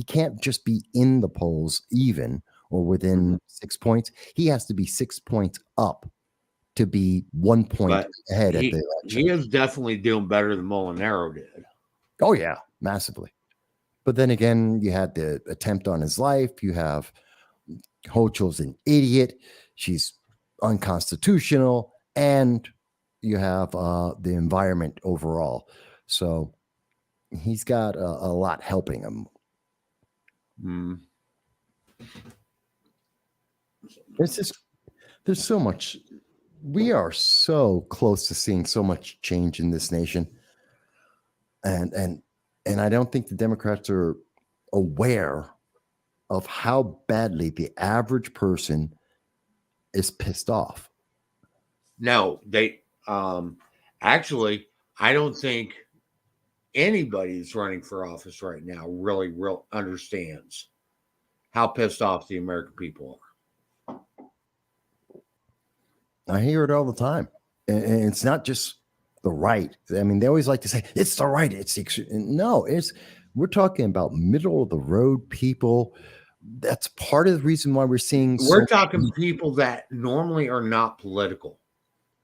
Speaker 4: can't just be in the polls even or within 6 points. He has to be 6 points up to be 1 point ahead at the election.
Speaker 1: He is definitely doing better than Molinaro did.
Speaker 4: Oh, yeah, massively. But then again, you had the attempt on his life. You have Hochul's an idiot. She's unconstitutional. And you have the environment overall. So he's got a lot helping him. There's so much. We are so close to seeing so much change in this nation. And I don't think the Democrats are aware of how badly the average person is pissed off.
Speaker 1: No, they actually, I don't think anybody who's running for office right now really understands how pissed off the American people are.
Speaker 4: I hear it all the time. And it's not just the right. I mean, they always like to say it's the right. We're talking about middle of the road people. That's part of the reason why we're seeing.
Speaker 1: We're talking people that normally are not political.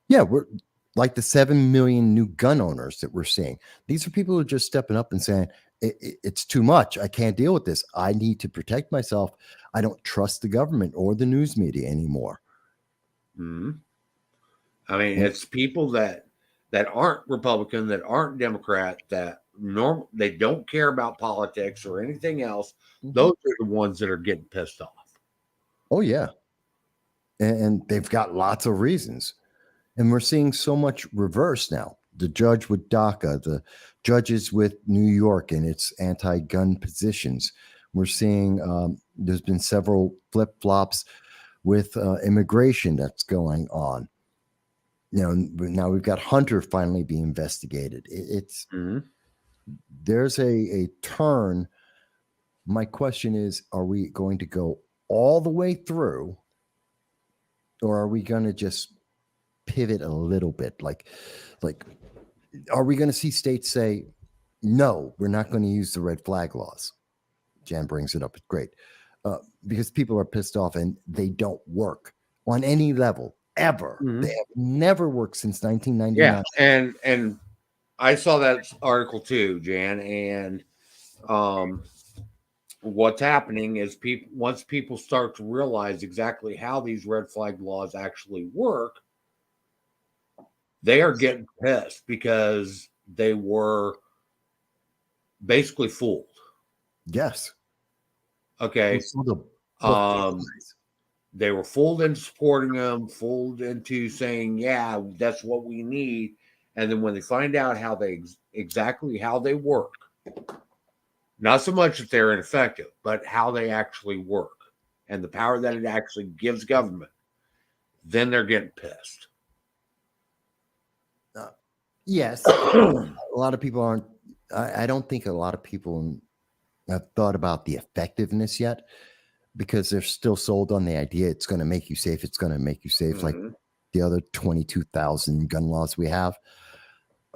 Speaker 4: Yeah, we're like the 7 million new gun owners that we're seeing. These are people who are just stepping up and saying it's too much. I can't deal with this. I need to protect myself. I don't trust the government or the news media anymore.
Speaker 1: I mean, it's people that aren't Republican, that aren't Democrat, that they don't care about politics or anything else. Those are the ones that are getting pissed off.
Speaker 4: Oh, yeah. and they've got lots of reasons. And we're seeing so much reverse now. The judge with DACA, the judges with New York and its anti-gun positions. We're seeing there's been several flip-flops with immigration that's going on. Now we've got Hunter finally being investigated. It's there's a turn. My question is, are we going to go all the way through, or are we going to just pivot a little bit? Like, are we going to see states say, no, we're not going to use the red flag laws? Jan brings it up. It's great. Because people are pissed off and they don't work on any level ever. They have never worked since 1999.
Speaker 1: Yeah, and I saw that article too, Jan. And what's happening is once people start to realize exactly how these red flag laws actually work, they are getting pissed because they were basically fooled.
Speaker 4: Yes.
Speaker 1: Okay. They were fooled into supporting them, fooled into saying, yeah, that's what we need. And then when they find out how exactly how they work, not so much that they're ineffective, but how they actually work and the power that it actually gives government, then they're getting pissed.
Speaker 4: Yes. A lot of people aren't. I don't think a lot of people have thought about the effectiveness yet, because they're still sold on the idea it's going to make you safe. It's going to make you safe, like the other 22,000 gun laws we have.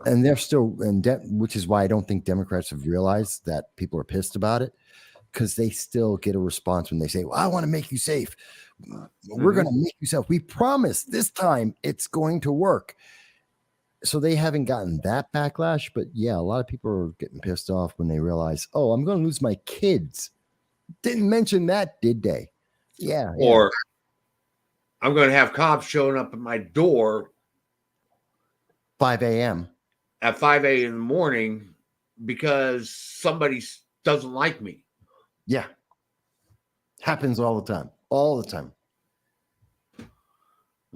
Speaker 4: And they're still, which is why I don't think Democrats have realized that people are pissed about it, because they still get a response when they say, well, I want to make you safe. We're going to make you safe. We promise this time it's going to work. So they haven't gotten that backlash. But yeah, a lot of people are getting pissed off when they realize, oh, I'm going to lose my kids. Didn't mention that, did they? Yeah.
Speaker 1: Or I'm going to have cops showing up at my door
Speaker 4: 5 a.m.
Speaker 1: at 5 a.m. in the morning because somebody doesn't like me.
Speaker 4: Yeah. Happens all the time. All the time.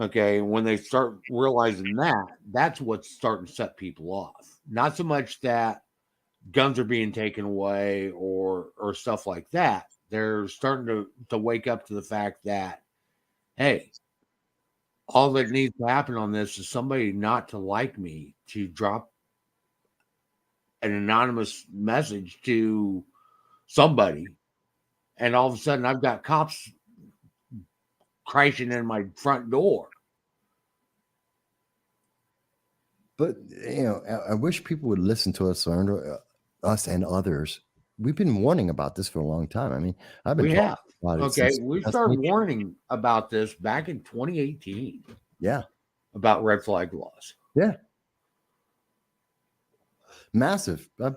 Speaker 1: Okay. When they start realizing that, that's what's starting to set people off. Not so much that guns are being taken away or stuff like that. They're starting to wake up to the fact that, hey, all that needs to happen on this is somebody not to like me to drop an anonymous message to somebody, and all of a sudden I've got cops crashing in my front door.
Speaker 4: But I wish people would listen to us, us and others. We've been warning about this for a long time. I mean, I've been talking about it.
Speaker 1: Okay, we started warning about this back in 2018.
Speaker 4: Yeah,
Speaker 1: about red flag laws.
Speaker 4: Yeah, massive. I've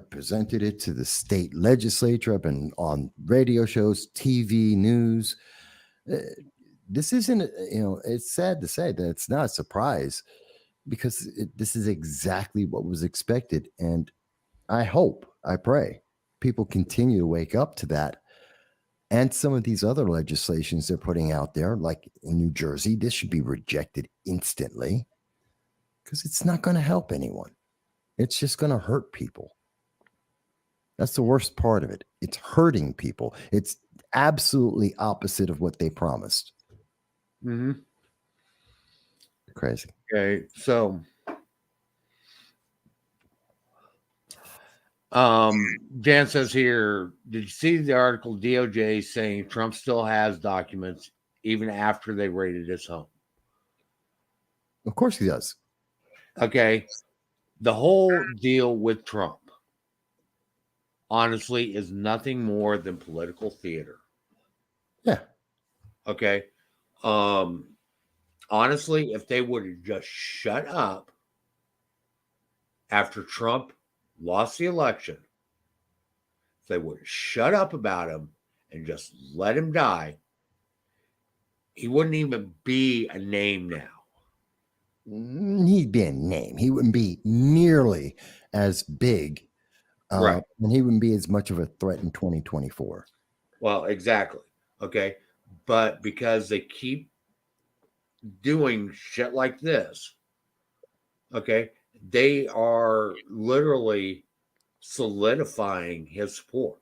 Speaker 4: presented it to the state legislature. I've been on radio shows, TV, news. This isn't, it's sad to say that it's not a surprise, because this is exactly what was expected. And I pray people continue to wake up to that. And some of these other legislations they're putting out there, like in New Jersey, this should be rejected instantly, because it's not going to help anyone. It's just going to hurt people. That's the worst part of it. It's hurting people. It's absolutely opposite of what they promised. Crazy.
Speaker 1: Okay, so Jan says here, did you see the article DOJ saying Trump still has documents even after they raided his home?
Speaker 4: Of course he does.
Speaker 1: Okay, the whole deal with Trump, honestly, is nothing more than political theater.
Speaker 4: Yeah.
Speaker 1: Okay. Honestly, if they would have just shut up after Trump lost the election, if they would have shut up about him and just let him die, he wouldn't even be a name now.
Speaker 4: He'd be a name. He wouldn't be nearly as big.
Speaker 1: Right.
Speaker 4: And he wouldn't be as much of a threat in 2024.
Speaker 1: Well, exactly. Okay. But because they keep doing shit like this, okay, they are literally solidifying his support.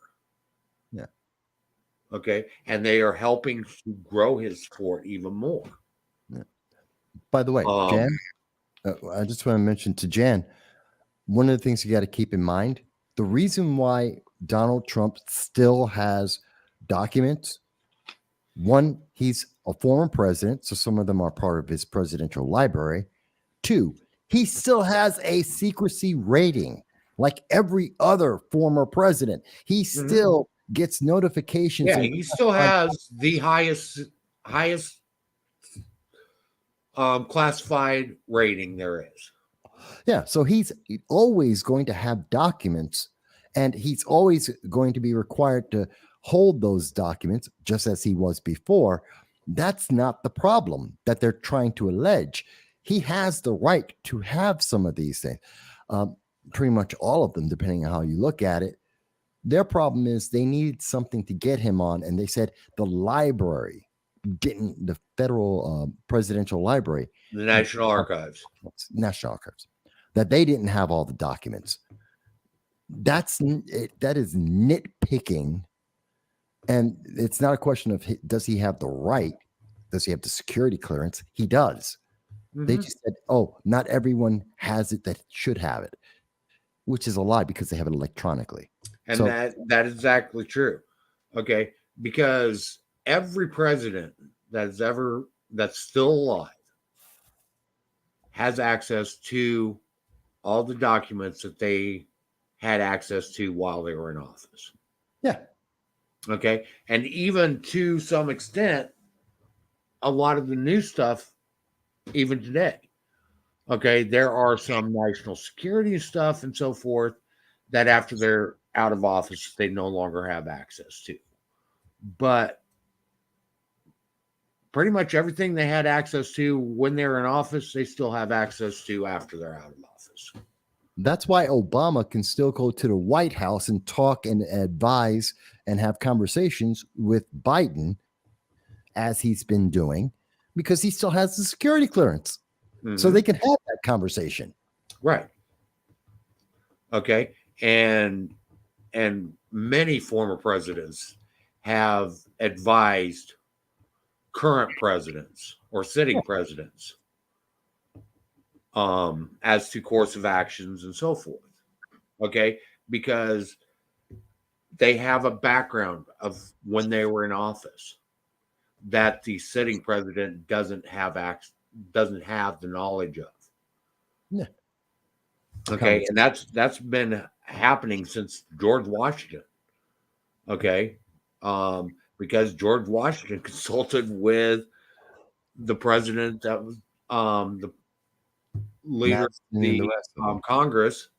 Speaker 4: Yeah.
Speaker 1: Okay. And they are helping to grow his support even more.
Speaker 4: Yeah. By the way,
Speaker 1: Um,
Speaker 4: Jan, I just want to mention to Jan, one of the things you got to keep in mind, the reason why Donald Trump still has documents, one, he's a former president, so some of them are part of his presidential library. Two, he still has a secrecy rating like every other former president. He still gets notifications.
Speaker 1: Yeah,
Speaker 4: and
Speaker 1: he still has the highest classified rating there is.
Speaker 4: Yeah, so he's always going to have documents, and he's always going to be required to hold those documents just as he was before. That's not the problem that they're trying to allege. He has the right to have some of these things, pretty much all of them, depending on how you look at it. Their problem is they needed something to get him on, and they said the library didn't, the federal presidential library,
Speaker 1: The National Archives.
Speaker 4: National Archives, that they didn't have all the documents. That is nitpicking, and it's not a question of does he have the right, does he have the security clearance? He does. They just said, oh, not everyone has it that should have it, which is a lie because they have it electronically.
Speaker 1: And
Speaker 4: So-
Speaker 1: that is exactly true. Okay. Because every president that's still alive has access to all the documents that they had access to while they were in office.
Speaker 4: Yeah.
Speaker 1: Okay. And even to some extent, a lot of the new stuff, even today. Okay. There are some national security stuff and so forth that after they're out of office, they no longer have access to. But pretty much everything they had access to when they were in office, they still have access to after they're out of office.
Speaker 4: That's why Obama can still go to the White House and talk and advise and have conversations with Biden as he's been doing, because he still has the security clearance. So they can have that conversation.
Speaker 1: Right. Okay. And many former presidents have advised current presidents or sitting presidents as to course of actions and so forth. Okay. Because they have a background of when they were in office that the sitting president doesn't have the knowledge of.
Speaker 4: Yeah.
Speaker 1: Okay. And that's been happening since George Washington. Okay. Because George Washington consulted with the president that was the leader of the Congress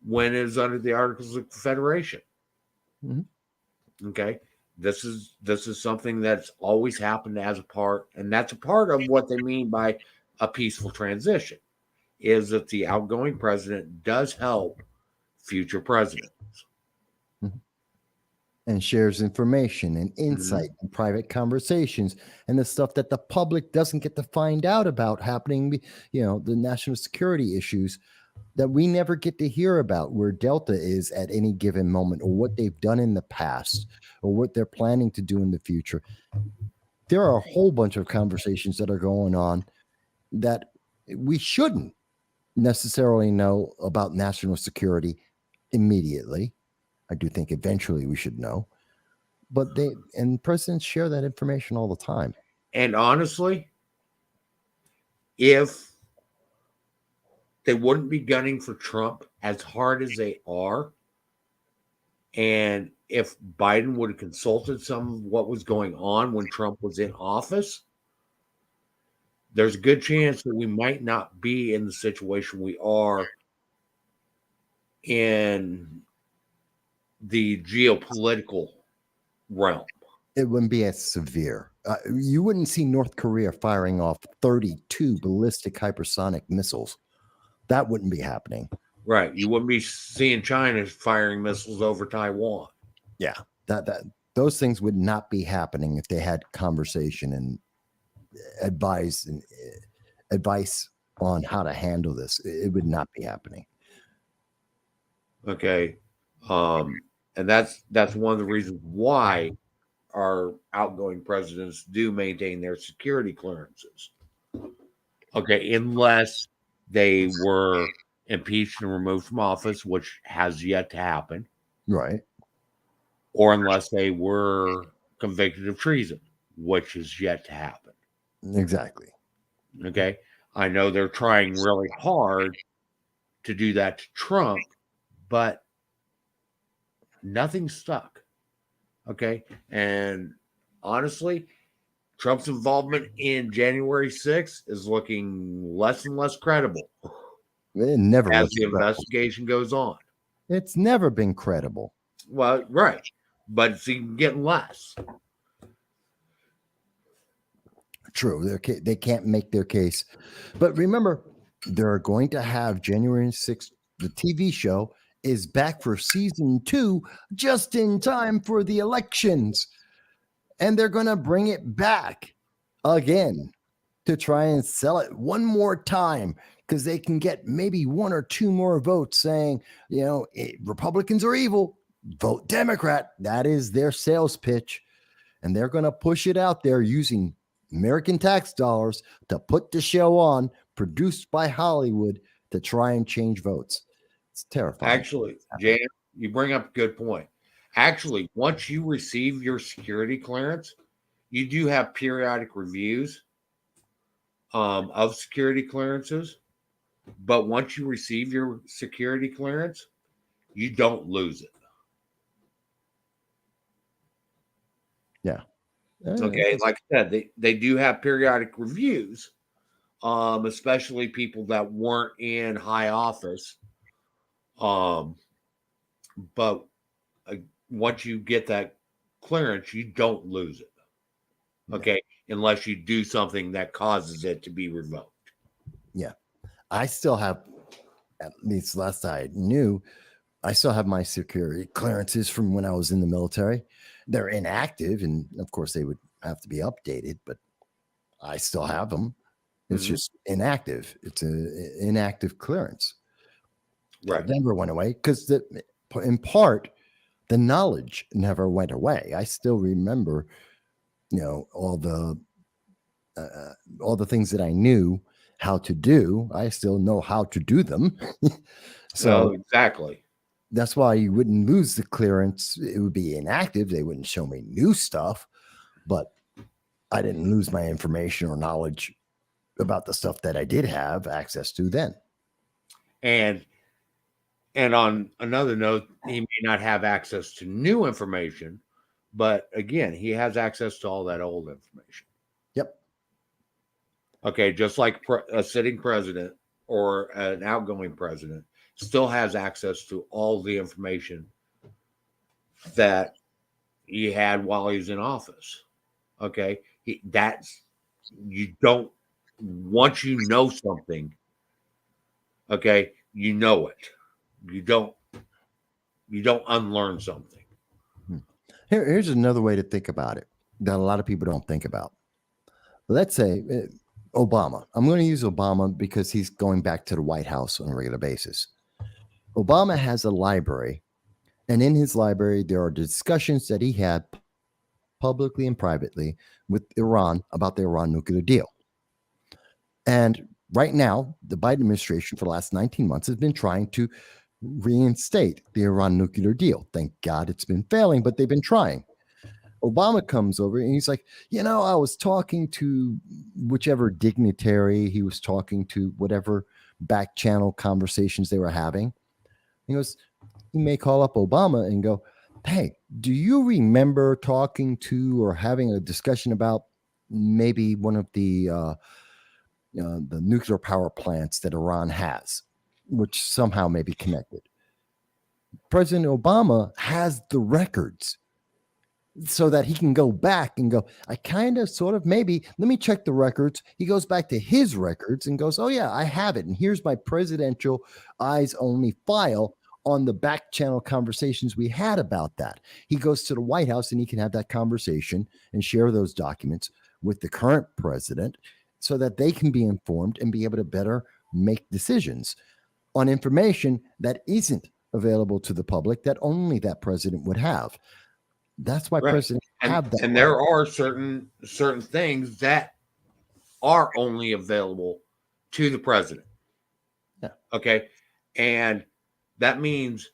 Speaker 1: when it was under the Articles of Confederation. Okay. This is something that's always happened as a part, and that's a part of what they mean by a peaceful transition, is that the outgoing president does help future presidents.
Speaker 4: And shares information and insight and private conversations and the stuff that the public doesn't get to find out about happening, the national security issues that we never get to hear about, where Delta is at any given moment, or what they've done in the past, or what they're planning to do in the future. There are a whole bunch of conversations that are going on that we shouldn't necessarily know about national security immediately. I do think eventually we should know, but presidents share that information all the time.
Speaker 1: And honestly, if they wouldn't be gunning for Trump as hard as they are, and if Biden would have consulted some of what was going on when Trump was in office, there's a good chance that we might not be in the situation we are in the geopolitical realm.
Speaker 4: It wouldn't be as severe. You wouldn't see North Korea firing off 32 ballistic hypersonic missiles. That wouldn't be happening.
Speaker 1: Right. You wouldn't be seeing China firing missiles over Taiwan.
Speaker 4: Yeah. those things would not be happening if they had conversation and advice on how to handle this. It would not be happening.
Speaker 1: Okay. And that's one of the reasons why our outgoing presidents do maintain their security clearances. Okay, unless they were impeached and removed from office, which has yet to happen,
Speaker 4: Right.
Speaker 1: or unless they were convicted of treason, which is yet to happen.
Speaker 4: Exactly.
Speaker 1: Okay. I know they're trying really hard to do that to Trump, but nothing stuck. Okay. And honestly, Trump's involvement in January 6th is looking less and less credible
Speaker 4: It never
Speaker 1: as
Speaker 4: looks
Speaker 1: the
Speaker 4: credible.
Speaker 1: investigation goes on.
Speaker 4: It's never been credible.
Speaker 1: Well, right. But it's even getting less.
Speaker 4: True. They can't make their case. But remember, they're going to have January 6th. The TV show is back for season 2 just in time for the elections. And they're going to bring it back again to try and sell it one more time because they can get maybe 1 or 2 more votes saying, Republicans are evil, vote Democrat. That is their sales pitch. And they're going to push it out there using American tax dollars to put the show on, produced by Hollywood, to try and change votes. It's terrifying.
Speaker 1: Actually, Jan, you bring up a good point. Actually, once you receive your security clearance, you do have periodic reviews of security clearances. But once you receive your security clearance, you don't lose it.
Speaker 4: Yeah.
Speaker 1: Okay. Like I said, they do have periodic reviews, especially people that weren't in high office. But once you get that clearance, you don't lose it. Okay. Unless you do something that causes it to be revoked.
Speaker 4: Yeah. I still have, at least last I knew, I still have my security clearances from when I was in the military. They're inactive, and of course they would have to be updated, but I still have them. It's just inactive. It's an inactive clearance.
Speaker 1: Right.
Speaker 4: It never went away because in part, the knowledge never went away. I still remember, all the things that I knew how to do. I still know how to do them. So
Speaker 1: exactly.
Speaker 4: That's why you wouldn't lose the clearance. It would be inactive. They wouldn't show me new stuff, but I didn't lose my information or knowledge about the stuff that I did have access to then.
Speaker 1: And on another note, he may not have access to new information, but again, he has access to all that old information.
Speaker 4: Yep.
Speaker 1: Okay, just like a sitting president or an outgoing president still has access to all the information that he had while he was in office. Okay, once you know something, okay, you know it. You don't unlearn something.
Speaker 4: Here's another way to think about it that a lot of people don't think about. Let's say Obama. I'm going to use Obama because he's going back to the White House on a regular basis. Obama has a library, and in his library, there are discussions that he had publicly and privately with Iran about the Iran nuclear deal. And right now, the Biden administration for the last 19 months has been trying to reinstate the Iran nuclear deal. Thank God it's been failing, but they've been trying. Obama comes over and he's like, I was talking to whichever dignitary he was talking to, whatever back channel conversations they were having. He goes, he may call up Obama and go, hey, do you remember talking to or having a discussion about maybe one of the nuclear power plants that Iran has, which somehow may be connected? President Obama has the records so that he can go back and go, I kind of sort of maybe, let me check the records. He goes back to his records and goes, oh yeah, I have it. And here's my presidential eyes only file on the back channel conversations we had about that. He goes to the White House and he can have that conversation and share those documents with the current president so that they can be informed and be able to better make decisions on information that isn't available to the public that only that president would have. That's why
Speaker 1: Right.
Speaker 4: presidents have that.
Speaker 1: And there are certain things that are only available to the president.
Speaker 4: Yeah.
Speaker 1: Okay. And that means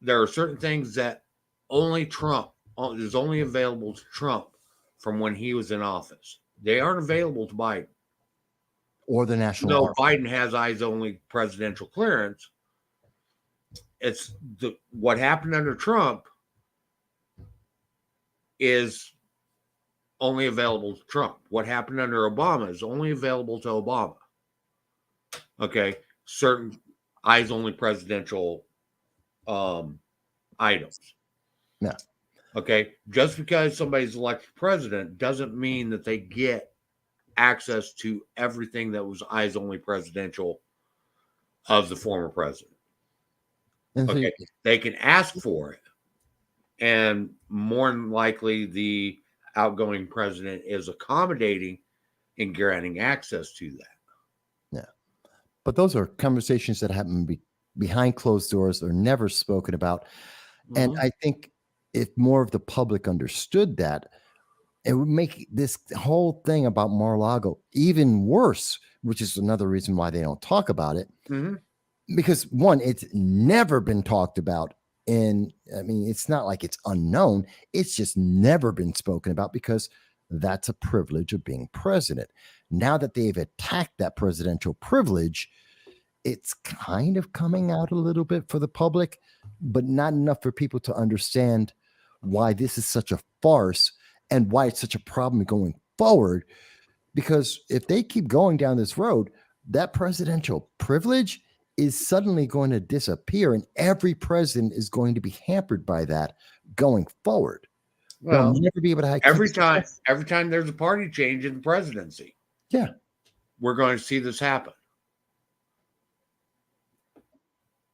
Speaker 1: there are certain things that only Trump is only available to Trump from when he was in office. They aren't available to Biden.
Speaker 4: Or the National
Speaker 1: No,
Speaker 4: Archive.
Speaker 1: Biden has eyes only presidential clearance. It's what happened under Trump is only available to Trump. What happened under Obama is only available to Obama. Okay, certain eyes only presidential items.
Speaker 4: Yeah.
Speaker 1: Okay, just because somebody's elected president doesn't mean that they get access to everything that was eyes only presidential of the former president.
Speaker 4: And so
Speaker 1: Okay, they can ask for it, and more than likely, the outgoing president is accommodating in granting access to that.
Speaker 4: yeah. But those are conversations that happen behind closed doors. They're never spoken about. And I think if more of the public understood that, it would make this whole thing about Mar-a-Lago even worse, which is another reason why they don't talk about it.
Speaker 1: Mhm.
Speaker 4: Because one, it's never been talked about. And I mean, it's not like it's unknown. It's just never been spoken about because that's a privilege of being president. Now that they've attacked that presidential privilege, it's kind of coming out a little bit for the public, but not enough for people to understand why this is such a farce and why it's such a problem going forward. Because if they keep going down this road, that presidential privilege is suddenly going to disappear, and every president is going to be hampered by that going forward.
Speaker 1: Well,
Speaker 4: They'll never be able to have
Speaker 1: every time there's a party change in the presidency,
Speaker 4: Yeah.
Speaker 1: we're going to see this happen.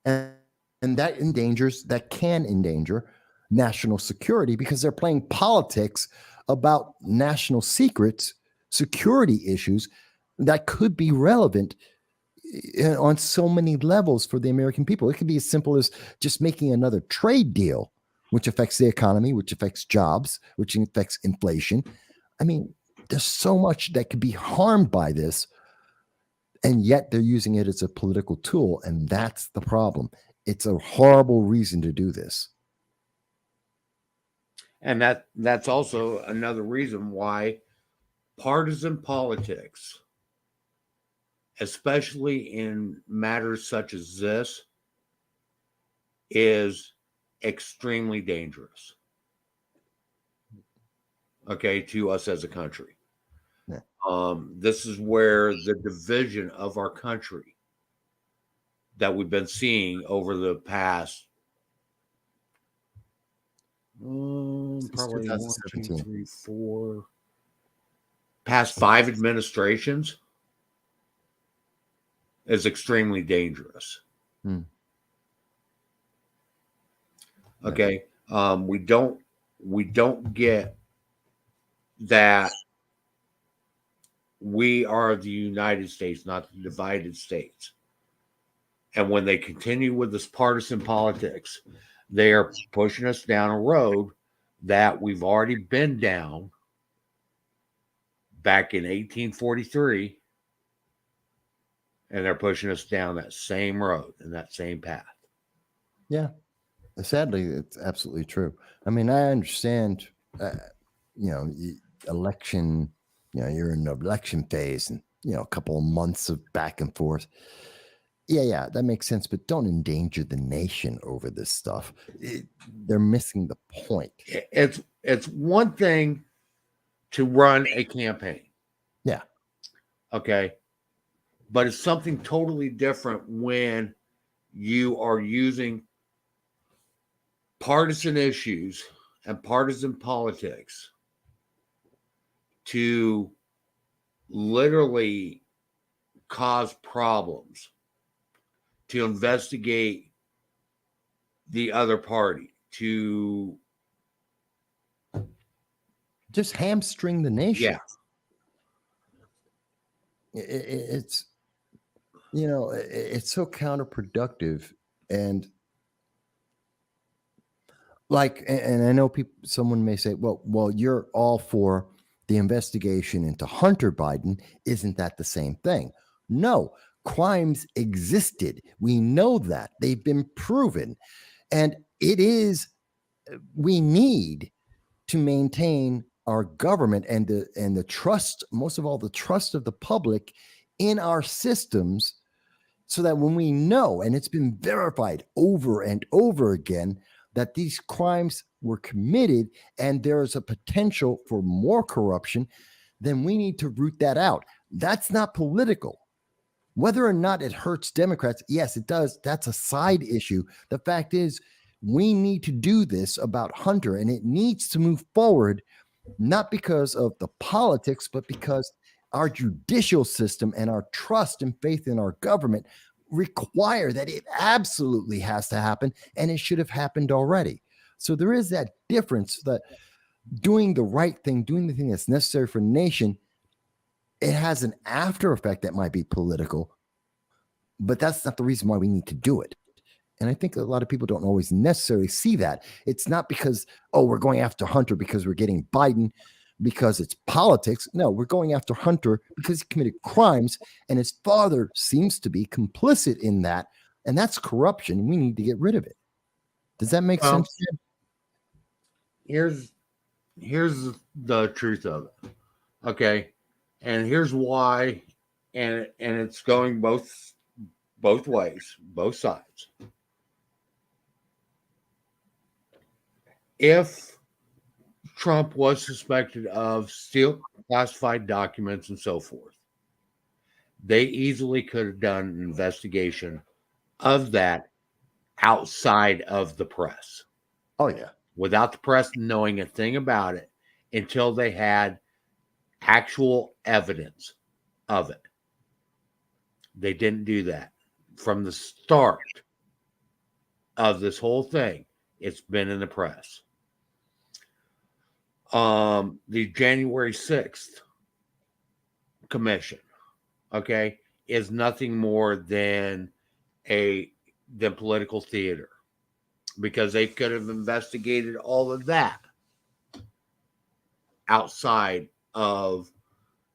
Speaker 4: And that can endanger national security because they're playing politics about national secrets, security issues that could be relevant on so many levels for the American people. It could be as simple as just making another trade deal, which affects the economy, which affects jobs, which affects inflation. I mean, there's so much that could be harmed by this, and yet they're using it as a political tool, and that's the problem. It's a horrible reason to do this.
Speaker 1: And that's also another reason why partisan politics, especially in matters such as this, is extremely dangerous. Okay, to us as a country.
Speaker 4: Yeah.
Speaker 1: This is where the division of our country that we've been seeing over the past probably 1, 2,
Speaker 4: 2017.
Speaker 1: 3, 4 past 5 administrations is extremely dangerous.
Speaker 4: Hmm.
Speaker 1: Okay. We don't get that we are the United States, not the divided states. And when they continue with this partisan politics, they are pushing us down a road that we've already been down back in 1843. And they're pushing us down that same road and that same path.
Speaker 4: Yeah. Sadly, it's absolutely true. I mean, I understand, election, you're in the election phase and, a couple of months of back and forth. Yeah, that makes sense. But don't endanger the nation over this stuff. They're missing the point.
Speaker 1: It's one thing to run a campaign.
Speaker 4: Yeah.
Speaker 1: Okay. But it's something totally different when you are using partisan issues and partisan politics to literally cause problems, to investigate the other party, to
Speaker 4: Just hamstring the nation.
Speaker 1: yeah.
Speaker 4: It's it's so counterproductive. And like, and I know someone may say, well, you're all for the investigation into Hunter Biden. Isn't that the same thing? No, crimes existed. We know that. They've been proven. And we need to maintain our government and the trust, most of all, the trust of the public in our systems, so that when we know, and it's been verified over and over again, that these crimes were committed and there is a potential for more corruption, then we need to root that out. That's not political. Whether or not it hurts Democrats, yes, it does. That's a side issue. The fact is, we need to do this about Hunter, and it needs to move forward, not because of the politics, but because our judicial system and our trust and faith in our government require that it absolutely has to happen, and it should have happened already. So there is that difference, that doing the right thing, doing the thing that's necessary for the nation, it has an after effect that might be political, but that's not the reason why we need to do it. And I think a lot of people don't always necessarily see that. It's not because, we're going after Hunter because we're getting Biden because it's politics. No, we're going after Hunter because he committed crimes, and his father seems to be complicit in that. And that's corruption. We need to get rid of it. Does that make sense?
Speaker 1: Here's the truth of it. Okay. And here's why, and it's going both ways, both sides. If Trump was suspected of stealing classified documents and so forth, they easily could have done an investigation of that outside of the press.
Speaker 4: Oh, yeah.
Speaker 1: Without the press knowing a thing about it, until they had actual evidence of it. They didn't do that. From the start of this whole thing, it's been in the press. The January 6th commission, okay, is nothing more than political theater, because they could have investigated all of that outside of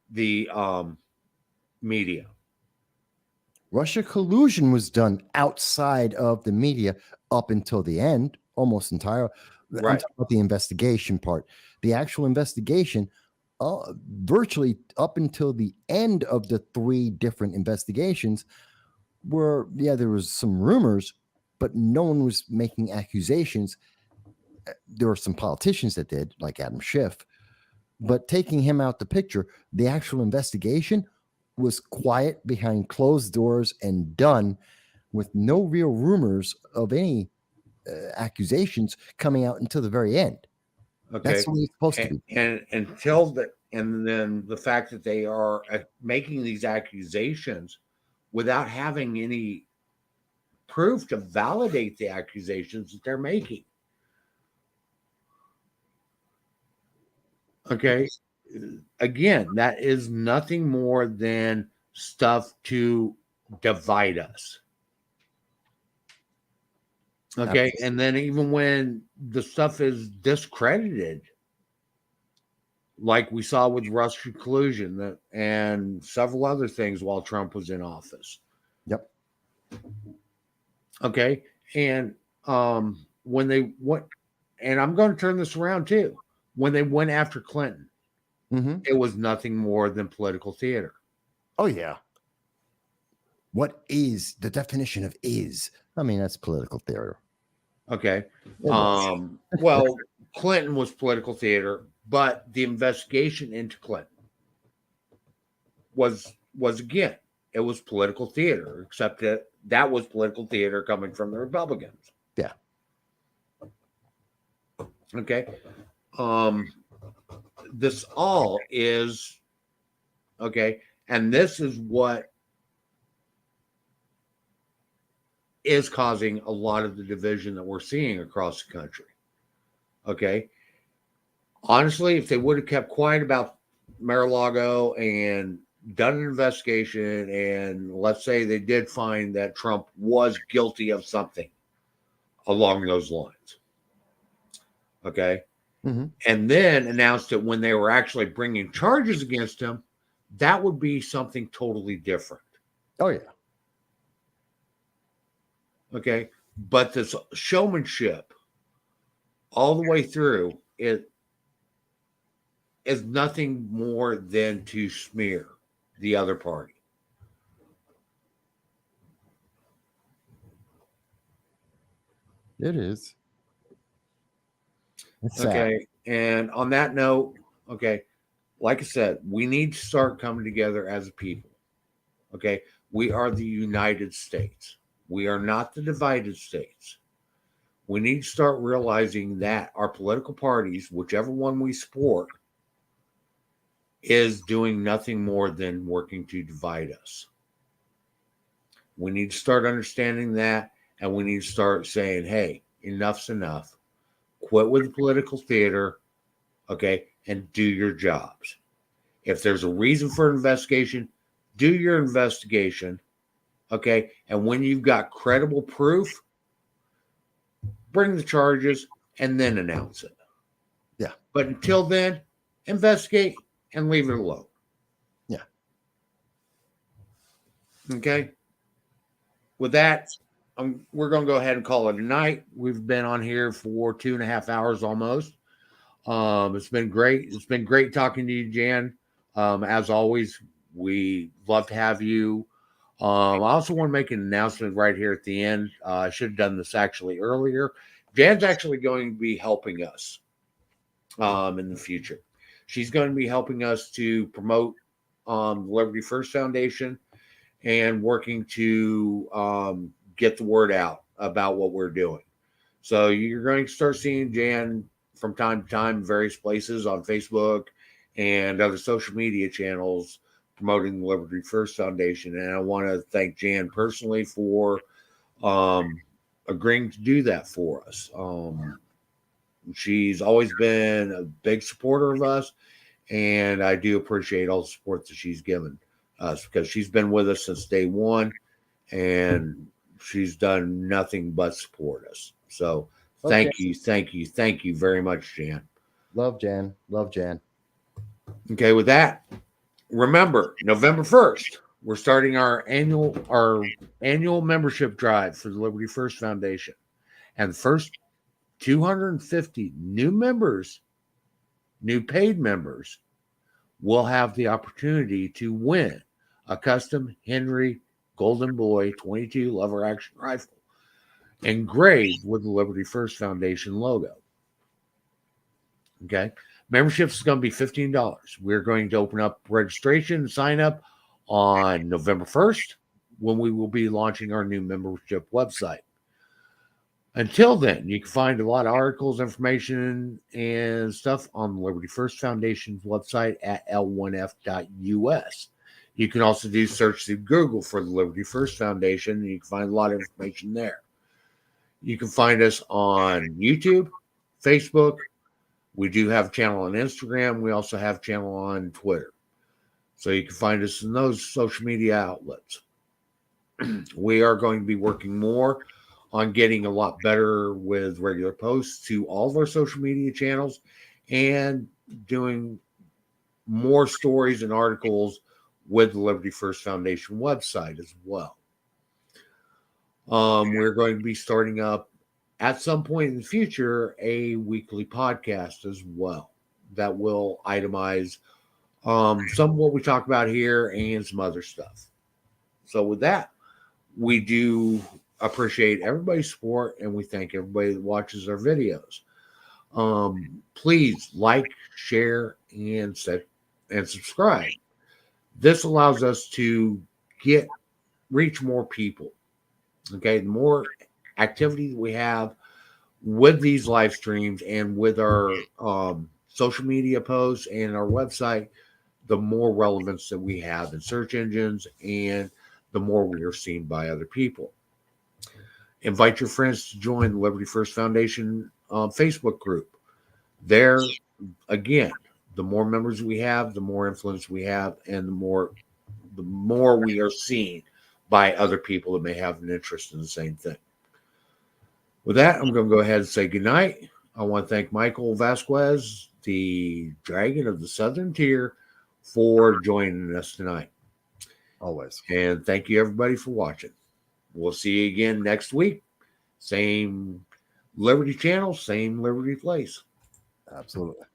Speaker 1: the media.
Speaker 4: Russia collusion was done outside of the media up until the end, almost entire.
Speaker 1: Right.
Speaker 4: I'm talking about the investigation part. The actual investigation, virtually up until the end of the 3 different investigations, there was some rumors, but no one was making accusations. There were some politicians that did, like Adam Schiff, but taking him out the picture, the actual investigation was quiet behind closed doors and done with no real rumors of any accusations coming out until the very end.
Speaker 1: Okay.
Speaker 4: That's what it's supposed to be.
Speaker 1: And until that, and then the fact that they are making these accusations without having any proof to validate the accusations that they're making. Okay. Again, that is nothing more than stuff to divide us. Okay.
Speaker 4: Absolutely.
Speaker 1: And then even when the stuff is discredited, like we saw with Russian collusion and several other things while Trump was in office.
Speaker 4: Yep.
Speaker 1: Okay. And when they went, and I'm going to turn this around too, when they went after Clinton, it was nothing more than political theater.
Speaker 4: Oh, yeah. What is the definition of is? I mean, that's political theater.
Speaker 1: Okay. Well, Clinton was political theater, but the investigation into Clinton was again, it was political theater, except that was political theater coming from the Republicans.
Speaker 4: Yeah.
Speaker 1: Okay. This all is okay, and this is what is causing a lot of the division that we're seeing across the country. Okay. Honestly, if they would have kept quiet about Mar-a-Lago and done an investigation, and let's say they did find that Trump was guilty of something along those lines, okay,
Speaker 4: Mhm.
Speaker 1: and then announced it when they were actually bringing charges against him, that would be something totally different.
Speaker 4: Oh yeah.
Speaker 1: Okay. But this showmanship all the way through it is nothing more than to smear the other party.
Speaker 4: It is. It's sad.
Speaker 1: Okay. And on that note, okay, like I said, we need to start coming together as a people. Okay. We are the United States. We are not the divided states. We need to start realizing that our political parties, whichever one we support, is doing nothing more than working to divide us. We need to start understanding that, and we need to start saying, hey, enough's enough. Quit with the political theater, okay, and do your jobs. If there's a reason for an investigation, do your investigation, okay, and when you've got credible proof, bring the charges and then announce it.
Speaker 4: Yeah.
Speaker 1: But until then, investigate and leave it alone.
Speaker 4: Yeah.
Speaker 1: Okay. With that, we're going to go ahead and call it a night. We've been on here for 2.5 hours almost. It's been great. It's been great talking to you, Jan. As always, we love to have you. I also want to make an announcement right here at the end. I should have done this actually earlier. Jan's actually going to be helping us in the future. She's going to be helping us to promote the Liberty First Foundation and working to get the word out about what we're doing. So you're going to start seeing Jan from time to time in various places on Facebook and other social media channels promoting the Liberty First Foundation. And I want to thank Jan personally for agreeing to do that for us. She's always been a big supporter of us, and I do appreciate all the support that she's given us because she's been with us since day one, and she's done nothing but support us. So thank you very much, Jan.
Speaker 4: Love Jan. Love Jan.
Speaker 1: Okay, with that, remember November 1st, we're starting our annual membership drive for the Liberty First Foundation, and the first 250 new paid members, will have the opportunity to win a custom Henry Golden Boy 22 lever action rifle engraved with the Liberty First Foundation logo. Okay. Membership is going to be $15. We're going to open up registration and sign up on November 1st when we will be launching our new membership website. Until then, you can find a lot of articles, information, and stuff on the Liberty First Foundation's website at l1f.us. You can also do search through Google for the Liberty First Foundation, and you can find a lot of information there. You can find us on YouTube, Facebook. We do have a channel on Instagram. We also have a channel on Twitter. So you can find us in those social media outlets. We are going to be working more on getting a lot better with regular posts to all of our social media channels and doing more stories and articles with the Liberty First Foundation website as well. We're going to be starting up at some point in the future a weekly podcast as well that will itemize some of what we talk about here and some other stuff. So with that, we do appreciate everybody's support, and we thank everybody that watches our videos. Please like, share, and subscribe. This allows us to reach more people. Okay, the more activity that we have with these live streams and with our social media posts and our website, the more relevance that we have in search engines and the more we are seen by other people. invite your friends to join the Liberty First Foundation Facebook group. There, again, the more members we have, the more influence we have, and the more we are seen by other people that may have an interest in the same thing. With that, I'm going to go ahead and say goodnight. I want to thank Michael Vasquez, the Dragon of the Southern Tier, for joining us tonight.
Speaker 4: Always.
Speaker 1: And thank you, everybody, for watching. We'll see you again next week. Same Liberty channel, same Liberty place.
Speaker 4: Absolutely.